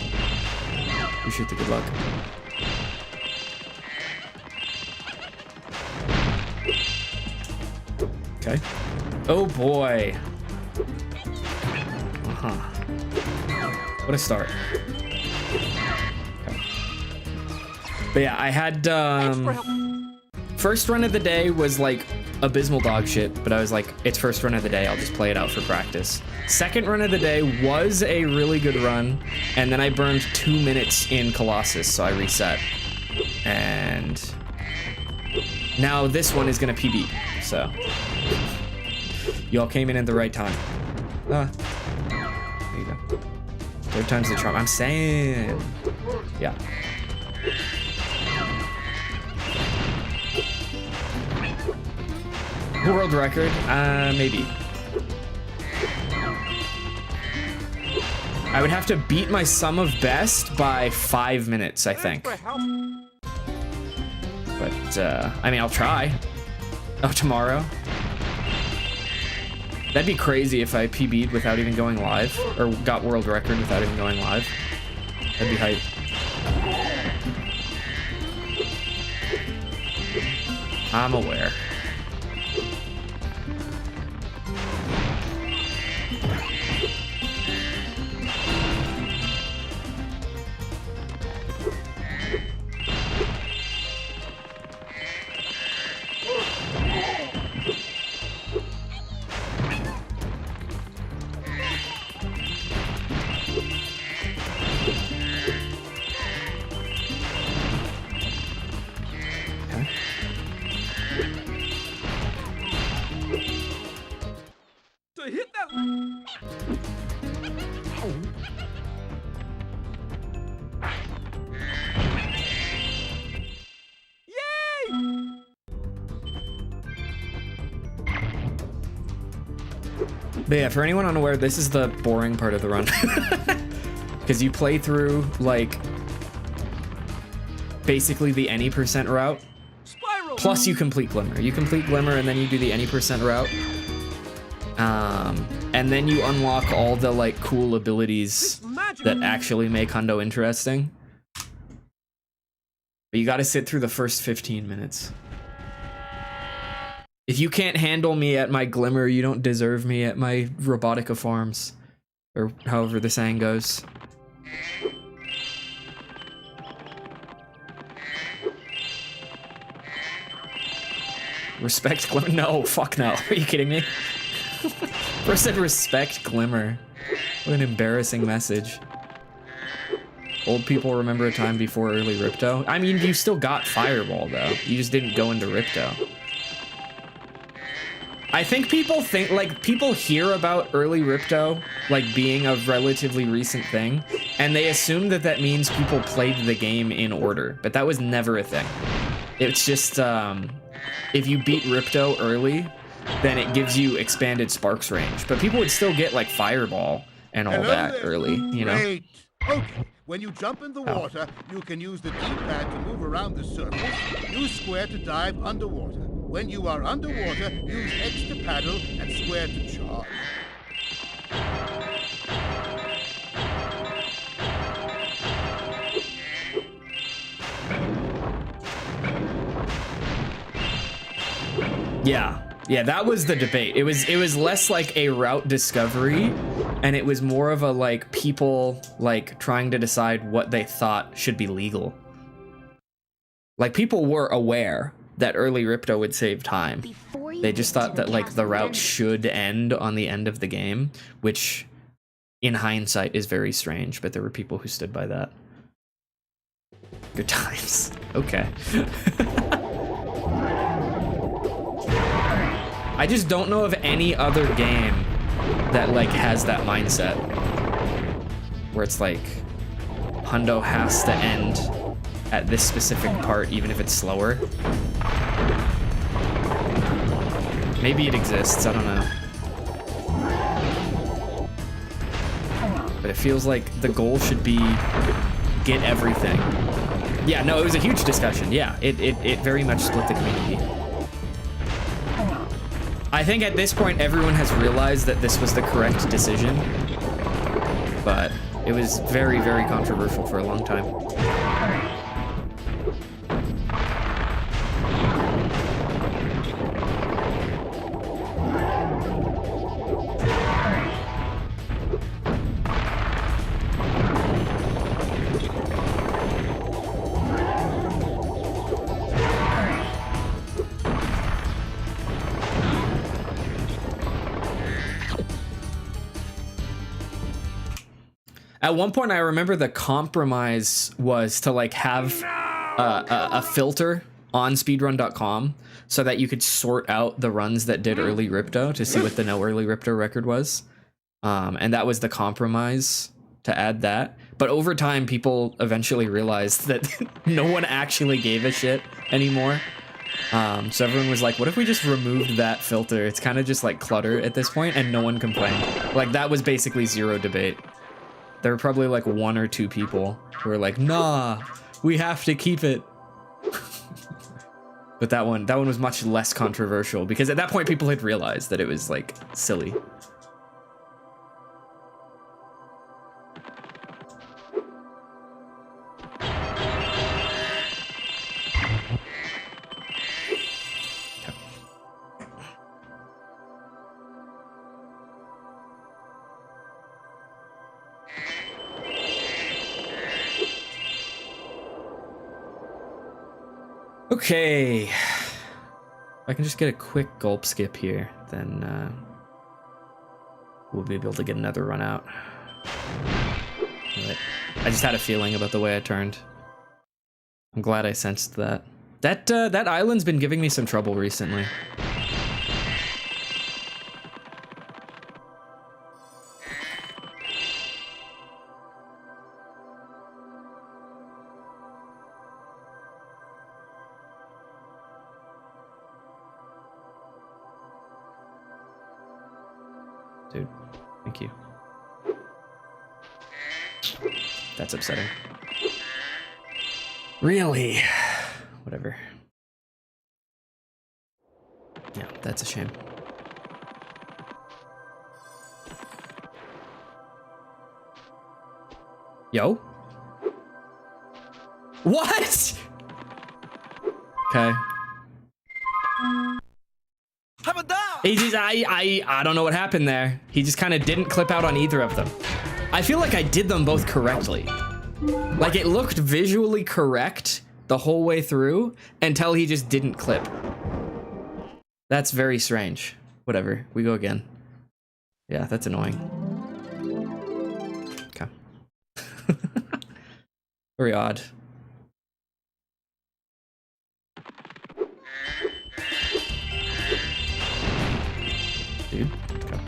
Appreciate the good luck. Okay. Oh boy. What a start. Okay. But yeah, I had first run of the day was like abysmal dog shit, but I was like, it's first run of the day, I'll just play it out for practice. Second run of the day was a really good run, and then I burned 2 minutes in Colossus, so I reset. And now this one is gonna PB, so y'all came in at the right time. There you go. Third time's the charm. I'm saying, yeah. World record? Maybe. I would have to beat my sum of best by 5 minutes, I think. But, I mean, I'll try. Oh, tomorrow? That'd be crazy if I PB'd without even going live, or got world record without even going live. That'd be hype. I'm aware. But yeah, for anyone unaware, this is the boring part of the run. Because you play through, like, basically the any % route. Spyro! Plus you complete Glimmer. You complete Glimmer and then you do the any % route. And then you unlock all the, like, cool abilities that actually make Hundo interesting. But you gotta sit through the first 15 minutes. If you can't handle me at my Glimmer, you don't deserve me at my Robotica farms. Or however the saying goes. Respect Glimmer? No, fuck no. Are you kidding me? First said respect Glimmer. What an embarrassing message. Old people remember a time before early Ripto. I mean, you still got Fireball, though. You just didn't go into Ripto. I think people think, like, people hear about early Ripto, like, being a relatively recent thing, and they assume that that means people played the game in order, but that was never a thing. It's just, if you beat Ripto early, then it gives you expanded Sparks range, but people would still get, like, Fireball and all that early, you know? Great. Okay. When you jump in the water, you can use the D-pad to move around the surface. Use square to dive underwater. When you are underwater, use X to paddle and square to charge. Yeah, that was the debate. It was less like a route discovery, and it was more of a, like, people, like, trying to decide what they thought should be legal. Like, people were aware that early Ripto would save time. They just thought that, like, the route should end on the end of the game, which in hindsight is very strange, but there were people who stood by that. Good times. Okay. I just don't know of any other game that, like, has that mindset. Where it's like, Hundo has to end at this specific part, even if it's slower. Maybe it exists, I don't know. But it feels like the goal should be get everything. Yeah, no, it was a huge discussion. Yeah, it very much split the community. I think at this point everyone has realized that this was the correct decision, but It was very, very controversial for a long time. At one point, I remember the compromise was to like have a filter on speedrun.com so that you could sort out the runs that did early Ripto to see what the no early Ripto record was. And that was the compromise, to add that. But over time, people eventually realized that no one actually gave a shit anymore. So everyone was like, what if we just removed that filter? It's kind of just like clutter at this point, and no one complained. Like, that was basically zero debate. There were probably like 1 or 2 people who were like, nah, we have to keep it. But that one was much less controversial because at that point people had realized that it was like silly. Okay, if I can just get a quick gulp skip here, then we'll be able to get another run out. But I just had a feeling about the way I turned. I'm glad I sensed that. That island's been giving me some trouble recently. Dude, thank you. That's upsetting. Really? Whatever. Yeah, that's a shame. Yo? What? Okay. He just, I don't know what happened there. He just kind of didn't clip out on either of them. I feel like I did them both correctly. Like, it looked visually correct the whole way through until he just didn't clip. That's very strange. Whatever, we go again. Yeah, that's annoying. Okay. Very odd. Dude, okay.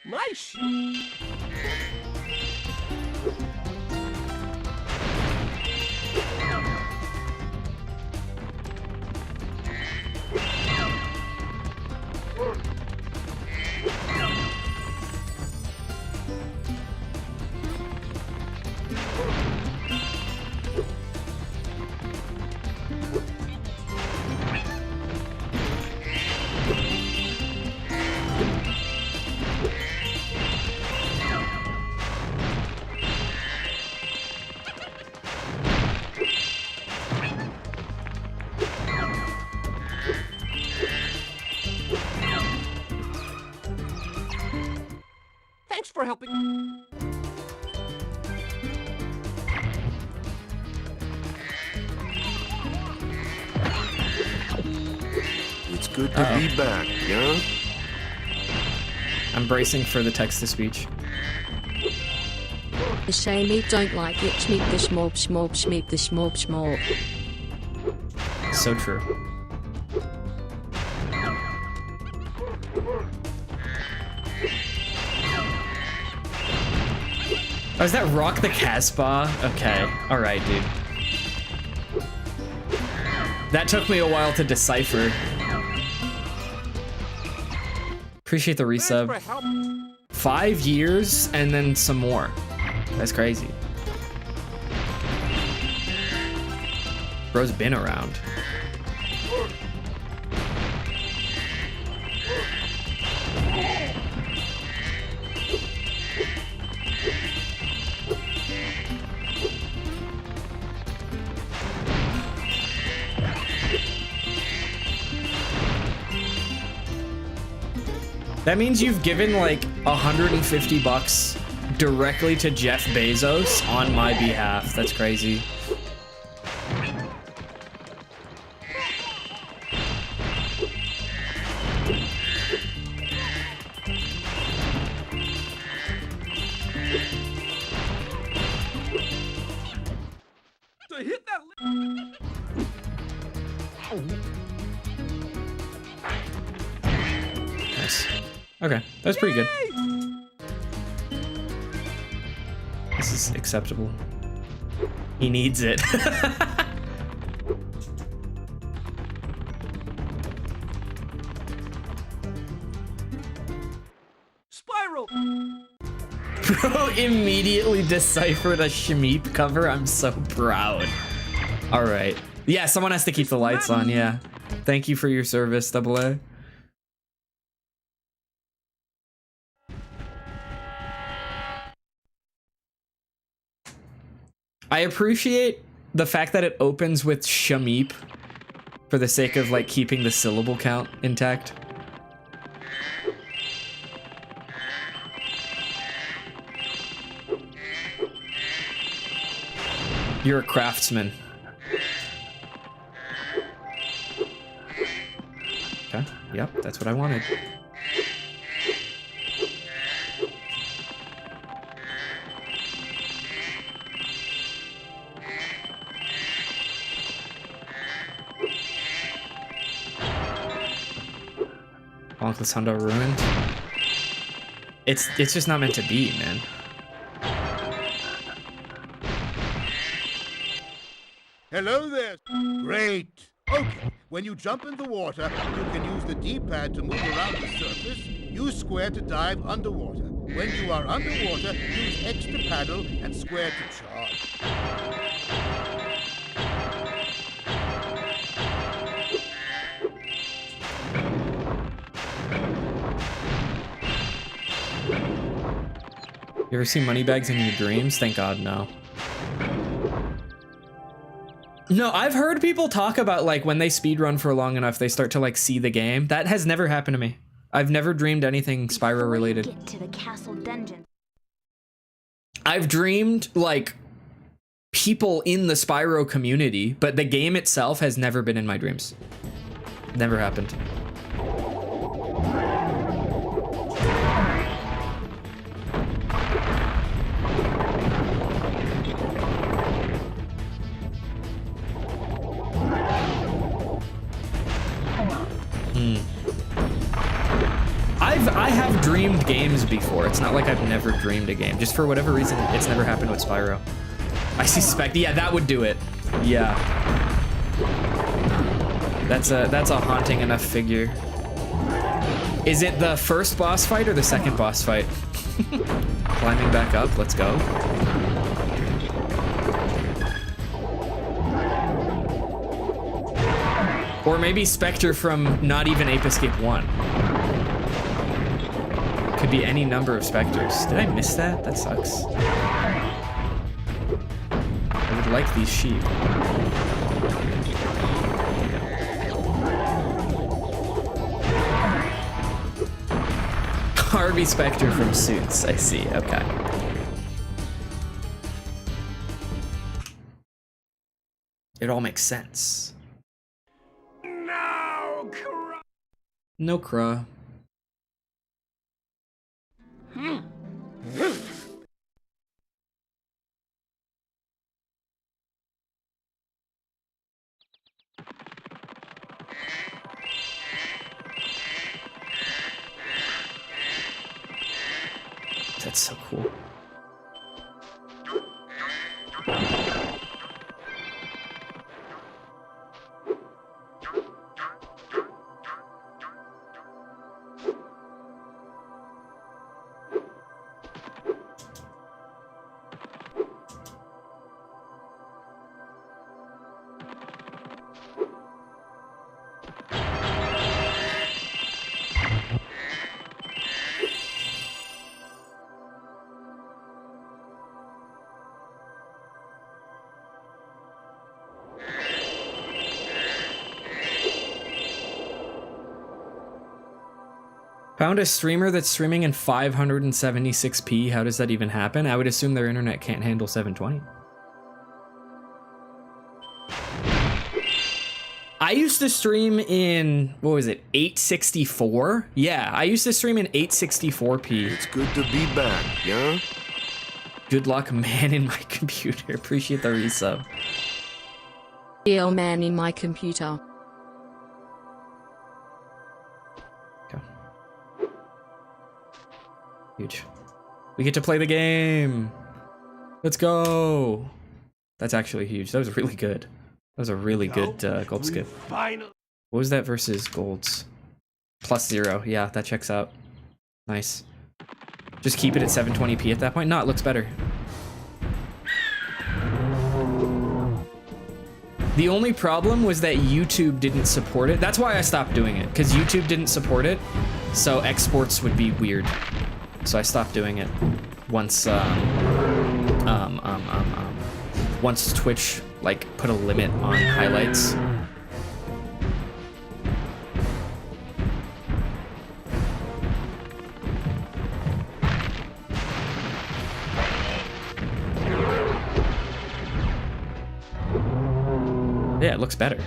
Nice. Thanks for helping. It's good to be back, yeah? I'm bracing for the text-to-speech. A shame he don't like it. Schmeep the schmorp schmorp schmeep the schmorp schmorp. So true. Oh, is that Rock the Casbah? Okay, alright, dude. That took me a while to decipher. Appreciate the resub. 5 years and then some more. That's crazy. Bro's been around. That means you've given like $150 directly to Jeff Bezos on my behalf. That's crazy. To hit that. Nice. Okay, that's pretty good. This is acceptable. He needs it. Spyro. Bro immediately deciphered a Shmeep cover. I'm so proud. All right. Yeah, someone has to keep the lights on. Yeah. Thank you for your service, Double A. I appreciate the fact that it opens with Shmeep for the sake of like keeping the syllable count intact. You're a craftsman. Okay, yep, that's what I wanted. Bonkless Hundo ruined. It's just not meant to be, man. Hello there. Great. Okay, when you jump in the water, you can use the D-pad to move around the surface. Use square to dive underwater. When you are underwater, use X to paddle and square to charge. You ever see Moneybags in your dreams? Thank God, no. No, I've heard people talk about like when they speedrun for long enough, they start to like see the game. That has never happened to me. I've never dreamed anything Spyro related. Get to the castle dungeon. I've dreamed like people in the Spyro community, but the game itself has never been in my dreams. Never happened. I have dreamed games before. It's not like I've never dreamed a game. Just for whatever reason, it's never happened with Spyro. I suspect, yeah, that would do it. Yeah. That's a haunting enough figure. Is it the first boss fight or the second boss fight? Climbing back up, let's go. Or maybe Spectre from not even Ape Escape 1. Could be any number of Spectres. Did I miss that? That sucks. I would like these sheep. Harvey Spectre from Suits, I see, okay. It all makes sense. No cruh. That's so cool. Found a streamer that's streaming in 576p. How does that even happen? I would assume their internet can't handle 720. I used to stream in, what was it, 864? Yeah, I used to stream in 864p. It's good to be back, yeah? Good luck, man, in my computer. Appreciate the resub. Deal man in my computer. Okay. Huge. We get to play the game. Let's go. That's actually huge. That was really good. That was a really good gold skip. What was that versus golds? +0. Yeah, that checks out. Nice. Just keep it at 720p at that point. No, it looks better. The only problem was that YouTube didn't support it. That's why I stopped doing it, because YouTube didn't support it. So exports would be weird. So I stopped doing it once once Twitch like put a limit on highlights. Yeah, it looks better.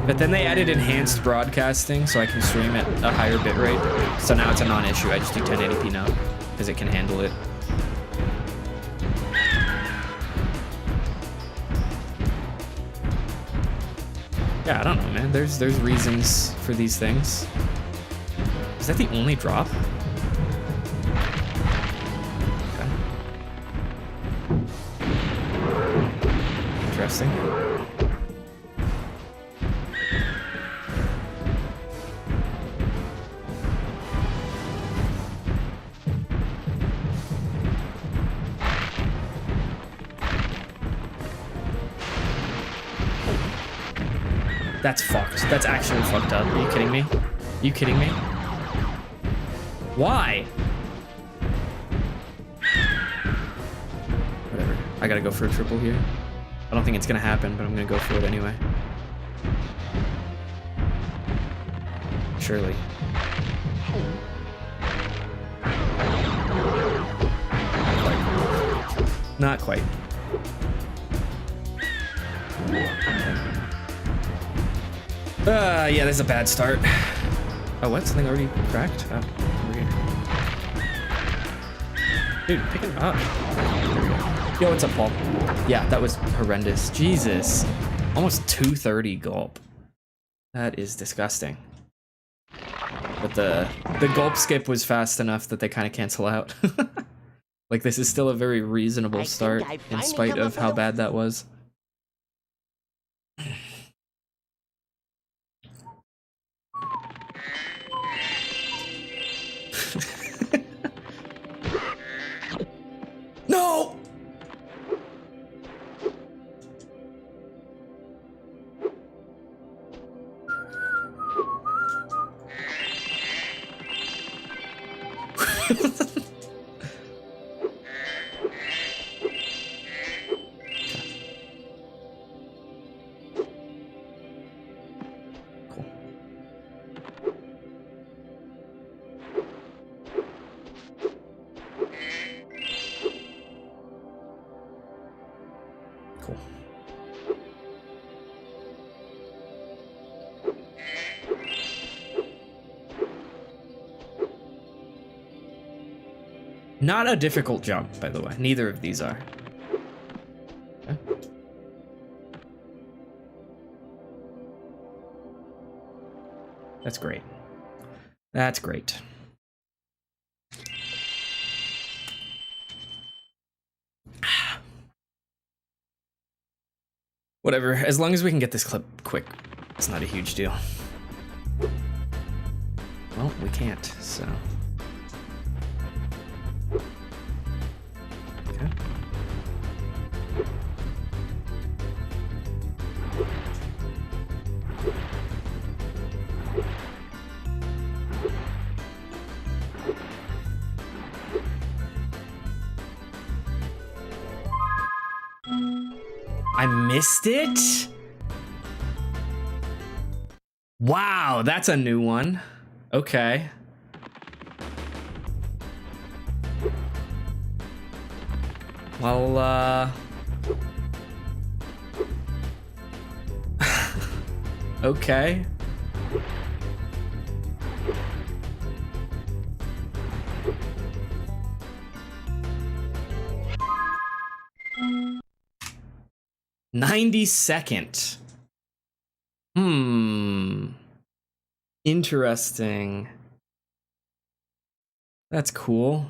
But then they added enhanced broadcasting so I can stream at a higher bitrate. So now it's a non-issue. I just do 1080p now because it can handle it. Yeah, I don't know, man. There's reasons for these things. Is that the only drop? Okay. Interesting. That's fucked. That's actually fucked up. Are you kidding me? Are you kidding me? Why? Whatever. I gotta go for a triple here. I don't think it's gonna happen, but I'm gonna go for it anyway. Surely. Not quite. Yeah, that's a bad start. Oh, what? Something already cracked? Oh, over here. Dude, pick it up. There we go. Yo, what's up, Paul? Yeah, that was horrendous. Jesus. Almost 230 gulp. That is disgusting. But the gulp skip was fast enough that they kind of cancel out. Like, this is still a very reasonable start in spite of how bad that was. No! Not a difficult jump, by the way. Neither of these are. Okay. That's great. That's great. Whatever, as long as we can get this clip quick, it's not a huge deal. Well, we can't, so... Okay. I missed it? Wow, that's a new one. Okay. Well, okay. $92nd. Interesting. That's cool.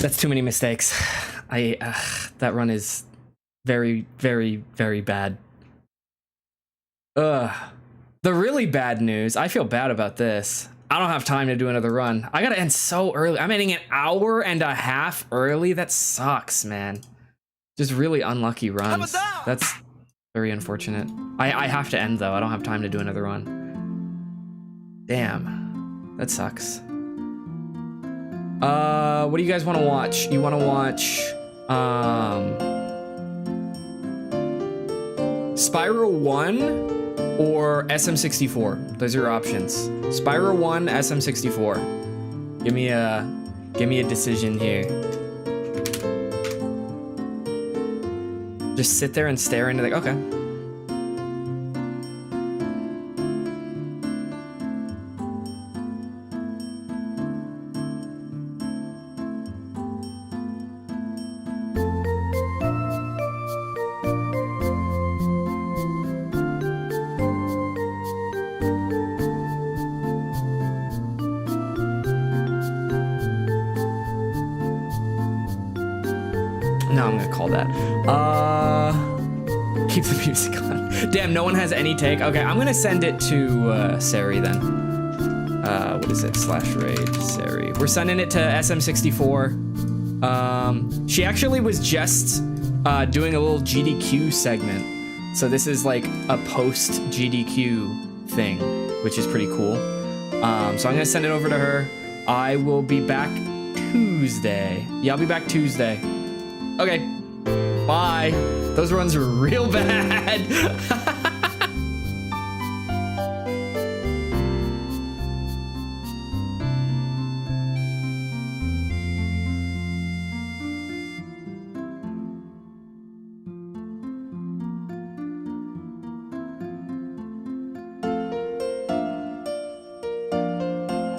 That's too many mistakes. That run is very, very, very bad. The really bad news, I feel bad about this. I don't have time to do another run. I gotta end so early. I'm ending an hour and a half early. That sucks, man. Just really unlucky runs. That's very unfortunate. I have to end though. I don't have time to do another run. Damn, that sucks. What do you guys want to watch? You want to watch, Spyro 1 or SM64? Those are your options. Spyro 1, SM64. Give me a decision here. Just sit there and stare into the, okay. No, I'm gonna call that. Keep the music on. Damn, no one has any take. Okay, I'm gonna send it to Sari then. What is it? /raid Sari. We're sending it to SM64. She actually was just doing a little GDQ segment. So this is like a post GDQ thing, which is pretty cool. So I'm gonna send it over to her. I will be back Tuesday. Yeah, I'll be back Tuesday. Okay, bye. Those runs are real bad.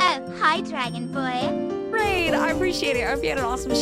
Oh, hi, Dragon Boy. Great, I appreciate it. I hope you had an awesome